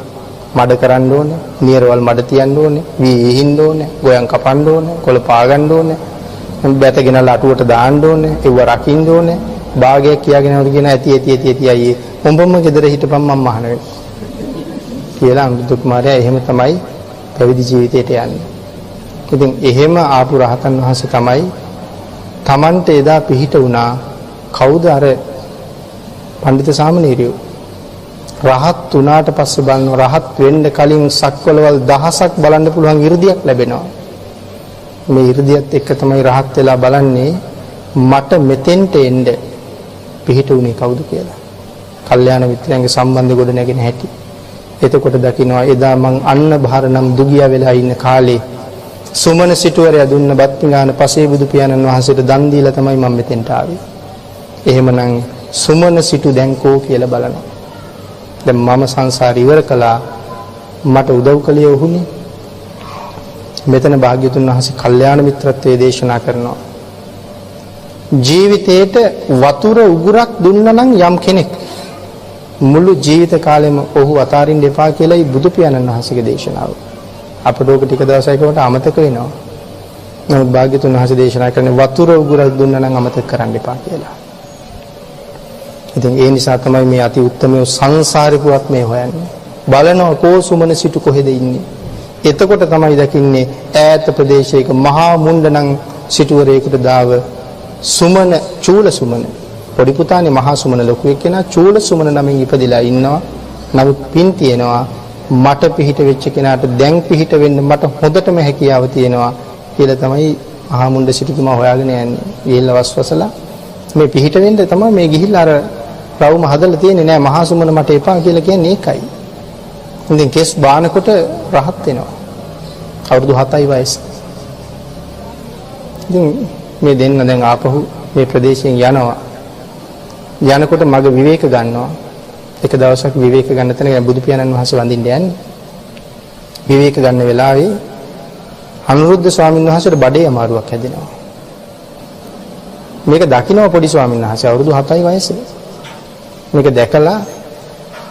මඩ කරන්න ඕනේ, නියරවල් මඩ තියන්න ඕනේ, වී ඉහින්න ඕනේ, ගොයන් කපන්න ඕනේ, කොළ පාගන්න ඕනේ, බැත ගෙනලා අටුවට දාන්න ඕනේ, ඒව රකින්න ඕනේ. භාගයක් කියාගෙනවද කියන ඇති අයියේ උඹම ගෙදර හිටපන් මම මහාන වෙනවා කියලා අනුරුද්ධ කුමාරයා එහෙම තමයි පැවිදි ජීවිතයට යන්නේ. ඉතින් එහෙම ආපු රහතන් වහන්සේ තමයි Tamante එදා පිහිට වුණා. කවුද අර පඬිත සාමණේරයෝ රහත් වුණාට පස්සේ බලන රහත් වෙන්න කලින් සක්වලවල් දහසක් බලන්න පුළුවන් 이르දියක් ලැබෙනවා. මේ 이르දියත් එක්ක තමයි රහත් වෙලා බලන්නේ මට මෙතෙන්ට එන්න පිහිට උනේ කවුද කියලා. කල්යාණ මිත්‍රයන්ගේ සම්බන්ධ ගොඩ නැගෙන හැටි. එතකොට දකින්නවා එදා මං අන්න භාර නම් දුගියා වෙලා ඉන්න කාලේ සුමන සිටුවරයා දුන්න බත් පිඟාන පසේ බුදු පියාණන් වහන්සේට දන් දීලා තමයි මම මෙතෙන්ට ආවේ. එහෙමනම් සුමන සිටු දැන් කෝ කියලා බලනවා. දැන් මම සංසාර ඉවර කළා, මට උදව් කළේ ඔහුනේ. මෙතන භාග්‍යතුන් වහන්සේ කල්යාණ මිත්‍රත්වයේ දේශනා කරනවා. ජීවිතේට වතුර උගුරක් දුන්නා නම් යම් කෙනෙක් මුළු ජීවිත කාලෙම ඔහු අතාරින්න එපා කියලායි බුදු පියාණන් වහන්සේගේ දේශනාව. අපට ඕක ටික දවසයකට අමතක වෙනවා. නමුත් භාග්‍යතුන් වහන්සේ දේශනා කරන්නේ වතුර උගුරක් දුන්නා නම් අමතක කරන්න එපා කියලා. ඉතින් ඒ නිසා තමයි මේ අති උත්තමයේ සංසාරිකුවක් මේ හොයන්නේ. බලනවා කෝ සුමන සිටු කොහෙද ඉන්නේ. එතකොට තමයි දකින්නේ ඈත ප්‍රදේශයක මහා මුණ්ඩනම් සිටුවරේකට දාව සුමන චූල සුමන පොඩි පුතානේ මහා සුමන ලොකු එක්කෙනා චූල සුමන නමින් ඉපදිලා ඉන්නවා. නමුත් පින් තියෙනවා. මට පිහිට වෙච්ච කෙනාට දැන් පිහිට වෙන්න මට හොඳටම හැකියාව තියෙනවා කියලා තමයි මහා මුණ්ඩ සිටුතුමා හොයාගෙන යන්නේ. ගිහිල්ලා වස්වසලා මේ පිහිට වෙන්න තමයි මේ ගිහිල්ලා අර රවුම හදලා තියෙන්නේ නෑ මහා සුමන මට එපා කියලා කියන්නේ ඒකයි. ඉතින් කෙස් බානකොට රහත් වෙනවා. අවුරුදු 7යි වයස. ඉතින් මේ දෙන්න දැන් ආපහු මේ ප්‍රදේශයෙන් යනවා. යනකොට මග විවේක ගන්නවා. එක දවසක් විවේක ගන්න තැන බුදු පියාණන් වහන්සේ වඳින්න යන්නේ. විවේක ගන්න වෙලාවේ අනුරුද්ධ ස්වාමීන් වහන්සේට බඩේ අමාරුවක් හැදෙනවා. මේක දකින්න පොඩි ස්වාමීන් වහන්සේ අවුරුදු 7යි වයස. මේක දැකලා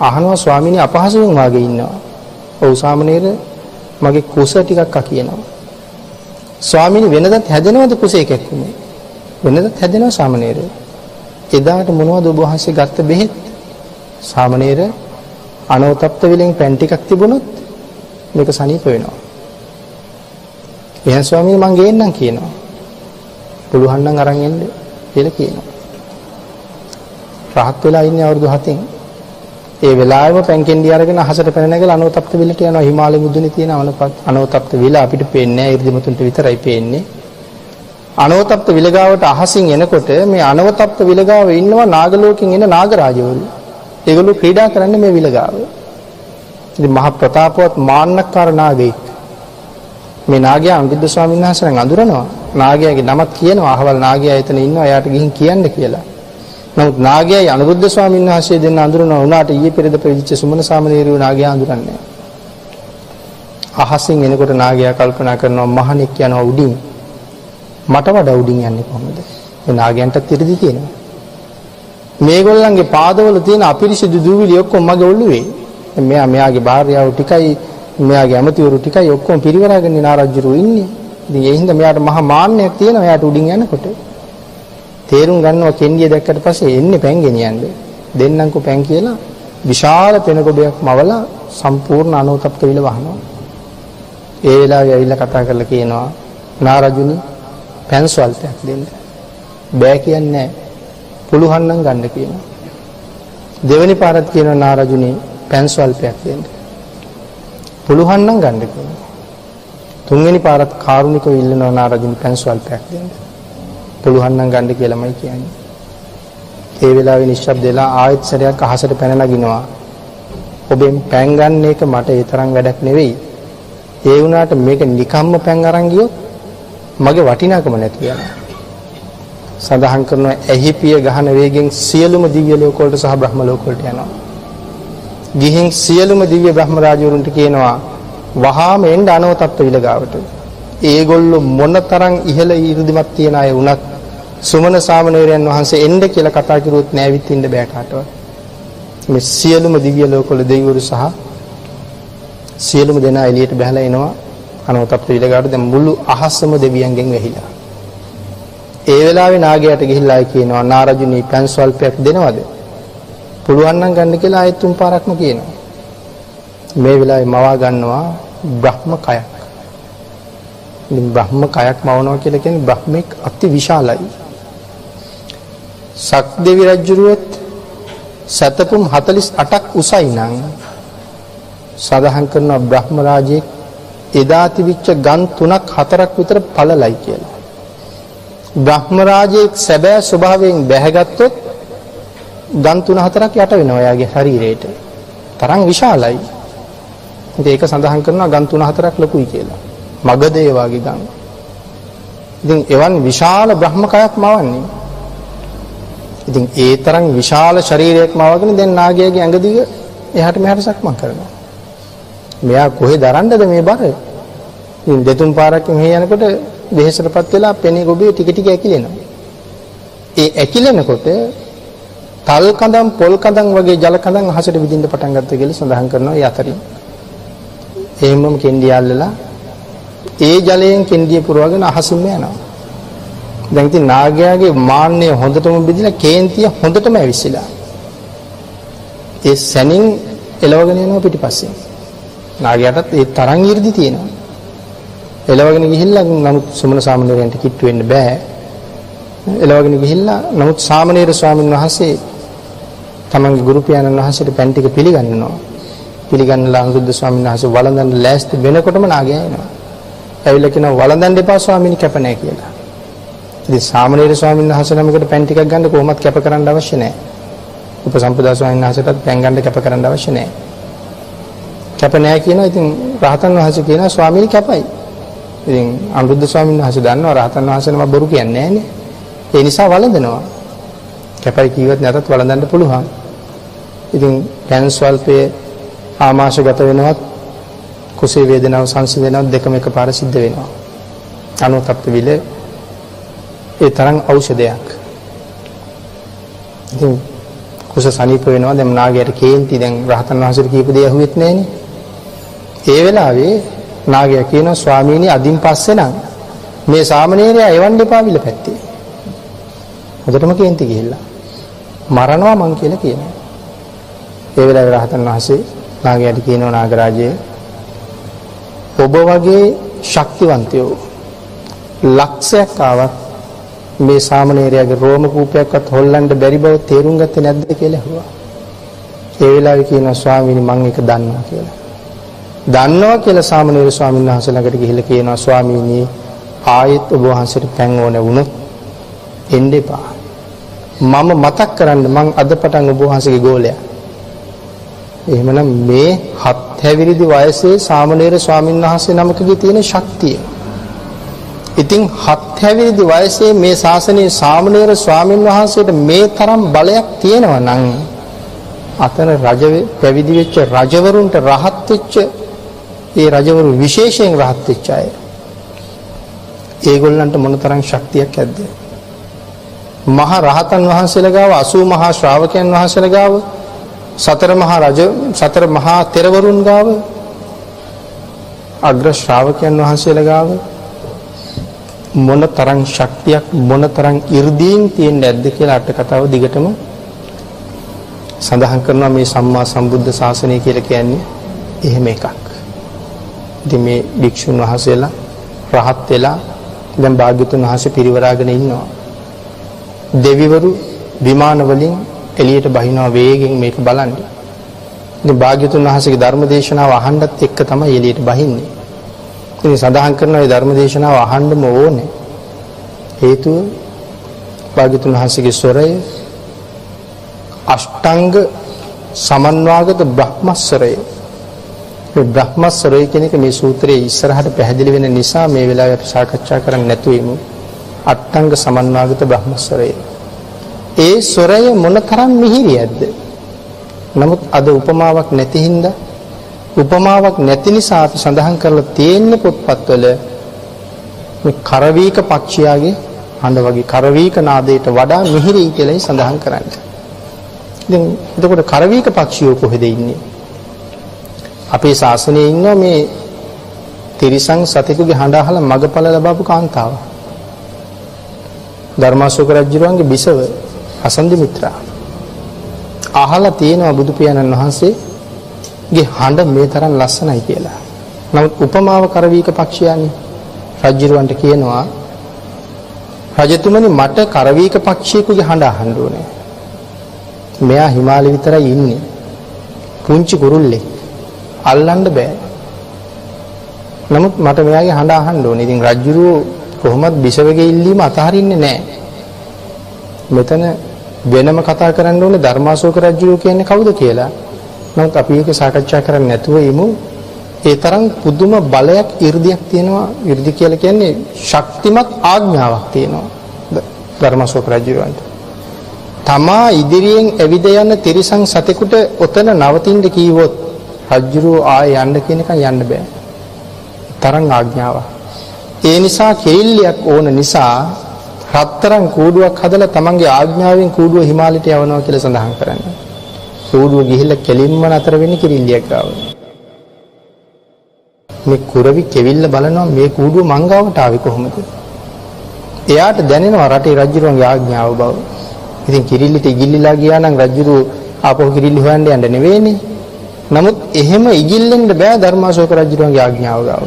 අහනවා ස්වාමීනි අපහසුයෙන් වාගේ ඉන්නවා. ඔව් සාමණේර මගේ කුස ටිකක් කියනවා. ස්වාමීනි වෙනදත් හැදෙනවද කුස එකක්ම? වෙනදත් හැදෙනවා සාමණේර. එදාට මොනවද ඔබ වහන්සේ ගත්ත බෙහෙත්? සාමණේර අනෝතප්ත විලෙන් පැන් ටිකක් තිබුණොත් මේක සනීප වෙනවා. එහෙනම් ස්වාමීනි මං ගේන්නම් කියනවා. පුළුවන් නම් අරන් එන්න කියලා කියනවා. රහත් වෙලා ඉන්නේ අවුරුදු 7න්. ඒ වෙලාවෙම පැන් කෙන්ඩි අරගෙන අහසට පැන නැගලා අනෝතප්ත විලට යනවා. හිමාලය මුදුනේ තියෙන අනෝතප්ත විල අපිට පේන්නේ නැහැ. 이르දිමතුන්ට විතරයි පේන්නේ. අනෝතප්ත විල ගාවට අහසින් එනකොට මේ අනෝතප්ත විල ගාව ඉන්නවා නාගලෝකෙන් එන නාගරාජවරු. ඒගොල්ලෝ ක්‍රීඩා කරන්නේ මේ විල ගාව. ඉතින් මහ ප්‍රතාපවත් මාන්නකාර නාගයෙක්. මේ නාගයා අනුරුද්ධ ස්වාමීන් වහන්සේගෙන් අඳුරනවා. නාගයාගේ නමත් කියනවා අහවල් නාගයා එතන ඉන්නවා. එයාට ගිහින් කියන්න කියලා. නමුත් නාගයයි අනුරුද්ධ ස්වාමීන් වහන්සේ දෙන්න අඳුරනවා. උනාට ඊයේ පෙරේද ප්‍රවිච්ච සුමන සාමණේරියෝ නාගයා අඳුරන්නේ. අහසින් එනකොට නාගයා කල්පනා කරනවා මහණෙක් යනවා උඩින්. මට වඩා උඩින් යන්නේ කොහොමද? මේ නාගයන්ටත් ඉරිදි තියෙනවා. මේගොල්ලන්ගේ පාදවල තියෙන අපිරිසිදු දූවිලි ඔක්කොම මගේ ඔළුවේ. මෙයාගේ භාර්යාව ටිකයි මෙයාගේ ඇමතිවරු ටිකයි ඔක්කොම පිරිවරාගෙන නාරජ්ජුරුව ඉන්නේ. ඉතින් ඒ හින්දා මෙයාට මහා මාන්නයක් තියෙනවා එයාට උඩින් යනකොට. තේරුම් ගන්නවා කෙන්ඩිය දැක්කට පස්සේ එන්නේ පැන් ගෙනියන්න. දෙන්නම්කෝ පැන් කියලා විශාල පෙන ගොඩයක් මවලා සම්පූර්ණ අනෝතප්ත විල වහනවා. ඒ වෙලාවේ ඇවිල්ලා කතා කරලා කියනවා නාරජුනි පැන් ස්වල්පයක් දෙන්න. බෑ කියන්නේ නැහැ. පුළුවන් නම් ගන්න කියනවා. දෙවෙනි පාරත් කියනවා නාරජුනි පැන් ස්වල්පයක් දෙන්න. පුළුවන් නම් ගන්න කියනවා. තුන්වෙනි පාරත් කාරුණිකව ඉල්ලනවා නාරජුනි පැන් ස්වල්පයක් දෙන්න. පුළුවන් නම් ගන්න කියලාමයි කියන්නේ. ඒ වෙලාවේ නිශ්ශබ්ද වෙලා ආයෙත් සැරයක් අහසට පැන නගිනවා. ඔබෙන් පැන් ගන්න එක මට ඒ තරම් වැඩක් නෙවෙයි. ඒ වුණාට මේක නිකම්ම පැන් අරන් ගියොත් මගේ වටිනාකම නැති වෙනවා. සඳහන් කරනවා එහි පිය ගහන වේගෙන් සියලුම දිව්‍ය ලෝක වලට සහ බ්‍රහ්ම ලෝක වලට යනවා. ගිහින් සියලුම දිව්‍ය බ්‍රහ්ම රාජවරුන්ට කියනවා වහාම එන්න අනෝතප්ත විල ගාවට. ඒගොල්ලෝ මොනතරම් ඉහළ 이르දිමත් තියන අය වුණත් සුමන සාමණේරයන් වහන්සේ එන්න කියලා කතා කරුවොත් නෑවිත් ඉන්න බෑ කාටවත්. මේ සියලුම දිව්‍ය ලෝකවල දෙවිවරු සහ සියලුම දෙනා එළියට බහලා එනවා අනෝතප්ත විල ගාවට. දැන් මුළු අහසම දෙවියන්ගෙන් වැහිලා. ඒ වෙලාවේ නාගයාට ගිහිල්ලා කියනවා නාරජුනි පැන් ස්වල්පයක් දෙනවද? පුළුවන් නම් ගන්න කියලා ආයෙත් තුන් පාරක්ම කියනවා. මේ වෙලාවේ මවා ගන්නවා බ්‍රහ්ම කයක්. ඉතින් බ්‍රහ්ම කයක් මවනවා කියලා කියන්නේ බ්‍රහ්මෙක් අති විශාලයි. සක්දෙවි රජුරුවත් සතපුම් 48ක් උසයි නම් සදාහන් කරනවා බ්‍රහ්ම රාජයේ එදා තිබිච්ච ගන් 3ක් 4ක් විතර පළලයි කියලා. බ්‍රහ්ම රාජයේ සැබෑ ස්වභාවයෙන් බැහැගත්තොත් ගන් 3-4ක් යට වෙනවා එයාගේ ශරීරයට. තරම් විශාලයි. ඉතින් ඒක සඳහන් කරනවා ගන් 3-4ක් ලොකුයි කියලා. මගධ ඒ වගේ ගම්. ඉතින් එවන් විශාල බ්‍රහ්මකයක් මවන්නේ. ඉතින් ඒ තරම් විශාල ශරීරයක් මවගෙන දැන් නාගයාගේ ඇඟ දිග එහාට මෙහාට සක්මන් කරනවා. මෙයා කොහෙද දරන්නද මේ බර? ඉතින් දෙතුන් පාරක් මෙහෙ යනකොට දෙහෙසටපත් වෙලා පෙනේ ගොබේ ටික ටික ඇකිලෙනවා. ඒ ඇකිලෙනකොට තල් කඳන් පොල් කඳන් වගේ ජල කඳන් අහසට විදින්න පටන් ගත්තා කියලා සඳහන් කරනවා ඒ අතරින්. එහෙමම කෙන්ඩිය අල්ලලා ඒ ජලයෙන් කෙන්ඩිය පුරවගෙන අහසින්ම යනවා. දැන් ඉතින් නාගයාගේ මාන්නය හොඳටම බෙදිලා කේන්තිය හොඳටම ඇවිස්සලා. ඒ සැනින් එලවගෙන යනවා පිටිපස්සේ. නාගයාටත් ඒ තරම් 이르දි තියෙනවා. එලවගෙන ගිහිල්ලා නමුත් සුමන සාමණේරයන්ට කිට්ටු වෙන්න බෑ. එලවගෙන ගිහිල්ලා නමුත් සාමණේර ස්වාමීන් වහන්සේ තමන්ගේ ගුරු පියාණන් වහන්සේට පැන් ටික පිළිගන්නවා. පිළිගන්නලා අනුරුද්ධ ස්වාමීන් වහන්සේ වළඳන්න ලෑස්ති වෙනකොටම නාගයා එනවා. ඇවිල්ලා කියනවා වළඳන්න එපා ස්වාමීනි කැප නැහැ කියලා. ඉතින් සාමණේර ස්වාමීන් වහන්සේ නමකට පැන් ටිකක් ගන්න කොහොමත් කැප කරන්න අවශ්‍ය නැහැ. උපසම්පදා ස්වාමීන් වහන්සේටත් පැන් ගන්න කැප කරන්න අවශ්‍ය නැහැ. කැප නැහැ කියනවා. ඉතින් රහතන් වහන්සේ කියනවා ස්වාමීනි කැපයි. ඉතින් අනුරුද්ධ ස්වාමීන් වහන්සේ දන්නවා රහතන් වහන්සේ නම බොරු කියන්නේ නැහැනේ. ඒ නිසා වළඳනවා. කැපයි කිව්වත් නැතත් වළඳන්න පුළුවන්. ඉතින් පැන් ස්වල්පයේ ආමාශගත වෙනවත් කුසේ වේදනාව සංසිඳනවත් දෙකම එකපාර සිද්ධ වෙනවා. අනුතප්ප විල ඒ තරම් ඖෂධයක්. ඉතින් කුස සනීප වෙනවා. දැන් නාගයාට කේන්ති දැන් රහතන් වහන්සේට කියපු දේ අහුවෙත් නැහනේ. ඒ වෙලාවේ නාගයා කියනවා ස්වාමීනි අදින් පස්සේ නම් මේ සාමණේරයා එවන්න එපා විල පැත්තේ. හොඳටම කේන්ති ගිහිල්ලා මරනවා මං කියලා කියනවා. ඒ වෙලාවේ රහතන් වහන්සේ නාගයාට කියනවා නාගරාජය ඔබ වගේ ශක්තිවන්තයෝ ලක්ෂයක් ආවත් මේ සාමණේරයාගේ රෝම කූපයක්වත් හොල්ලන්න බැරි බව තේරුම් ගත්තේ නැද්ද කියලා අහුවා. ඒ වෙලාවේ කියනවා ස්වාමීනි මං ඒක දන්නවා කියලා. දන්නවා කියලා සාමණේර ස්වාමීන් වහන්සේ ළඟට ගිහිල්ලා කියනවා ස්වාමීනි ආයෙත් ඔබ වහන්සේට පැන් ඕන වුණොත් එන්න එපා. මම මතක් කරන්න මං අද පටන් ඔබ වහන්සේගේ ගෝලයා. එහෙමනම් මේ 7 හැවිරිදි වයසේ සාමණේර ස්වාමීන් වහන්සේ නමකගේ තියෙන ශක්තිය. ඉතින් 7 හැවිරිදි වයසේ මේ ශාසනයේ සාමණේර ස්වාමීන් වහන්සේට මේ තරම් බලයක් තියෙනවා නම් අතන පැවිදි වෙච්ච රජවරුන්ට රහත් වෙච්ච ඒ රජවරු විශේෂයෙන් රහත් වෙච්ච අය. ඒගොල්ලන්ට මොනතරම් ශක්තියක් ඇද්ද? මහා රහතන් වහන්සේලා ගාව 80 මහා ශ්‍රාවකයන් වහන්සේලා ගාව සතර මහා තෙරවරුන් ගාව අග්‍ර ශ්‍රාවකයන් වහන්සේලා ගාව මොනතරම් ශක්තියක් මොනතරම් 이르දීන් තියෙන්නේ නැද්ද කියලා අට කතාව දිගටම සඳහන් කරනවා. මේ සම්මා සම්බුද්ධ ශාසනය කියලා කියන්නේ එහෙම එකක්. ඉතින් මේ භික්ෂුන් වහන්සේලා රහත් වෙලා දැන් භාග්‍යතුන් වහන්සේ පිරිවරාගෙන ඉන්නවා. දෙවිවරු විමාන වලින් එළියට බහිනවා වේගෙන් මේක බලන්න. ඉතින් භාග්‍යතුන් වහන්සේගේ ධර්ම දේශනාව අහන්නත් එක්ක තමයි එළියට බහින්නේ. ඉතින් සඳහන් කරනවා මේ ධර්ම දේශනාව අහන්නම ඕනේ. හේතුව භාග්‍යතුන් වහන්සේගේ ස්වරය අෂ්ටාංග සමන්වාගත බ්‍රහ්මස්වරය. මේ බ්‍රහ්මස්වරය කියන එක මේ සූත්‍රයේ ඉස්සරහට පැහැදිලි වෙන නිසා මේ වෙලාවේ අපි සාකච්ඡා කරන්න නැතුව ඉමු. අට්ටංග සමන්වාගත බ්‍රහ්මස්වරය. ඒ ස්වරය මොනතරම් මිහිරියක්ද? නමුත් අද උපමාවක් නැති හින්දා උපමාවක් නැති නිසා අපි සඳහන් කරලා තියෙන පොත්පත්වල මේ කරවීක පක්ෂියාගේ හඬ වගේ කරවීක නාදයට වඩා මිහිරි කියලායි සඳහන් කරන්නේ. දැන් එතකොට කරවීක පක්ෂියෝ කොහෙද ඉන්නේ? අපේ ශාසනයේ ඉන්න මේ තිරිසන් සතෙකුගේ හඬ අහලා මගපල ලබපු කාන්තාව. ධර්මාශෝක රජුගේ බිසව අසන්දි මිත්‍රා. අහලා තියෙනවා බුදු පියාණන් වහන්සේගේ හඬ මේ තරම් ලස්සනයි කියලා. නමුත් උපමාව කරවීක පක්ෂියානේ. රජුරවන්ට කියනවා රජතුමනි මට කරවීක පක්ෂියෙකුගේ හඬ අහන්න ඕනේ. මෙයා හිමාලය විතරයි ඉන්නේ. පුංචි කුරුල්ලෙක්. අල්ලන්න බෑ. නමුත් මට මෙයාගේ හඬ අහන්න ඕනේ. ඉතින් රජුරෝ කොහොමද බිසවගේ ඉල්ලීම අතහරින්නේ නැහැ. මෙතන වෙනම කතා කරන්න ඕනේ ධර්මාශෝක රජුරෝ කියන්නේ කවුද කියලා. නමුත් අපි ඒක සාකච්ඡා කරන්නේ නැතුව ඉමු. ඒ තරම් පුදුම බලයක් 이르දියක් තියෙනවා. 이르දි කියලා කියන්නේ ශක්තිමත් ආඥාවක් තියෙනවා ධර්මාශෝක රජුවන්ට. තමා ඉදිරියෙන් ඇවිද යන තිරිසන් සතෙකුට ඔතන නවතින්න කීවොත් රජුරෝ ආයෙ යන්න කියන එක යන්න බෑ. තරම් ආඥාවක්. ඒ නිසා කෙල්ලියක් ඕන නිසා රත්තරන් කූඩුවක් හදලා තමන්ගේ ආඥාවෙන් කූඩුව හිමාලයට යවනවා කියලා සඳහන් කරන්නේ. කූඩුව ගිහිල්ලා කෙලින්ම නතර වෙන්නේ කිරිල්ලියක් ගාව. මේ කුරවි කෙවිල්ල බලනවා මේ කූඩුව මංගාවට ආවේ කොහොමද? එයාට දැනෙනවා රටේ රජුරුවන්ගේ ආඥාව බව. ඉතින් කිරිල්ලිට ඉගිල්ලිලා ගියා නම් රජුරු ආපහු කිරිල්ලි හොයන්න යන්න නෙවෙයිනේ. නමුත් එහෙම ඉගිල්ලෙන්න බෑ ධර්මාශෝක රජුරුවන්ගේ ආඥාව ගාව.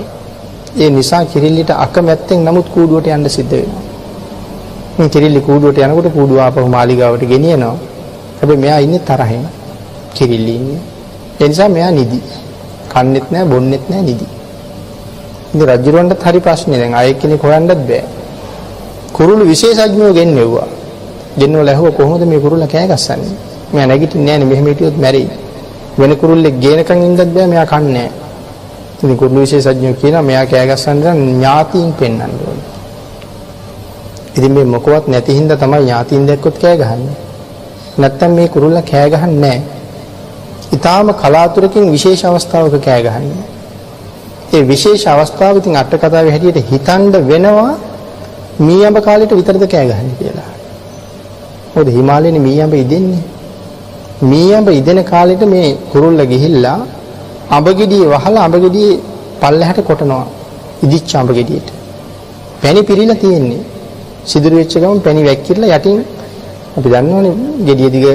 ඒ නිසා කිරිල්ලිට අකමැත්තෙන් නමුත් කූඩුවට යන්න සිද්ධ වෙනවා. මේ කිරිල්ලි කූඩුවට යනකොට කූඩුව ආපහු මාලිගාවට ගෙනියනවා. හැබැයි මෙයා ඉන්නේ තරහෙන්. කිරිල්ලි ඉන්නේ. ඒ නිසා මෙයා නිදි. කන්නෙත් නෑ බොන්නෙත් නෑ නිදි. ඉතින් රජුරවන්ටත් හරි ප්‍රශ්නේ දැන් ආයෙ කෙනෙක් හොයන්නත් බෑ. කුරුළු විශේෂඥයෝ ගෙන්නෙව්වා. ගෙන්නවල ඇහුවා කොහොමද මේ කුරුල්ලා කෑ ගස්සන්නේ? මෙයා නැගිටින්නේ නෑනේ මෙහෙම හිටියොත් මැරෙයි. වෙන කුරුල්ලෙක් ගේනකන් ඉඳත් බෑ මෙයා කන්නේ නෑ. ඉතින් කුරුළු විශේෂඥයෝ කියනවා මෙයා කෑ ගස්සන්න නම් ඥාතීන් පෙන්වන්න ඕනේ. ඉතින් මේ මොකවත් නැති හින්දා තමයි ඥාතීන් දැක්කොත් කෑ ගහන්නේ. නැත්තම් මේ කුරුල්ලා කෑ ගහන්නේ නෑ. ඊටාම කලාතුරකින් විශේෂ අවස්ථාවක කෑ ගහන්නේ. ඒ විශේෂ අවස්ථාව ඉතින් අට කතාවේ හැටියට හිතන්න වෙනවා මීයඹ කාලෙට විතරද කෑ ගහන්නේ කියලා. මොකද හිමාලයේනේ මීයඹ ඉදෙන්නේ. මීයඹ ඉදෙන කාලෙට මේ කුරුල්ල ගිහිල්ලා අඹගෙඩිය වහලා අඹගෙඩියේ පල්ලෙහාට කොටනවා. ඉදිච්ච අඹගෙඩියට. පැණි පිරීලා තියෙන්නේ. සිදුරු වෙච්ච ගමන් පැණි වැක්කිරලා යටින් අපි දන්නවනේ ගෙඩිය දිග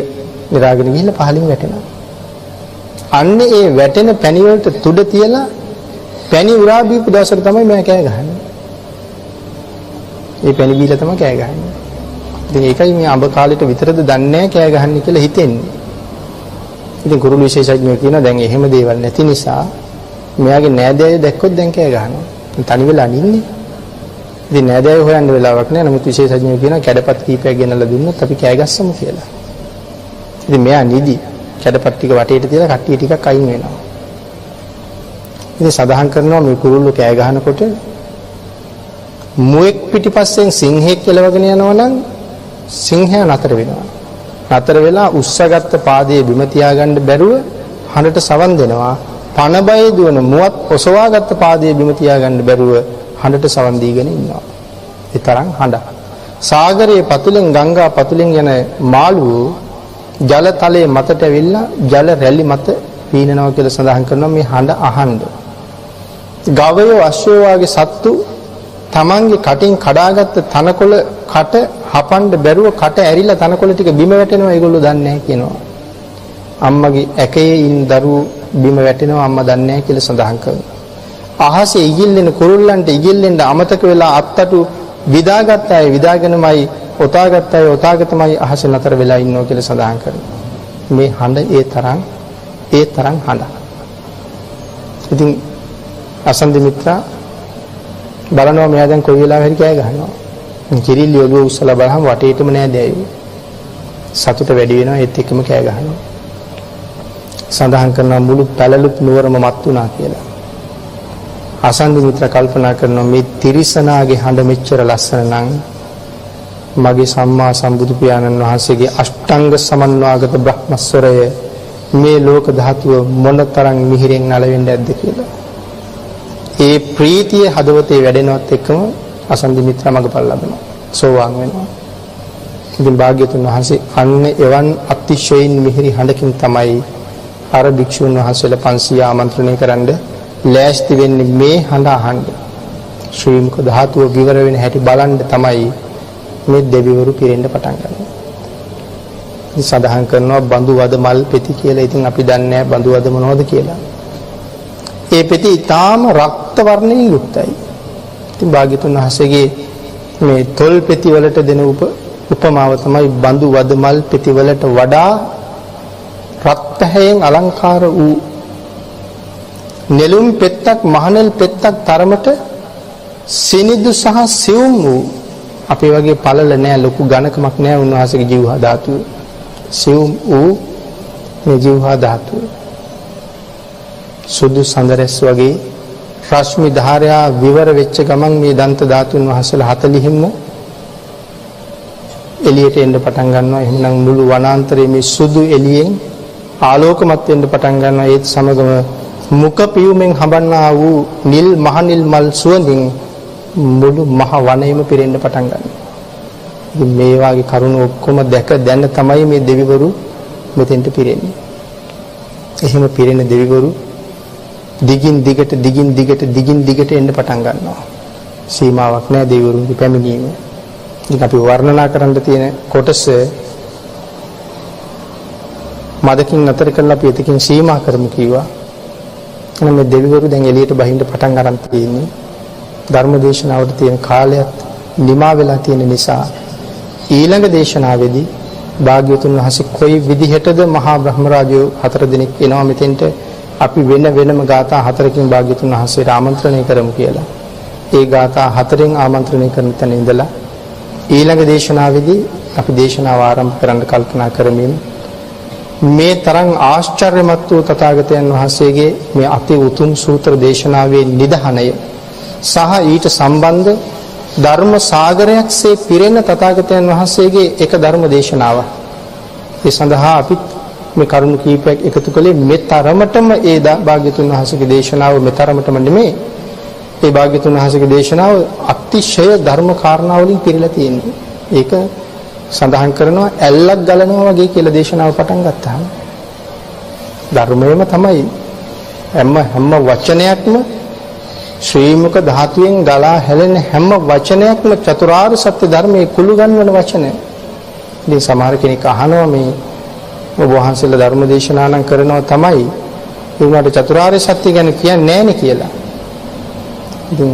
නිරාගෙන ගිහිල්ලා පහලින් වැටෙනවා. අන්න ඒ වැටෙන පැණි වලට තුඩ තියලා පැණි උරා බීපු දවසට තමයි මම කෑ ගහන්නේ. ඒ පැණි බීලා තමයි කෑ ගහන්නේ. ඉතින් ඒකයි මේ අඹ කාලෙට විතරද දන්නේ කෑ ගහන්නේ කියලා හිතෙන්නේ. ඉතින් කුරුළු විශේෂඥයෝ කියනවා දැන් එහෙම දේවල් නැති නිසා මෙයාගේ නෑදෑයෝ දැක්කොත් දැන් කෑ ගහනවා. තනි වෙලා නින්නේ. ඉතින් නෑදෑයෝ හොයන්න වෙලාවක් නෑ. නමුත් විශේෂඥයෝ කියනවා කැඩපත් කීපයක් ගෙනල්ලා දුන්නොත් අපි කෑ ගස්සමු කියලා. ඉතින් මෙයා නිදි. කැඩපත් ටික වටේට තියලා කට්ටිය ටිකක් අයින් වෙනවා. ඉතින් සඳහන් කරනවා මේ කුරුල්ලෝ කෑ ගහනකොට මුවෙක් පිටිපස්සෙන් සිංහෙක් කෙලවගෙන යනවා නම් සිංහයා නතර වෙනවා. නතර වෙලා උස්සගත්ත පාදයේ බිම තියාගන්න බැරුව හඬට සවන් දෙනවා. පන බය දුවන මුවත් ඔසවාගත්ත පාදයේ බිම තියාගන්න බැරුව හඬට සවන් දීගෙන ඉන්නවා. ඒ තරම් හඬ. සාගරයේ පතුලෙන් ගංගා පතුලෙන් යන මාළුවෝ ජල තලයේ මතට ඇවිල්ලා ජල රැලි මත පීනනවා කියලා සඳහන් කරනවා මේ හඬ අහන්න. ගවයෝ අශ්වයෝ වගේ සත්තු තමන්ගේ කටින් කඩාගත්ත තනකොළ කට හපන්න බැරුව කට ඇරිලා තනකොළ ටික බිම වැටෙනවා ඒගොල්ලෝ දන්නේ නැහැ කියනවා. අම්මගේ ඇකේ ඉන්න දරුවෝ බිම වැටෙනවා අම්මා දන්නේ නැහැ කියලා සඳහන් කරනවා. අහසේ ඉගිල්ලෙන කුරුල්ලන්ට ඉගිල්ලෙන්න අමතක වෙලා අත්තටු විදාගත්ත අය විදාගෙනමයි ඔතාගත්ත අය ඔතාගතමයි අහසේ නතර වෙලා ඉන්නවා කියලා සඳහන් කරනවා. මේ හඬ ඒ තරම් හඬ. ඉතින් අසන්දි මිත්‍රා බලනවා මෙයා දැන් කොයි වෙලාවෙ හරි කෑ ගහනවා. කිරිල්ලි ඔළුව උස්සලා බලහම වටේටම නෑ දැයුවේ. සතුට වැඩි වෙනවා ඒත් එක්කම කෑ ගහනවා. සඳහන් කරනවා මුළු පැලලුත් නුවරම මත් වුණා කියලා. අසන්දි මිත්‍ර කල්පනා කරනවා මේ තිරිසනාගේ හඬ මෙච්චර ලස්සන නම් මගේ සම්මා සම්බුදු පියාණන් වහන්සේගේ අෂ්ටාංග සමන්වාගත බ්‍රහ්මස්වරය මේ ලෝක ධාතුව මොනතරම් මිහිරෙන් නලවෙන්න ඇද්ද කියලා. ඒ ප්‍රීතිය හදවතේ වැඩෙනවත් එක්කම අසන්දි මිත්‍ර මඟපල් ලබනවා. සෝවාන් වෙනවා. ඉතින් භාග්‍යතුන් වහන්සේ අන්න එවන් අතිශයින් මිහිරි හඬකින් තමයි අර භික්ෂුන් වහන්සේලා 500 ආමන්ත්‍රණය කරන්න ලෑස්ති වෙන්නේ මේ හඬ අහන්න. ශ්‍රී මුඛ ධාතුව විවර වෙන හැටි බලන්න තමයි මේ දෙවිවරු පිරෙන්න පටන් ගන්නවා. ඉතින් සඳහන් කරනවා බඳු වද මල් පෙති කියලා. ඉතින් අපි දන්නේ නැහැ බඳු වද මොනවද කියලා. ඒ පෙති ඊටාම රක්ත වර්ණයෙන් යුක්තයි. ඉතින් භාග්‍යතුන් වහන්සේගේ මේ තොල් පෙති වලට දෙන උපමාව තමයි බඳු වද මල් පෙති වලට වඩා රත්තරන් අලංකාර වූ නෙළුම් පෙත්තක් මහනෙල් පෙත්තක් තරමට සිනිදු සහ සියුම් වූ අපේ වගේ පළල නෑ ලොකු ඝනකමක් නෑ උන්වහන්සේගේ ජීවහා ධාතුව. සියුම් වූ මේ ජීවහා ධාතුව සුදු සඳරැස් වගේ රශ්මි ධාරයා විවර වෙච්ච ගමන් මේ දන්ත ධාතුන් වහන්සේලා 40ම එළියට එන්න පටන් ගන්නවා. එහෙනම් මුළු වනාන්තරයේ මේ සුදු එළියෙන් ආලෝකමත් වෙන්න පටන් ගන්නවා. ඒත් සමගම මුඛ පියුමෙන් හඹන්නා වූ නිල් මහ නිල් මල් සුවඳින් මුළු මහ වනයේම පිරෙන්න පටන් ගන්නවා. ඉතින් මේ වාගේ කරුණ ඔක්කොම දැක දැන තමයි මේ දෙවිවරු මෙතෙන්ට පිරෙන්නේ. එහෙම පිරෙන දෙවිවරු දිගින් දිගට එන්න පටන් ගන්නවා. සීමාවක් නැහැ දෙවිවරුන්ගේ පැමිණීම. ඉතින් අපි වර්ණනා කරන්න තියෙන කොටස මදකින් අතර කරලා අපි එතකින් සීමා කරමු කිව්වා. එහෙනම් මේ දෙවිවරු දැන් එළියට බහින්න පටන් ගන්න තියෙන්නේ. ධර්මදේශනාවට තියෙන කාලයත් නිමා වෙලා තියෙන නිසා ඊළඟ දේශනාවේදී භාග්‍යවතුන් වහන්සේ කොයි විදිහටද මහා බ්‍රහ්ම රාජයෝ 4 දෙනෙක් එනවා මෙතෙන්ට අපි වෙනම ගාථා 4කින් භාග්‍යවතුන් වහන්සේට ආමන්ත්‍රණය කරමු කියලා. ඒ ගාථා 4න් ආමන්ත්‍රණය කරන තැන ඉඳලා ඊළඟ දේශනාවේදී අපි දේශනාව ආරම්භ කරන්න කල්පනා කරමින් මේ තරම් ආශ්චර්යමත් වූ තථාගතයන් වහන්සේගේ මේ අති උතුම් සූත්‍ර දේශනාවේ නිදහණය සහ ඊට සම්බන්ධ ධර්ම සාගරයක්සේ පිරෙන තථාගතයන් වහන්සේගේ එක ධර්ම දේශනාවක්. ඒ සඳහා අපි මේ කරුණු කීපයක් එකතු කළේ මෙතරමටම ඒ භාග්‍යතුන් වහන්සේගේ දේශනාව මෙතරමටම නෙමෙයි. ඒ භාග්‍යතුන් වහන්සේගේ දේශනාව අතිශය ධර්ම කාරණා වලින් පිරීලා තියෙනවා. ඒක සඳහන් කරනවා ඇල්ලක් ගලනවා වගේ කියලා දේශනාව පටන් ගත්තාම ධර්මයේම තමයි හැම වචනයක්ම ශ්‍රී මුක ධාතුවෙන් ගලා හැලෙන හැම වචනයක්ම චතුරාර්ය සත්‍ය ධර්මයේ කුළු ගන්වන වචන. ඉතින් සමහර කෙනෙක් අහනවා මේ ඔබ වහන්සේලා ධර්ම දේශනා නම් කරනවා තමයි ඒ වුණාට චතුරාර්ය සත්‍ය ගැන කියන්නේ නැහැනේ කියලා. ඉතින්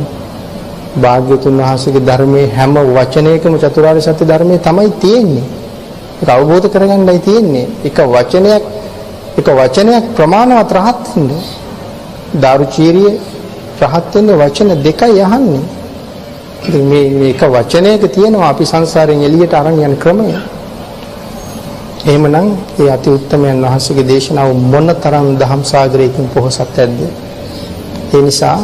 භාග්‍යතුන් වහන්සේගේ ධර්මයේ හැම වචනයකම චතුරාර්ය සත්‍ය ධර්මයේ තමයි තියෙන්නේ. ඒක අවබෝධ කරගන්නයි තියෙන්නේ. එක වචනයක් ප්‍රමාණවත් රහත් වෙන්නේ. දාරුචීරිය රහත් වෙන්නේ වචන දෙකයි අහන්නේ. ඉතින් මේ එක වචනයක තියෙනවා අපි සංසාරයෙන් එළියට අරන් යන ක්‍රමය. එහෙමනම් ඒ අති උත්තමයන් වහන්සේගේ දේශනාව මොනතරම් දහම් සාගරයකින් පොහොසත් ඇද්ද? ඒ නිසා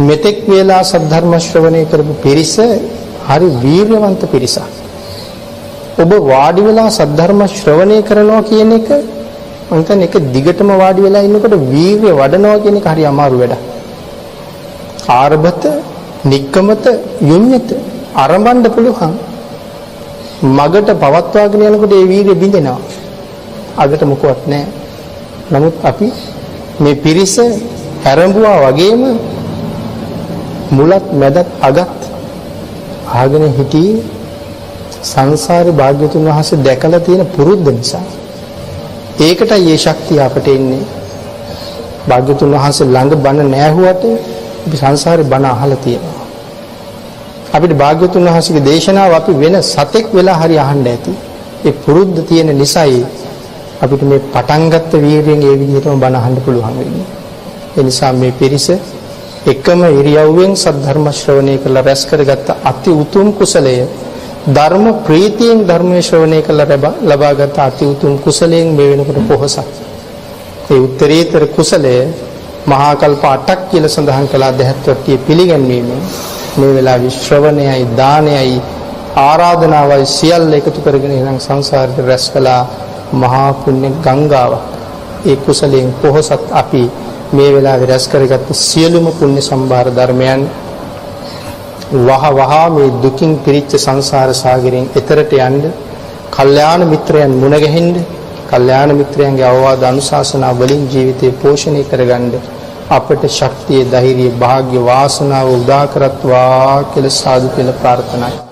මෙතෙක් වේලා සද්ධර්ම ශ්‍රවණය කරපු පිරිස හරි වීර්යවන්ත පිරිසක්. ඔබ වාඩි වෙලා සද්ධර්ම ශ්‍රවණය කරනවා කියන එක මම හිතන්නේ එක දිගටම වාඩි වෙලා ඉන්නකොට වීර්ය වඩනවා කියන එක හරි අමාරු වැඩක්. ආරබත, නික්කමත, යුඤ්ඤත ආරම්භන්න පුළුවන්. මගට පවත්වාගෙන යනකොට ඒ වීර්ය බිඳෙනවා. අගට මොකවත් නැහැ. නමුත් අපි මේ පිරිස ආරම්භුවා වගේම මුලත් මැදත් අගත් ආගෙන හිටියේ සංසාරේ භාග්‍යතුන් වහන්සේ දැකලා තියෙන පුරුද්ද නිසා. ඒකටයි මේ ශක්තිය අපට එන්නේ. භාග්‍යතුන් වහන්සේ ළඟ බණ නැහුවට අපි සංසාරේ බණ අහලා තියෙනවා. අපිට භාග්‍යතුන් වහන්සේගේ දේශනාව අපි වෙන සතෙක් වෙලා හරි අහන්න ඇති. ඒ පුරුද්ද තියෙන නිසායි අපිට මේ පටන් ගත්ත වීර්යයෙන් ඒ විදිහටම බණ අහන්න පුළුවන් වෙන්නේ. ඒ නිසා මේ පිරිස එකම ඉරියව්වෙන් සද්ධර්ම ශ්‍රවණය කරලා රැස් කරගත්ත අති උතුම් කුසලය ධර්ම ප්‍රීතියෙන් ධර්මයේ ශ්‍රවණය කරලා ලබාගත් අති උතුම් කුසලයෙන් මේ වෙනකොට පොහොසත්. ඒ උත්තරීතර කුසලය මහා කල්ප 8ක් කියලා සඳහන් කළා දෙහත්වට්ටිය පිළිගැන්වීම. මේ වෙලාවේ ශ්‍රවණයයි දානයයි ආරාධනාවයි සියල්ල එකතු කරගෙන ඉඳන් සංසාරේ රැස් කළා මහා පුණ්‍ය ගංගාවක්. ඒ කුසලයෙන් පොහොසත් අපි මේ වෙලාවේ රැස් කරගත්ත සියලුම පුණ්‍ය සම්භාර ධර්මයන් වහ මේ දුකින් පිරිච්ච සංසාර සාගරයෙන් එතරට යන්න කල්යාණ මිත්‍රයන් මුණ ගැහෙන්න කල්යාණ මිත්‍රයන්ගේ අවවාද අනුශාසනා වලින් ජීවිතේ පෝෂණය කරගන්න අපට ශක්තිය ධෛර්යය වාසනාව උදා කරත්වා කියලා සාදු කියලා ප්‍රාර්ථනා